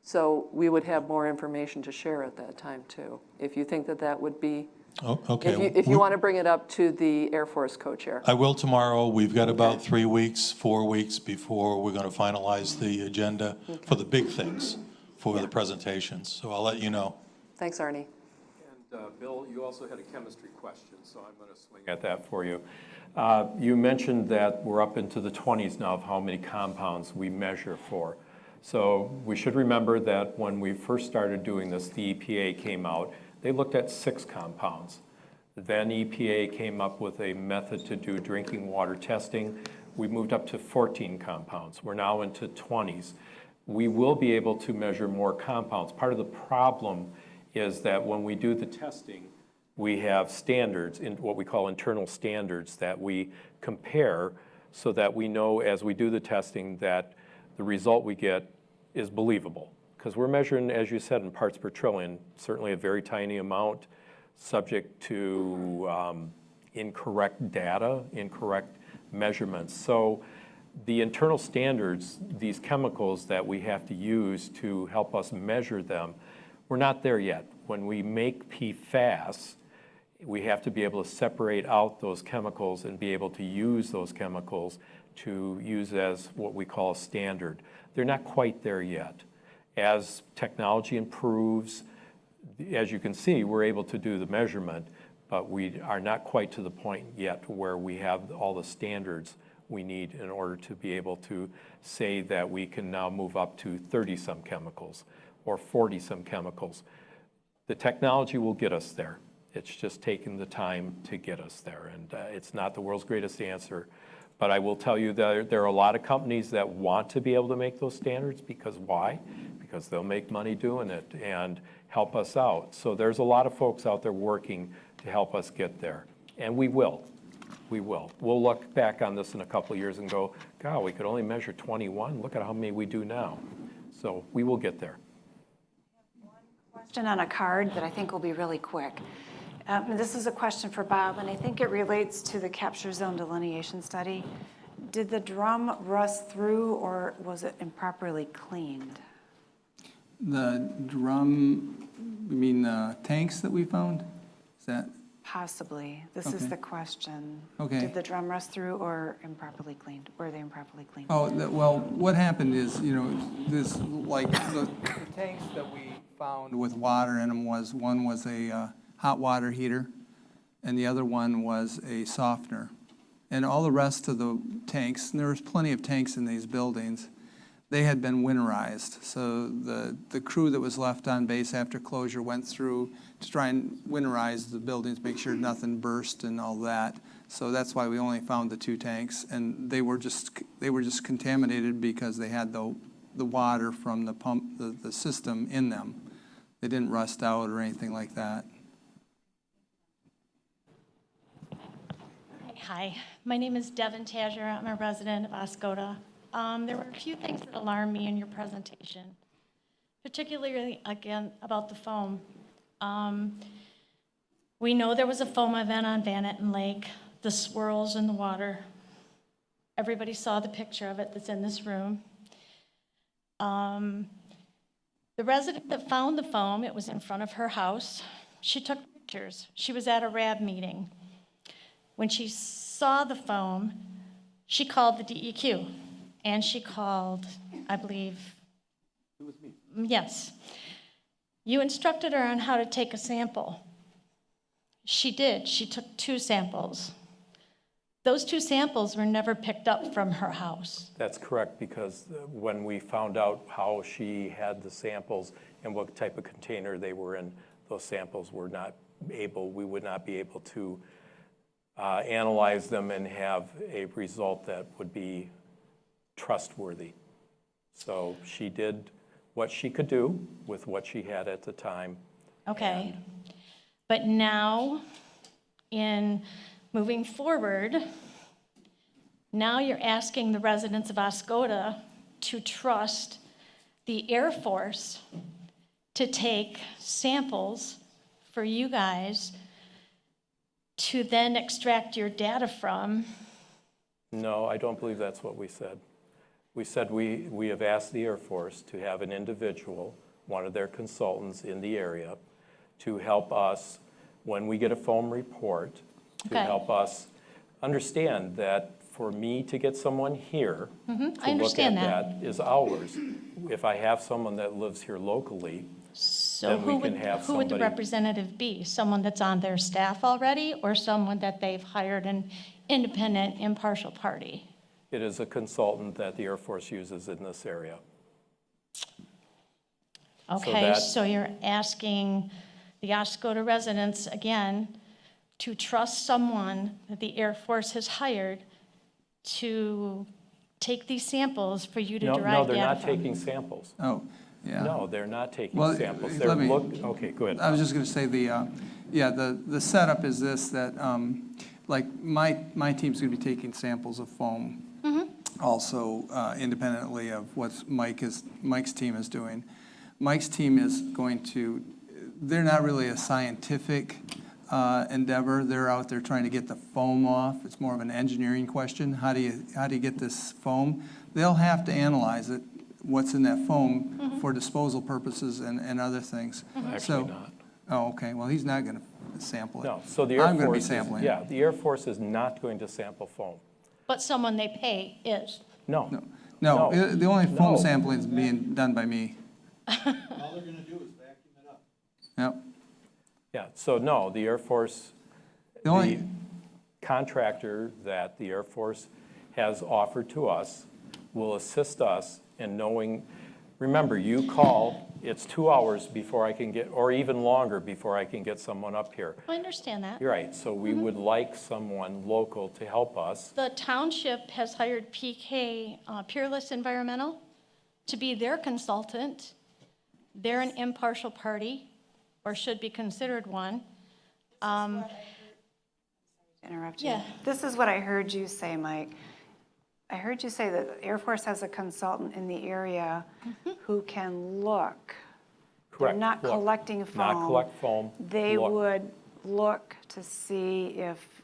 Speaker 8: So we would have more information to share at that time too, if you think that that would be,
Speaker 10: Oh, okay.
Speaker 8: if you want to bring it up to the Air Force co-chair.
Speaker 10: I will tomorrow. We've got about 3 weeks, 4 weeks before we're going to finalize the agenda for the big things, for the presentations. So I'll let you know.
Speaker 8: Thanks, Arnie.
Speaker 7: And Bill, you also had a chemistry question, so I'm going to swing at that for you. You mentioned that we're up into the 20s now of how many compounds we measure for. So we should remember that when we first started doing this, the EPA came out. They looked at 6 compounds. Then EPA came up with a method to do drinking water testing. We moved up to 14 compounds. We're now into 20s. We will be able to measure more compounds. Part of the problem is that when we do the testing, we have standards, in what we call internal standards, that we compare so that we know as we do the testing that the result we get is believable. Because we're measuring, as you said, in parts per trillion, certainly a very tiny amount, subject to incorrect data, incorrect measurements. So the internal standards, these chemicals that we have to use to help us measure them, we're not there yet. When we make PFAS, we have to be able to separate out those chemicals and be able to use those chemicals to use as what we call a standard. They're not quite there yet. As technology improves, as you can see, we're able to do the measurement, but we are not quite to the point yet where we have all the standards we need in order to be able to say that we can now move up to 30-some chemicals or 40-some chemicals. The technology will get us there. It's just taking the time to get us there, and it's not the world's greatest answer. But I will tell you that there are a lot of companies that want to be able to make those standards, because why? Because they'll make money doing it and help us out. So there's a lot of folks out there working to help us get there, and we will. We will. We'll look back on this in a couple of years and go, God, we could only measure 21. Look at how many we do now. So we will get there.
Speaker 9: Question on a card that I think will be really quick. This is a question for Bob, and I think it relates to the capture zone delineation study. Did the drum rust through, or was it improperly cleaned?
Speaker 6: The drum, you mean the tanks that we found? Is that?
Speaker 9: Possibly. This
Speaker 6: Okay.
Speaker 9: is the question.
Speaker 6: Okay.
Speaker 9: Did the drum rust through or improperly cleaned? Were they improperly cleaned?
Speaker 6: Oh, well, what happened is, this, like, the tanks that we found with water in them one was a hot water heater, and the other one was a softener. And all the rest of the tanks, and there was plenty of tanks in these buildings, they had been winterized. So the crew that was left on base after closure went through to try and winterize the buildings, make sure nothing burst and all that. So that's why we only found the 2 tanks, and they were just contaminated because they had the water from the pump, the system in them. They didn't rust out or anything like that.
Speaker 17: Hi, my name is Devin Tajer. I'm a resident of Oscoda. There were a few things that alarmed me in your presentation, particularly, again, about the foam. We know there was a foam event on Van Etten Lake, the swirls in the water. Everybody saw the picture of it that's in this room. The resident that found the foam, it was in front of her house. She took pictures. She was at a RAB meeting. When she saw the foam, she called the DEQ, and she called, I believe. It was me. Yes. You instructed her on how to take a sample. She did. She took 2 samples. Those 2 samples were never picked up from her house.
Speaker 7: That's correct, because when we found out how she had the samples and what type of container they were in, those samples were not able, we would not be able to analyze them and have a result that would be trustworthy. So she did what she could do with what she had at the time.
Speaker 17: Okay. But now, in moving forward, now you're asking the residents of Oscoda to trust the Air Force to take samples for you guys to then extract your data from.
Speaker 7: No, I don't believe that's what we said. We said we have asked the Air Force to have an individual, one of their consultants in the area, to help us, when we get a foam report, to
Speaker 17: Okay.
Speaker 7: help us understand that for me to get someone here
Speaker 17: I
Speaker 7: to look at
Speaker 17: understand that.
Speaker 7: that is hours. If I have someone that lives here locally,
Speaker 17: So
Speaker 7: then
Speaker 17: who
Speaker 7: we can have
Speaker 17: who would the
Speaker 7: somebody.
Speaker 17: representative be? Someone that's on their staff already, or someone that they've hired an independent, impartial party?
Speaker 7: It is a consultant that the Air Force uses in this area.
Speaker 17: Okay,
Speaker 7: that-
Speaker 17: so you're asking the Oscoda residents, again, to trust someone that the Air Force has hired to take these samples for you to
Speaker 7: No,
Speaker 17: derive
Speaker 7: no,
Speaker 17: data
Speaker 7: they're not
Speaker 17: from?
Speaker 7: taking samples.
Speaker 6: Oh, yeah.
Speaker 7: No, they're not taking
Speaker 6: Well,
Speaker 7: samples.
Speaker 6: let
Speaker 7: They're
Speaker 6: me-
Speaker 7: okay, go ahead.
Speaker 6: I was just going to say the setup is this, that like my team's going to be taking samples of foam also independently of what Mike's team is doing. Mike's team is going to, they're not really a scientific endeavor. They're out there trying to get the foam off. It's more of an engineering question. How do you get this foam? They'll have to analyze it, what's in that foam for disposal purposes and other things.
Speaker 7: Actually not.
Speaker 6: Oh, okay. Well, he's not going to sample it.
Speaker 7: No, so the Air
Speaker 6: I'm going to be
Speaker 7: Force
Speaker 6: sampling.
Speaker 7: yeah, the Air Force is not going to sample foam.
Speaker 17: But someone they pay is.
Speaker 7: No.
Speaker 6: No,
Speaker 7: No.
Speaker 6: the only foam
Speaker 7: No.
Speaker 6: sampling is being done by me.
Speaker 4: All they're gonna do is vacuum it up.
Speaker 6: Yep.
Speaker 7: Yeah, so no, the Air Force,
Speaker 6: The only-
Speaker 7: the contractor that the Air Force has offered to us will assist us in knowing, remember, you call, it's 2 hours before I can get, or even longer before I can get someone up here.
Speaker 17: I understand that.
Speaker 7: You're right, so we would like someone local to help us.
Speaker 17: The township has hired PK, Peerless Environmental, to be their consultant. They're an impartial party, or should be considered one.
Speaker 9: Interrupt you.
Speaker 17: Yeah.
Speaker 9: This is what I heard you say, Mike. I heard you say that the Air Force has a consultant in the area who can look.
Speaker 7: Correct.
Speaker 9: They're not
Speaker 7: Look.
Speaker 9: collecting foam.
Speaker 7: Not collect foam.
Speaker 9: They
Speaker 7: look.
Speaker 9: would look to see if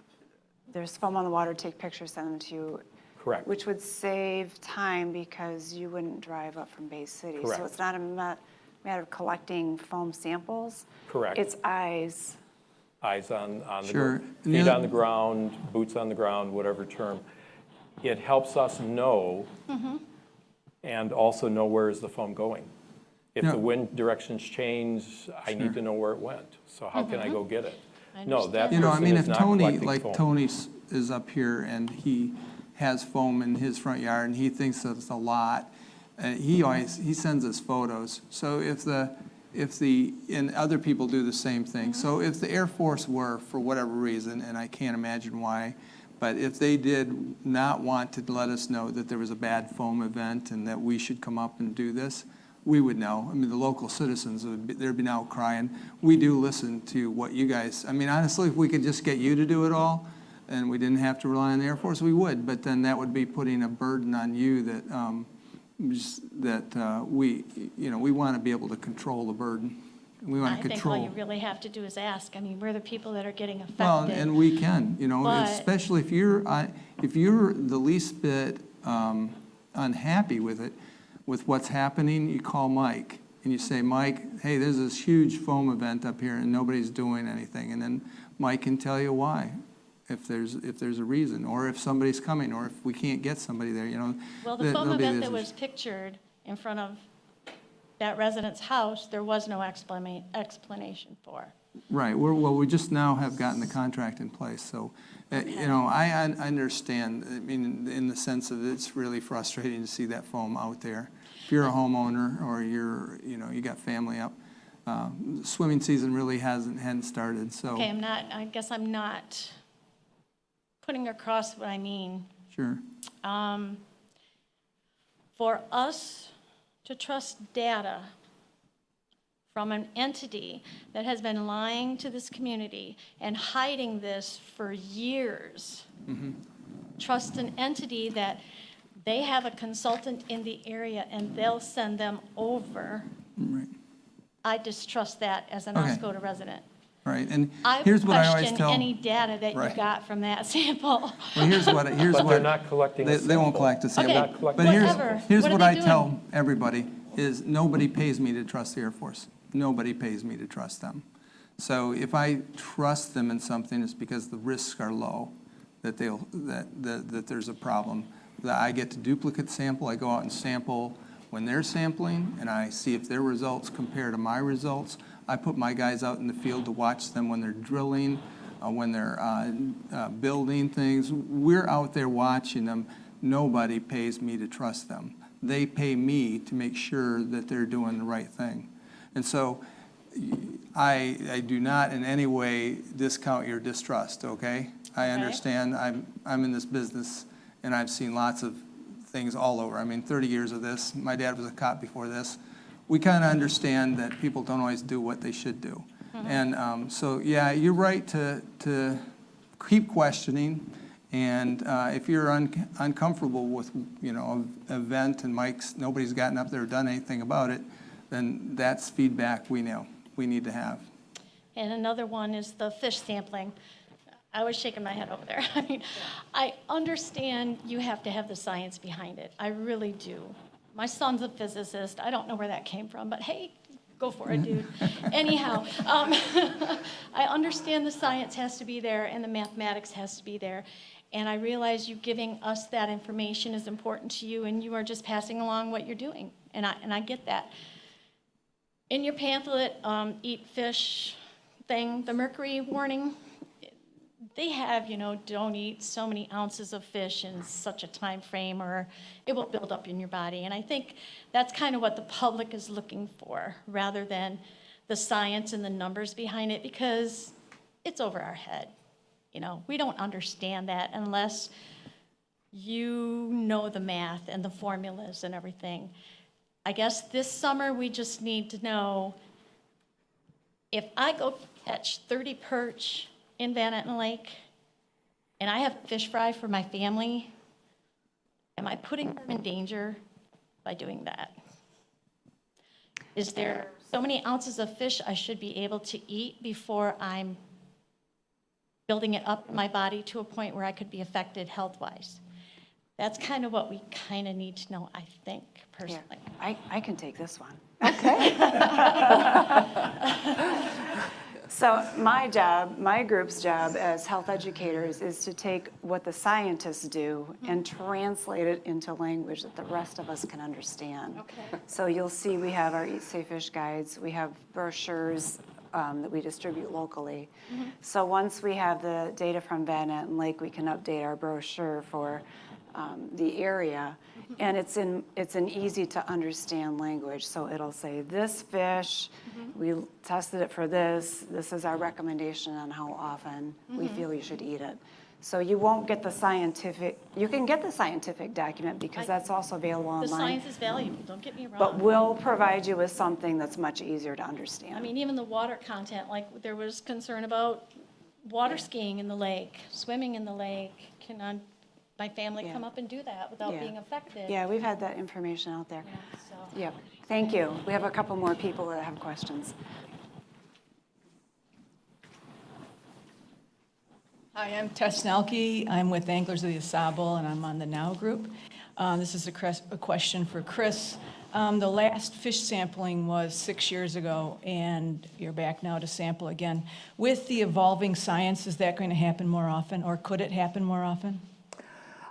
Speaker 9: there's foam on the water, take pictures, send them to you.
Speaker 7: Correct.
Speaker 9: Which would save time because you wouldn't drive up from Bay City.
Speaker 7: Correct.
Speaker 9: So it's not a matter of collecting foam samples.
Speaker 7: Correct.
Speaker 9: It's eyes.
Speaker 7: Eyes on the,
Speaker 6: Sure.
Speaker 7: feet on the ground, boots on the ground, whatever term. It helps us know and also know where is the foam going. If
Speaker 6: Yeah.
Speaker 7: the wind directions change, I need to know where it went. So how can I go get it? No, that
Speaker 6: You know, I
Speaker 7: person
Speaker 6: mean,
Speaker 7: is
Speaker 6: if
Speaker 7: not
Speaker 6: Tony,
Speaker 7: collecting
Speaker 6: like
Speaker 7: foam.
Speaker 6: Tony is up here and he has foam in his front yard and he thinks that it's a lot, he sends us photos. So and other people do the same thing. So if the Air Force were, for whatever reason, and I can't imagine why, but if they did not want to let us know that there was a bad foam event and that we should come up and do this, we would know. I mean, the local citizens, there'd be now crying. We do listen to what you guys, I mean, honestly, if we could just get you to do it all and we didn't have to rely on the Air Force, we would. But then that would be putting a burden on you that, we want to be able to control the burden. We want
Speaker 17: I
Speaker 6: to
Speaker 17: think all
Speaker 6: control.
Speaker 17: you really have to do is ask. I mean, we're the people that are getting affected.
Speaker 6: Well, and we can,
Speaker 17: But-
Speaker 6: especially if you're the least bit unhappy with it, with what's happening, you call Mike and you say, Mike, hey, there's this huge foam event up here and nobody's doing anything. And then Mike can tell you why, if there's a reason, or if somebody's coming, or if we can't get somebody there,
Speaker 17: Well, the
Speaker 6: there'll
Speaker 17: foam
Speaker 6: be
Speaker 17: event
Speaker 6: this
Speaker 17: that was pictured in front of that resident's house, there was no explanation for.
Speaker 6: Right, we just now have gotten the contract in place, so, I understand, I mean, in the sense of it's really frustrating to see that foam out there. If you're a homeowner or you got family up, swimming season really hadn't started, so.
Speaker 17: Okay, I guess I'm not putting across what I mean.
Speaker 6: Sure.
Speaker 17: For us to trust data from an entity that has been lying to this community and hiding this for years. Trust an entity that they have a consultant in the area and they'll send them over.
Speaker 6: Right.
Speaker 17: I distrust that as an
Speaker 6: Okay.
Speaker 17: Oscoda resident.
Speaker 6: right? And
Speaker 17: I
Speaker 6: here's
Speaker 17: would
Speaker 6: what I always
Speaker 17: question
Speaker 6: tell.
Speaker 17: any data that you
Speaker 6: Right.
Speaker 17: got from that sample.
Speaker 6: Well, here's what,
Speaker 7: But they're not collecting a
Speaker 6: they won't
Speaker 7: sample.
Speaker 6: collect a sample.
Speaker 17: Okay, not
Speaker 6: But here's,
Speaker 17: whatever.
Speaker 6: here's
Speaker 17: What are
Speaker 6: what
Speaker 17: they
Speaker 6: I
Speaker 17: doing?
Speaker 6: tell everybody, is nobody pays me to trust the Air Force. Nobody pays me to trust them. So if I trust them in something, it's because the risks are low, that that there's a problem. That I get to duplicate sample, I go out and sample when they're sampling, and I see if their results compare to my results. I put my guys out in the field to watch them when they're drilling, when they're building things. We're out there watching them. Nobody pays me to trust them. They pay me to make sure that they're doing the right thing. And so I do not in any way discount your distrust, okay? I understand. I'm in this business, and I've seen lots of things all over. I mean, 30 years of this. My dad was a cop before this. We kind of understand that people don't always do what they should do. And so, yeah, you're right to keep questioning. And if you're uncomfortable with, you know, an event and nobody's gotten up there or done anything about it, then that's feedback we know we need to have.
Speaker 17: And another one is the fish sampling. I was shaking my head over there. I mean, I understand you have to have the science behind it. I really do. My son's a physicist. I don't know where that came from, but hey, go for it, dude. Anyhow, I understand the science has to be there and the mathematics has to be there. And I realize you giving us that information is important to you, and you are just passing along what you're doing. And I get that. In your pamphlet, Eat Fish thing, the mercury warning, they have, you know, don't eat so many ounces of fish in such a time frame or it will build up in your body. And I think that's kind of what the public is looking for rather than the science and the numbers behind it, because it's over our head. You know, we don't understand that unless you know the math and the formulas and everything. I guess this summer we just need to know if I go catch 30 perch in Van Etten Lake and I have fish fry for my family, am I putting them in danger by doing that? Is there so many ounces of fish I should be able to eat before I'm building it up in my body to a point where I could be affected health-wise? That's kind of what we kind of need to know, I think, personally.
Speaker 12: I can take this one.
Speaker 8: Okay.
Speaker 12: So my job, my group's job as health educators is to take what the scientists do and translate it into language that the rest of us can understand.
Speaker 17: Okay.
Speaker 12: So you'll see we have our Eat Safe Fish guides, we have brochures that we distribute locally. So once we have the data from Van Etten Lake, we can update our brochure for the area, and it's an easy to understand language. So it'll say this fish, we tested it for this is our recommendation on how often we feel you should eat it. So you won't get the scientific, you can get the scientific document because that's also available online.
Speaker 17: The science is valuable, don't get me wrong.
Speaker 12: But we'll provide you with something that's much easier to understand.
Speaker 17: I mean, even the water content, like there was concern about water skiing in the lake, swimming in the lake. Can my family come up and do that without being affected?
Speaker 12: Yeah, we've had that information out there.
Speaker 17: Yeah, so.
Speaker 12: Yep, thank you. We have a couple more people that have questions.
Speaker 18: Hi, I'm Tess Snelke. I'm with Anglers of the Asable, and I'm on the NOW group. This is a question for Chris. The last fish sampling was 6 years ago, and you're back now to sample again. With the evolving science, is that going to happen more often, or could it happen more often?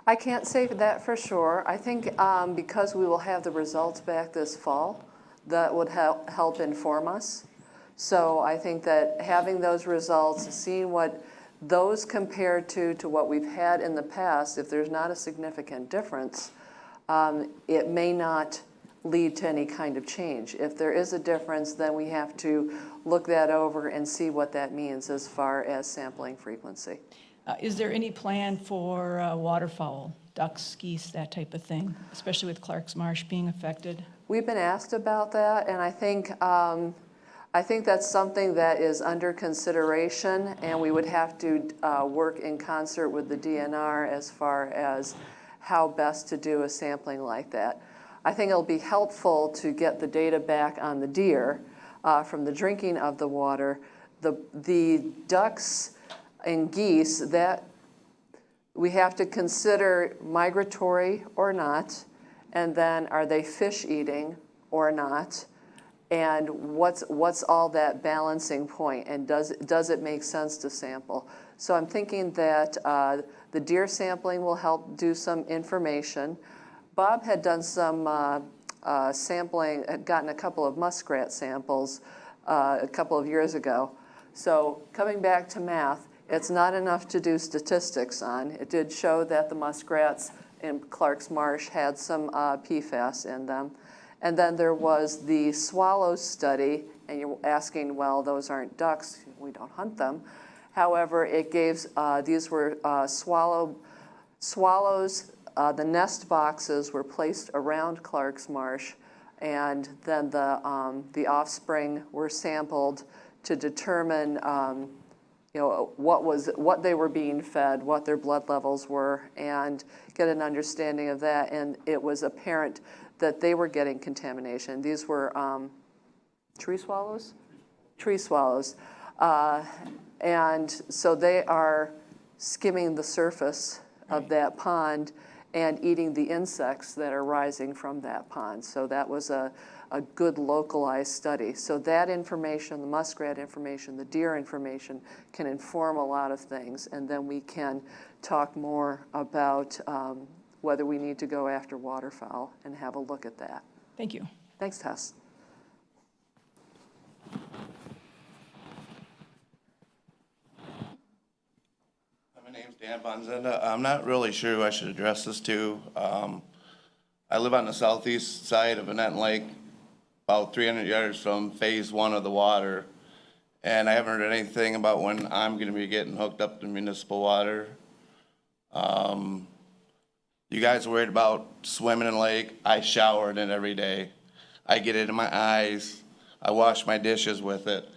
Speaker 8: I can't say that for sure. I think because we will have the results back this fall, that would help inform us. So I think that having those results, seeing what those compare to what we've had in the past, if there's not a significant difference, it may not lead to any kind of change. If there is a difference, then we have to look that over and see what that means as far as sampling frequency.
Speaker 18: Is there any plan for waterfowl, ducks, geese, that type of thing, especially with Clark's Marsh being affected?
Speaker 8: We've been asked about that, and I think that's something that is under consideration, and we would have to work in concert with the DNR as far as how best to do a sampling like that. I think it'll be helpful to get the data back on the deer from the drinking of the water. the ducks and geese, that we have to consider migratory or not, and then are they fish eating or not? And what's all that balancing point, and does it make sense to sample? So I'm thinking that the deer sampling will help do some information. Bob had done some sampling, had gotten a couple of muskrat samples a couple of years ago. So coming back to math, it's not enough to do statistics on. It did show that the muskrats in Clark's Marsh had some PFAS in them. And then there was the swallow study, and you're asking, well, those aren't ducks, we don't hunt them. However, it gave, these were swallows, the nest boxes were placed around Clark's Marsh, and then the offspring were sampled to determine what they were being fed, what their blood levels were, and get an understanding of that. And it was apparent that they were getting contamination. These were tree swallows? Tree swallows. And so they are skimming the surface of that pond and eating the insects that are rising from that pond. So that was a good localized study. So that information, the muskrat information, the deer information, can inform a lot of things. And then we can talk more about whether we need to go after waterfowl and have a look at that.
Speaker 18: Thank you.
Speaker 8: Thanks, Tess.
Speaker 19: My name's Dan Bonzenda. I'm not really sure who I should address this to. I live on the southeast side of Annette Lake, about 300 yards from phase 1 of the water. And I haven't heard anything about when I'm gonna be getting hooked up to municipal water. You guys are worried about swimming in the lake. I shower in it every day. I get it in my eyes. I wash my dishes with it.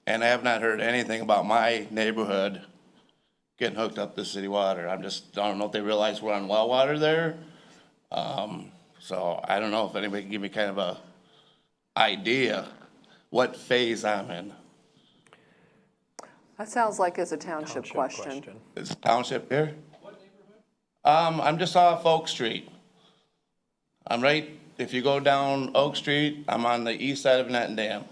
Speaker 19: And I have not heard anything about my neighborhood getting hooked up to city water. I don't know if they realize we're on well water there. So I don't know if anybody can give me kind of a idea what phase I'm in.
Speaker 8: That sounds like it's a township question.
Speaker 19: Is it township here? What neighborhood? I'm just off Oak Street. I'm right, if you go down Oak Street, I'm on the east side of Netton Dam.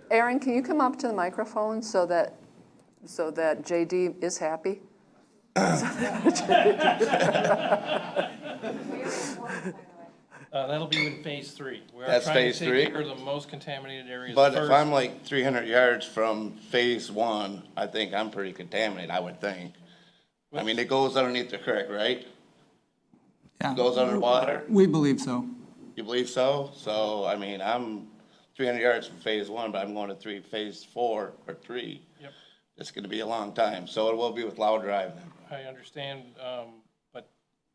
Speaker 8: Aaron, can you come up to the microphone so that JD is happy?
Speaker 5: That'll be in phase 3.
Speaker 19: That's phase 3?
Speaker 5: We're trying to take care of the most contaminated areas
Speaker 19: But
Speaker 5: first.
Speaker 19: if I'm like 300 yards from phase 1, I think I'm pretty contaminated, I would think. I mean, it goes underneath the creek, right?
Speaker 6: Yeah.
Speaker 19: Goes underwater?
Speaker 6: We believe so.
Speaker 19: You believe so? So, I mean, I'm 300 yards from phase 1, but I'm going to phase 4 or 3.
Speaker 5: Yep.
Speaker 19: It's gonna be a long time, so it will be with Loud Drive then.
Speaker 5: I understand, but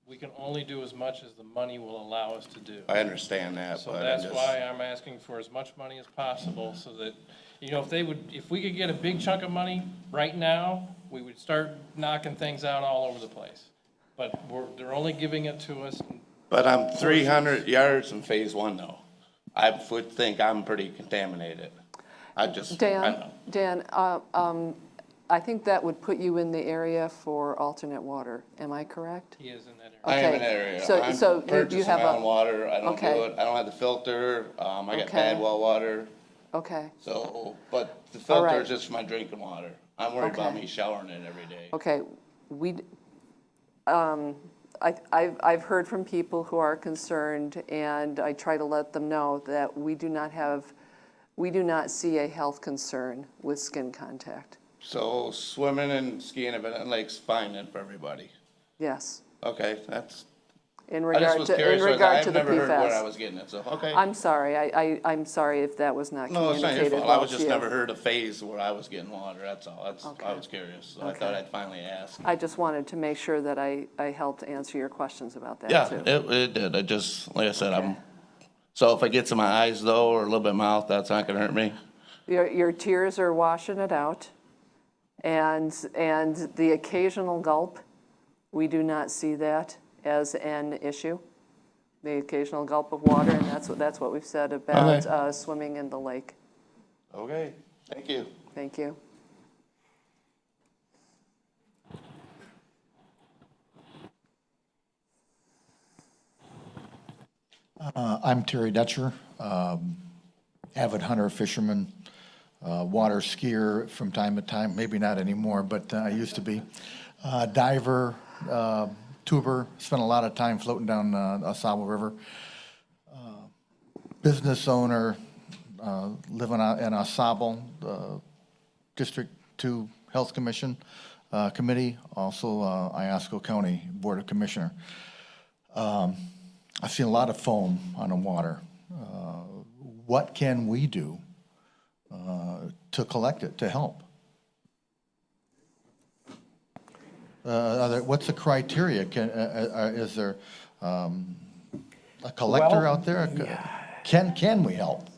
Speaker 5: we can only do as much as the money will allow us to do.
Speaker 19: I understand that,
Speaker 5: So
Speaker 19: but
Speaker 5: that's why I'm asking for as much money as possible, so that, if we could get a big chunk of money right now, we would start knocking things out all over the place. But they're only giving it to us.
Speaker 19: But I'm 300 yards from phase 1 though. I would think I'm pretty contaminated.
Speaker 8: Dan, I think that would put you in the area for alternate water. Am I correct?
Speaker 5: He is in that area.
Speaker 19: I am in that area.
Speaker 8: So
Speaker 19: I'm purchasing my own water. I don't do
Speaker 8: okay.
Speaker 19: it. I don't have the filter. I got
Speaker 8: Okay.
Speaker 19: bad well water.
Speaker 8: Okay.
Speaker 19: So, but the
Speaker 8: All
Speaker 19: filter
Speaker 8: right.
Speaker 19: is just for my drinking water. I'm worried about
Speaker 8: Okay.
Speaker 19: me showering in it every day.
Speaker 8: Okay, I've heard from people who are concerned, and I try to let them know that we do not see a health concern with skin contact.
Speaker 19: So swimming and skiing at Benton Lake's fine then for everybody?
Speaker 8: Yes.
Speaker 19: Okay, that's,
Speaker 8: In
Speaker 19: I just
Speaker 8: regard
Speaker 19: was
Speaker 8: to, in
Speaker 19: curious,
Speaker 8: regard to the
Speaker 19: I've never heard what I
Speaker 8: PFAS.
Speaker 19: was getting at, so, okay.
Speaker 8: I'm sorry, I'm sorry if that was not
Speaker 19: No, it's not your
Speaker 8: communicated
Speaker 19: fault. I
Speaker 8: well
Speaker 19: was
Speaker 8: to
Speaker 19: just
Speaker 8: you.
Speaker 19: never heard a phase where I was getting water, that's all. I
Speaker 8: Okay.
Speaker 19: was curious, so I
Speaker 8: Okay.
Speaker 19: thought I'd finally ask.
Speaker 8: I just wanted to make sure that I helped answer your questions about that
Speaker 19: Yeah,
Speaker 8: too.
Speaker 19: it did. I just, like I said, so if I get to my eyes though, or a little bit mouth, that's not gonna hurt me?
Speaker 8: Your tears are washing it out, and the occasional gulp, we do not see that as an issue. The occasional gulp of water, and that's what we've said about swimming in the lake.
Speaker 19: Okay, thank you.
Speaker 8: Thank you.
Speaker 20: I'm Terry Dutcher, avid hunter, fisherman, water skier from time to time, maybe not anymore, but I used to be. Diver, tuber, spent a lot of time floating down Asable River. Business owner, living in Asable, District 2 Health Commission Committee, also Iosco County Board of Commissioner. I've seen a lot of foam on the water. What can we do to collect it, to help? What's the criteria? Is there a collector out there? Can we help?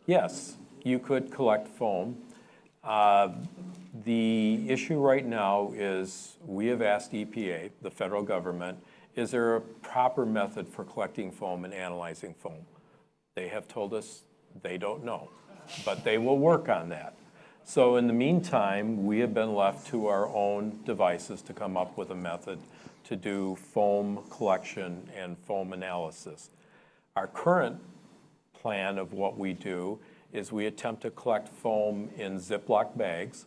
Speaker 7: Yes, you could collect foam. The issue right now is we have asked EPA, the federal government, is there a proper method for collecting foam and analyzing foam? They have told us they don't know, but they will work on that. So in the meantime, we have been left to our own devices to come up with a method to do foam collection and foam analysis. Our current plan of what we do is we attempt to collect foam in Ziploc bags,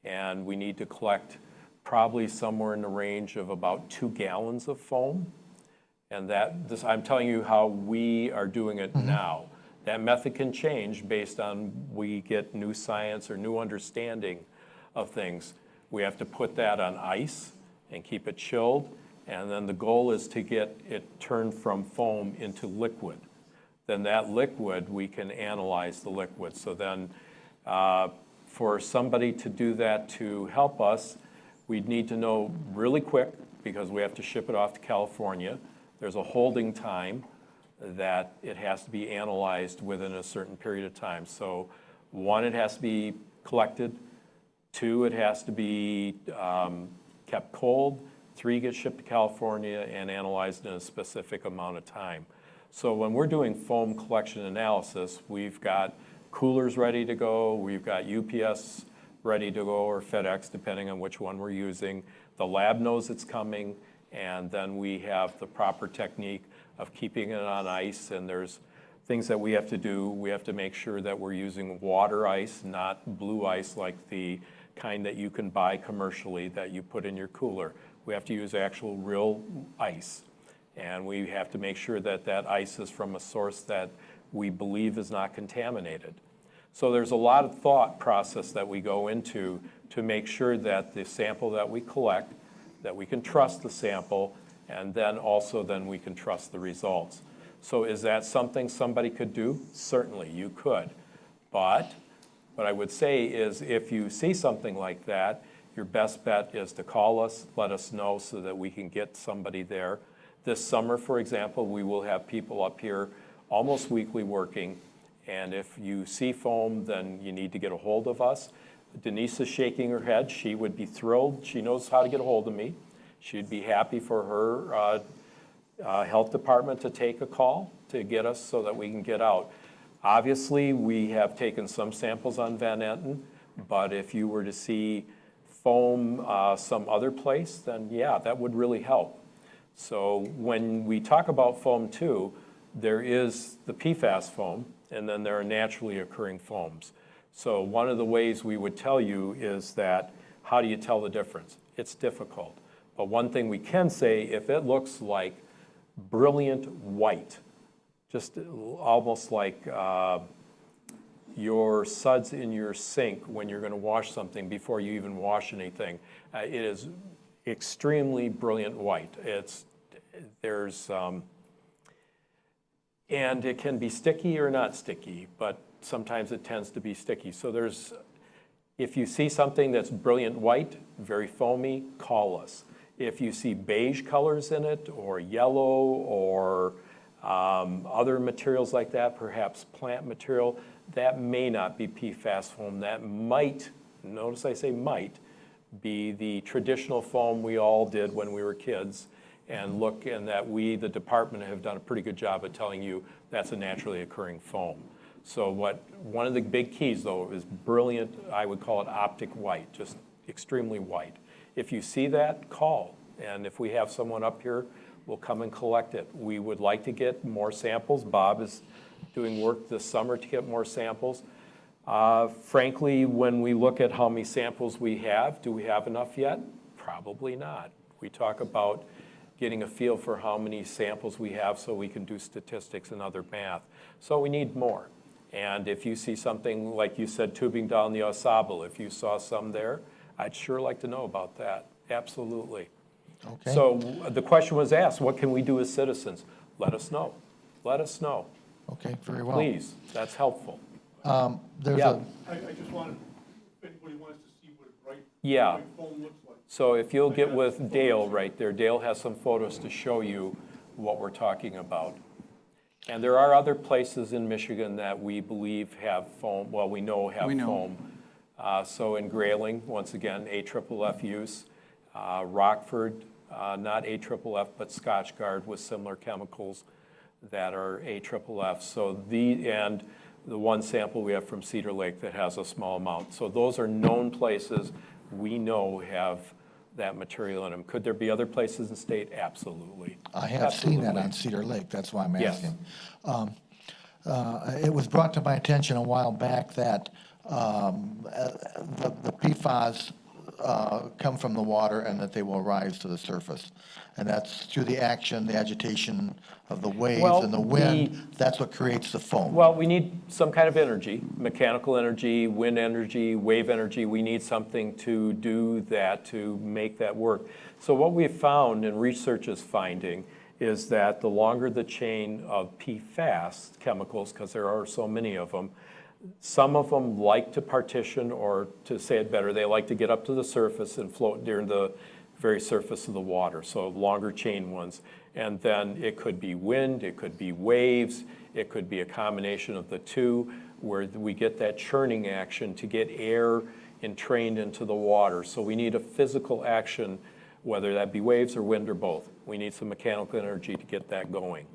Speaker 7: and we need to collect probably somewhere in the range of about 2 gallons of foam. And I'm telling you how we are doing it now. That method can change based on we get new science or new understanding of things. We have to put that on ice and keep it chilled. And then the goal is to get it turned from foam into liquid. Then that liquid, we can analyze the liquid. So then for somebody to do that to help us, we'd need to know really quick, because we have to ship it off to California. There's a holding time that it has to be analyzed within a certain period of time. So 1, it has to be collected. 2, it has to be kept cold. 3, gets shipped to California and analyzed in a specific amount of time. So when we're doing foam collection analysis, we've got coolers ready to go. We've got UPS ready to go, or FedEx, depending on which one we're using. The lab knows it's coming, and then we have the proper technique of keeping it on ice, and there's things that we have to do. We have to make sure that we're using water ice, not blue ice like the kind that you can buy commercially that you put in your cooler. We have to use actual real ice, and we have to make sure that that ice is from a source that we believe is not contaminated. So there's a lot of thought process that we go into to make sure that the sample that we collect, that we can trust the sample, and then also then we can trust the results. So is that something somebody could do? Certainly, you could. But what I would say is if you see something like that, your best bet is to call us, let us know so that we can get somebody there. This summer, for example, we will have people up here almost weekly working. And if you see foam, then you need to get a hold of us. Denise is shaking her head. She would be thrilled. She knows how to get a hold of me. She'd be happy for her health department to take a call to get us so that we can get out. Obviously, we have taken some samples on Van Etten, but if you were to see foam some other place, then yeah, that would really help. So when we talk about foam too, there is the PFAS foam, and then there are naturally occurring foams. So one of the ways we would tell you is that, how do you tell the difference? It's difficult. But one thing we can say, if it looks like brilliant white, just almost like your suds in your sink when you're going to wash something before you even wash anything, it is extremely brilliant white. And it can be sticky or not sticky, but sometimes it tends to be sticky. So if you see something that's brilliant white, very foamy, call us. If you see beige colors in it, or yellow, or other materials like that, perhaps plant material, that may not be PFAS foam. That might, notice I say might, be the traditional foam we all did when we were kids. And that we, the department, have done a pretty good job of telling you that's a naturally occurring foam. So one of the big keys though is brilliant, I would call it optic white, just extremely white. If you see that, call. And if we have someone up here, we'll come and collect it. We would like to get more samples. Bob is doing work this summer to get more samples. Frankly, when we look at how many samples we have, do we have enough yet? Probably not. We talk about getting a feel for how many samples we have so we can do statistics and other math. So we need more. And if you see something, like you said, tubing down the Au Sable, if you saw some there, I'd sure like to know about that. Absolutely.
Speaker 20: Okay.
Speaker 7: So the question was asked, what can we do as citizens? Let us know. Let us know.
Speaker 20: Okay, very well.
Speaker 7: Please, that's helpful.
Speaker 20: There's
Speaker 7: Yeah.
Speaker 16: I just wanted, if anybody wants to see what a bright,
Speaker 7: Yeah.
Speaker 16: bright foam looks like.
Speaker 7: So if you'll get with Dale right there, Dale has some photos to show you what we're talking about. And there are other places in Michigan that we believe have foam, well, we know have foam. So in Grayling, once again, AFFF use. Rockford, not AFFF, but Scotchgard with similar chemicals that are AFFF. So and the one sample we have from Cedar Lake that has a small amount. So those are known places we know have that material in them. Could there be other places in the state? Absolutely.
Speaker 20: I have seen that on Cedar Lake, that's why I'm
Speaker 7: Yes.
Speaker 20: asking. It was brought to my attention a while back that the PFAS come from the water and that they will rise to the surface. And that's through the action, the agitation of the waves
Speaker 7: Well,
Speaker 20: and the wind, that's what creates the foam.
Speaker 7: Well, we need some kind of energy, mechanical energy, wind energy, wave energy. We need something to do that, to make that work. So what we've found, and research is finding, is that the longer the chain of PFAS chemicals, because there are so many of them, some of them like to partition, or to say it better, they like to get up to the surface and float near the very surface of the water, so longer chain ones. And then it could be wind, it could be waves, it could be a combination of the two, where we get that churning action to get air entrained into the water. So we need a physical action, whether that be waves or wind or both. We need some mechanical energy to get that going.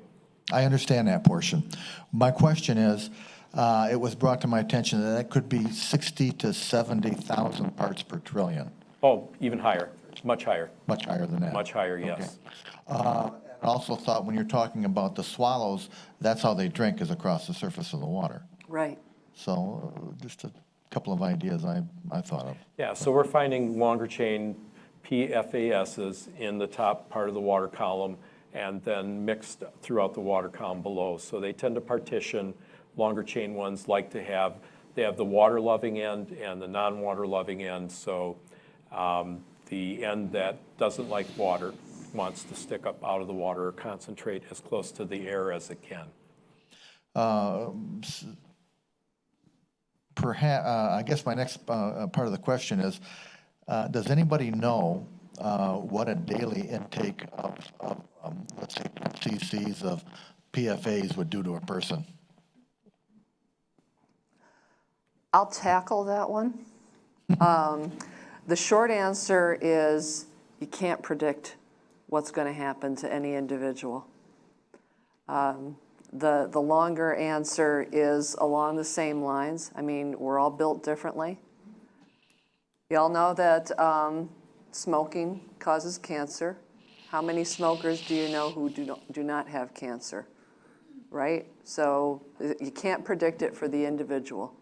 Speaker 20: I understand that portion. My question is, it was brought to my attention that it could be 60 to 70,000 parts per trillion.
Speaker 7: Oh, even higher, much higher.
Speaker 20: Much higher than that.
Speaker 7: Much higher, yes.
Speaker 20: I also thought when you're talking about the swallows, that's how they drink, is across the surface of the water.
Speaker 8: Right.
Speaker 20: So just a couple of ideas I thought of.
Speaker 7: Yeah, so we're finding longer chain PFASs in the top part of the water column and then mixed throughout the water column below. So they tend to partition. Longer chain ones like to have, they have the water loving end and the non-water loving end. So the end that doesn't like water wants to stick up out of the water or concentrate as close to the air as it can.
Speaker 20: Perhaps, I guess my next part of the question is, does anybody know what a daily intake of let's say, cc's of PFAs would do to a person?
Speaker 8: I'll tackle that one. The short answer is you can't predict what's going to happen to any individual. The longer answer is along the same lines. I mean, we're all built differently. You all know that smoking causes cancer. How many smokers do you know who do not have cancer, right? So you can't predict it for the individual.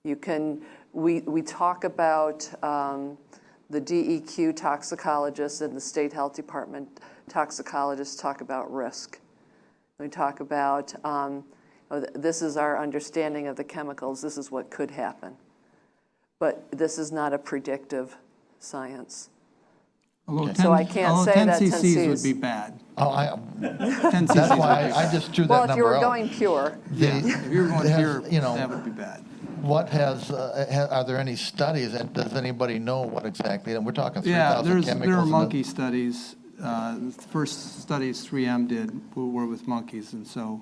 Speaker 8: You can, we talk about the DEQ toxicologists and the state health department toxicologists talk about risk. We talk about, this is our understanding of the chemicals, this is what could happen. But this is not a predictive science.
Speaker 6: Although
Speaker 8: So I can't say
Speaker 6: 10
Speaker 8: that 10
Speaker 6: cc's would
Speaker 8: Cs.
Speaker 6: be bad.
Speaker 20: Oh,
Speaker 6: 10
Speaker 20: that's
Speaker 6: cc's
Speaker 20: why
Speaker 6: would be
Speaker 20: I
Speaker 6: bad.
Speaker 20: just threw that
Speaker 8: Well, if
Speaker 20: number
Speaker 8: you were
Speaker 20: out.
Speaker 8: going pure.
Speaker 6: If you were going pure, that would be bad.
Speaker 20: What are there any studies, and does anybody know what exactly, and we're talking 3,000 chemicals.
Speaker 6: There are
Speaker 20: and
Speaker 6: monkey studies. The first studies 3M did were with monkeys, and so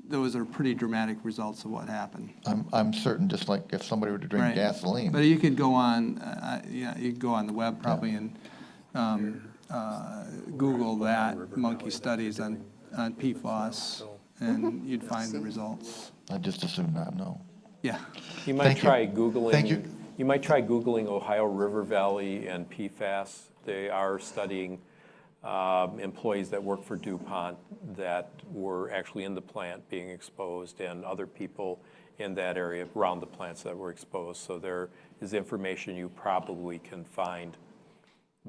Speaker 6: those are pretty dramatic results of what happened.
Speaker 20: I'm certain, just like if somebody were to drink
Speaker 6: Right.
Speaker 20: gasoline.
Speaker 6: But you could go on, you could go on the web probably and Google that, monkey studies on PFOS, and you'd find the results.
Speaker 20: I just assume not, no.
Speaker 6: Yeah.
Speaker 7: You might
Speaker 20: Thank you.
Speaker 7: try Googling.
Speaker 20: Thank you.
Speaker 7: You might try Googling Ohio River Valley and PFAS. They are studying employees that work for DuPont that were actually in the plant being exposed, and other people in that area around the plants that were exposed. So there is information you probably can find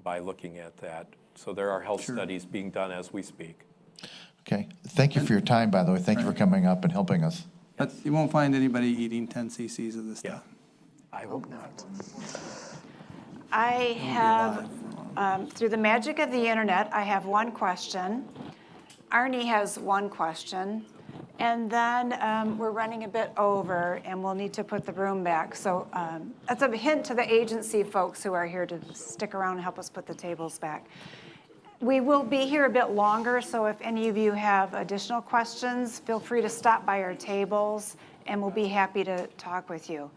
Speaker 7: by looking at that. So there are health studies being done as we speak.
Speaker 20: Okay, thank you for your time, by the way. Thank you for coming up and helping us.
Speaker 6: But you won't find anybody eating 10 cc's of this stuff.
Speaker 7: I hope not.
Speaker 9: I have, through the magic of the internet, I have one question. Arnie has one question. And then we're running a bit over, and we'll need to put the room back. So that's a hint to the agency folks who are here to stick around and help us put the tables back. We will be here a bit longer, so if any of you have additional questions, feel free to stop by our tables, and we'll be happy to talk with you.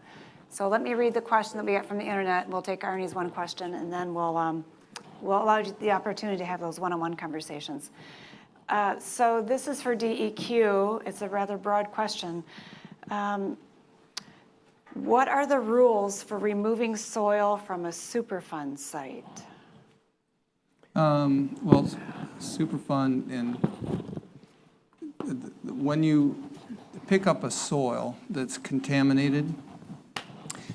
Speaker 9: So let me read the question that we got from the internet, and we'll take Arnie's one question, and then we'll allow you the opportunity to have those one-on-one conversations. So this is for DEQ. It's a rather broad question. What are the rules for removing soil from a Superfund site?
Speaker 6: Well, Superfund, and when you pick up a soil that's contaminated,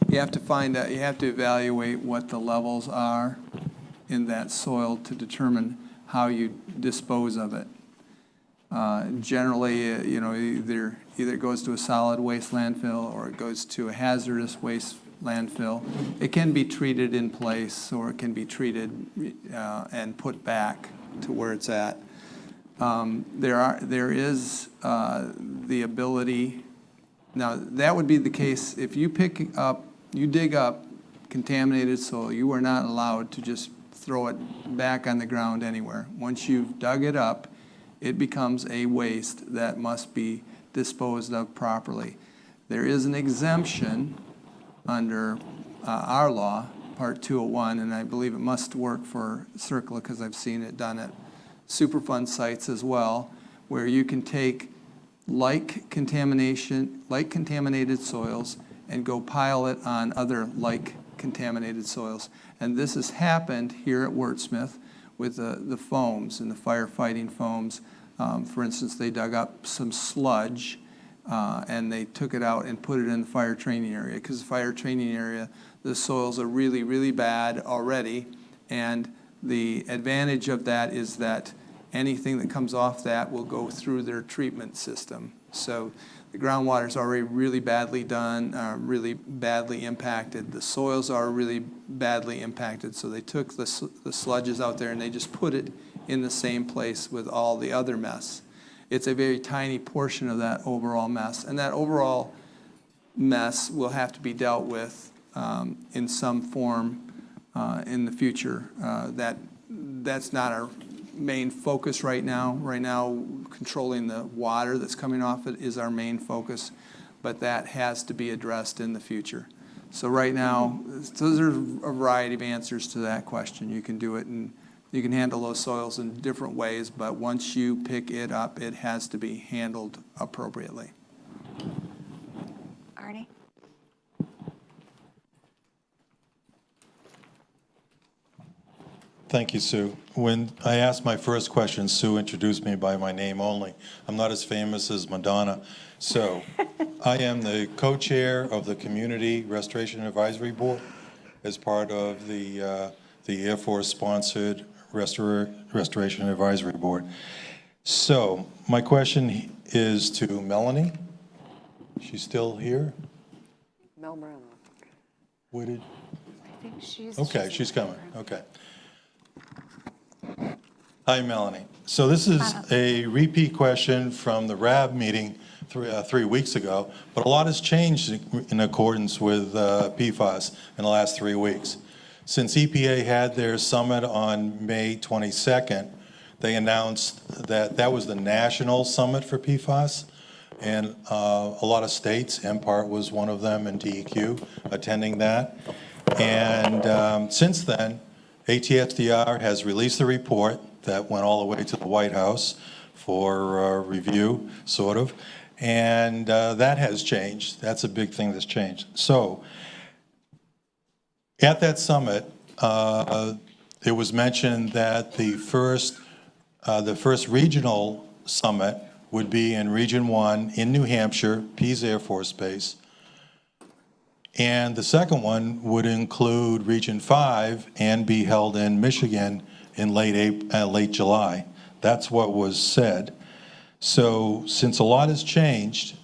Speaker 6: you have to evaluate what the levels are in that soil to determine how you dispose of it. Generally, either it goes to a solid waste landfill or it goes to a hazardous waste landfill. It can be treated in place, or it can be treated and put back to where it's at. There is the ability. Now, that would be the case if you dig up contaminated soil. You are not allowed to just throw it back on the ground anywhere. Once you've dug it up, it becomes a waste that must be disposed of properly. There is an exemption under our law, Part 201, and I believe it must work for CERCLA because I've seen it done at Superfund sites as well, where you can take like contaminated soils and go pile it on other like contaminated soils. And this has happened here at Wurtsmith with the foams and the firefighting foams. For instance, they dug up some sludge and they took it out and put it in the fire training area, because the fire training area, the soils are really, really bad already. And the advantage of that is that anything that comes off that will go through their treatment system. So the groundwater is already really badly done, really badly impacted. The soils are really badly impacted. So they took the sludges out there and they just put it in the same place with all the other mess. It's a very tiny portion of that overall mess. And that overall mess will have to be dealt with in some form in the future. That's not our main focus right now. Right now, controlling the water that's coming off it is our main focus, but that has to be addressed in the future. So right now, those are a variety of answers to that question. You can do it, and you can handle those soils in different ways, but once you pick it up, it has to be handled appropriately.
Speaker 9: Arnie?
Speaker 10: Thank you, Sue. When I asked my first question, Sue introduced me by my name only. I'm not as famous as Madonna. So I am the co-chair of the Community Restoration Advisory Board as part of the Air Force-sponsored Restoration Advisory Board. So my question is to Melanie. She's still here?
Speaker 8: Mel Brown.
Speaker 10: Where did?
Speaker 12: I think
Speaker 10: She's coming. Okay. Hi, Melanie. So this is a repeat question from the RAB meeting 3 weeks ago, but a lot has changed in accordance with PFAS in the last 3 weeks. Since EPA had their summit on May 22nd, they announced that that was the national summit for PFAS, and a lot of states, MPART was one of them, and DEQ, attending that. And since then, ATXDR has released a report that went all the way to the White House for review, sort of. And that has changed. That's a big thing that's changed. So at that summit, it was mentioned that the first regional summit would be in Region 1 in New Hampshire, Pease Air Force Base. And the second one would include Region 5 and be held in Michigan in late July. That's what was said. So since a lot has changed,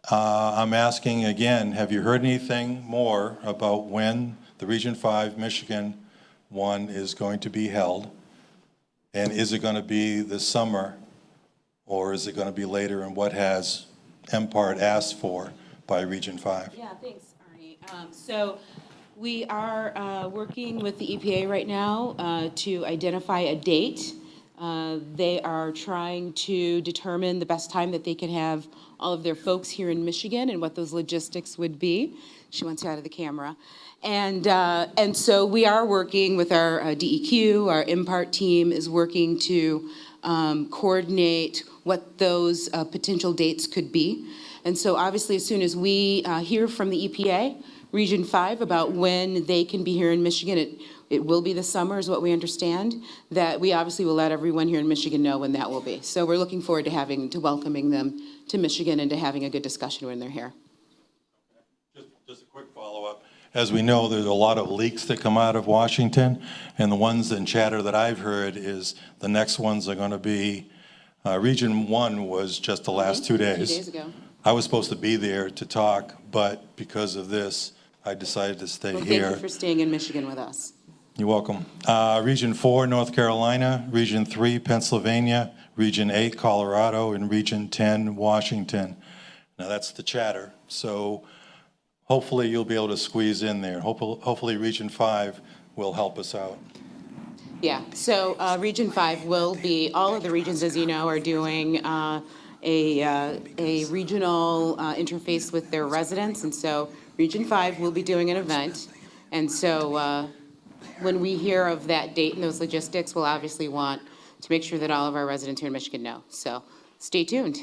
Speaker 10: I'm asking again, have you heard anything more about when the Region 5 Michigan one is going to be held? And is it going to be this summer, or is it going to be later? And what has MPART asked for by Region 5?
Speaker 21: Yeah, thanks, Arnie. So we are working with the EPA right now to identify a date. They are trying to determine the best time that they can have all of their folks here in Michigan and what those logistics would be. She wants you out of the camera. And so we are working with our DEQ, our MPART team is working to coordinate what those potential dates could be. And so obviously as soon as we hear from the EPA, Region 5, about when they can be here in Michigan, it will be this summer is what we understand, that we obviously will let everyone here in Michigan know when that will be. So we're looking forward to welcoming them to Michigan and to having a good discussion when they're here.
Speaker 10: Just a quick follow-up. As we know, there's a lot of leaks that come out of Washington, and the ones in chatter that I've heard is the next ones are going to be, Region 1 was just the last 2 days.
Speaker 21: 2 days ago.
Speaker 10: I was supposed to be there to talk, but because of this, I decided to stay here.
Speaker 21: Thank you for staying in Michigan with us.
Speaker 10: You're welcome. Region 4, North Carolina, Region 3, Pennsylvania, Region 8, Colorado, and Region 10, Washington. Now that's the chatter. So hopefully you'll be able to squeeze in there. Hopefully Region 5 will help us out.
Speaker 21: Yeah, so Region 5 will be, all of the regions, as you know, are doing a regional interface with their residents. And so Region 5 will be doing an event. And so when we hear of that date and those logistics, we'll obviously want to make sure that all of our residents here in Michigan know. So stay tuned.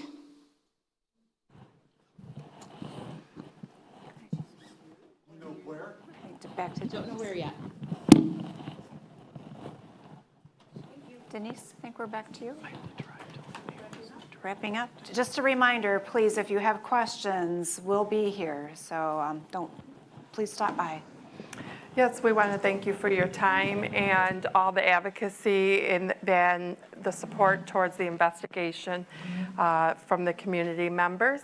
Speaker 9: Back to
Speaker 21: Don't know where yet.
Speaker 9: Denise, I think we're back to you. Wrapping up. Just a reminder, please, if you have questions, we'll be here. So please stop by.
Speaker 1: Yes, we want to thank you for your time and all the advocacy and then the support towards the investigation from the community members.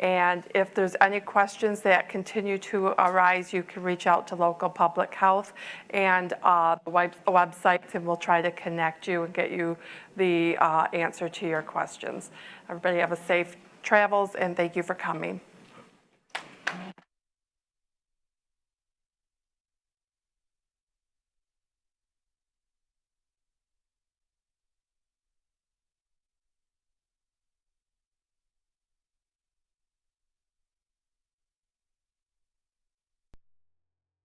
Speaker 1: And if there's any questions that continue to arise, you can reach out to local public health and the websites, and we'll try to connect you and get you the answer to your questions. Everybody have a safe travels, and thank you for coming.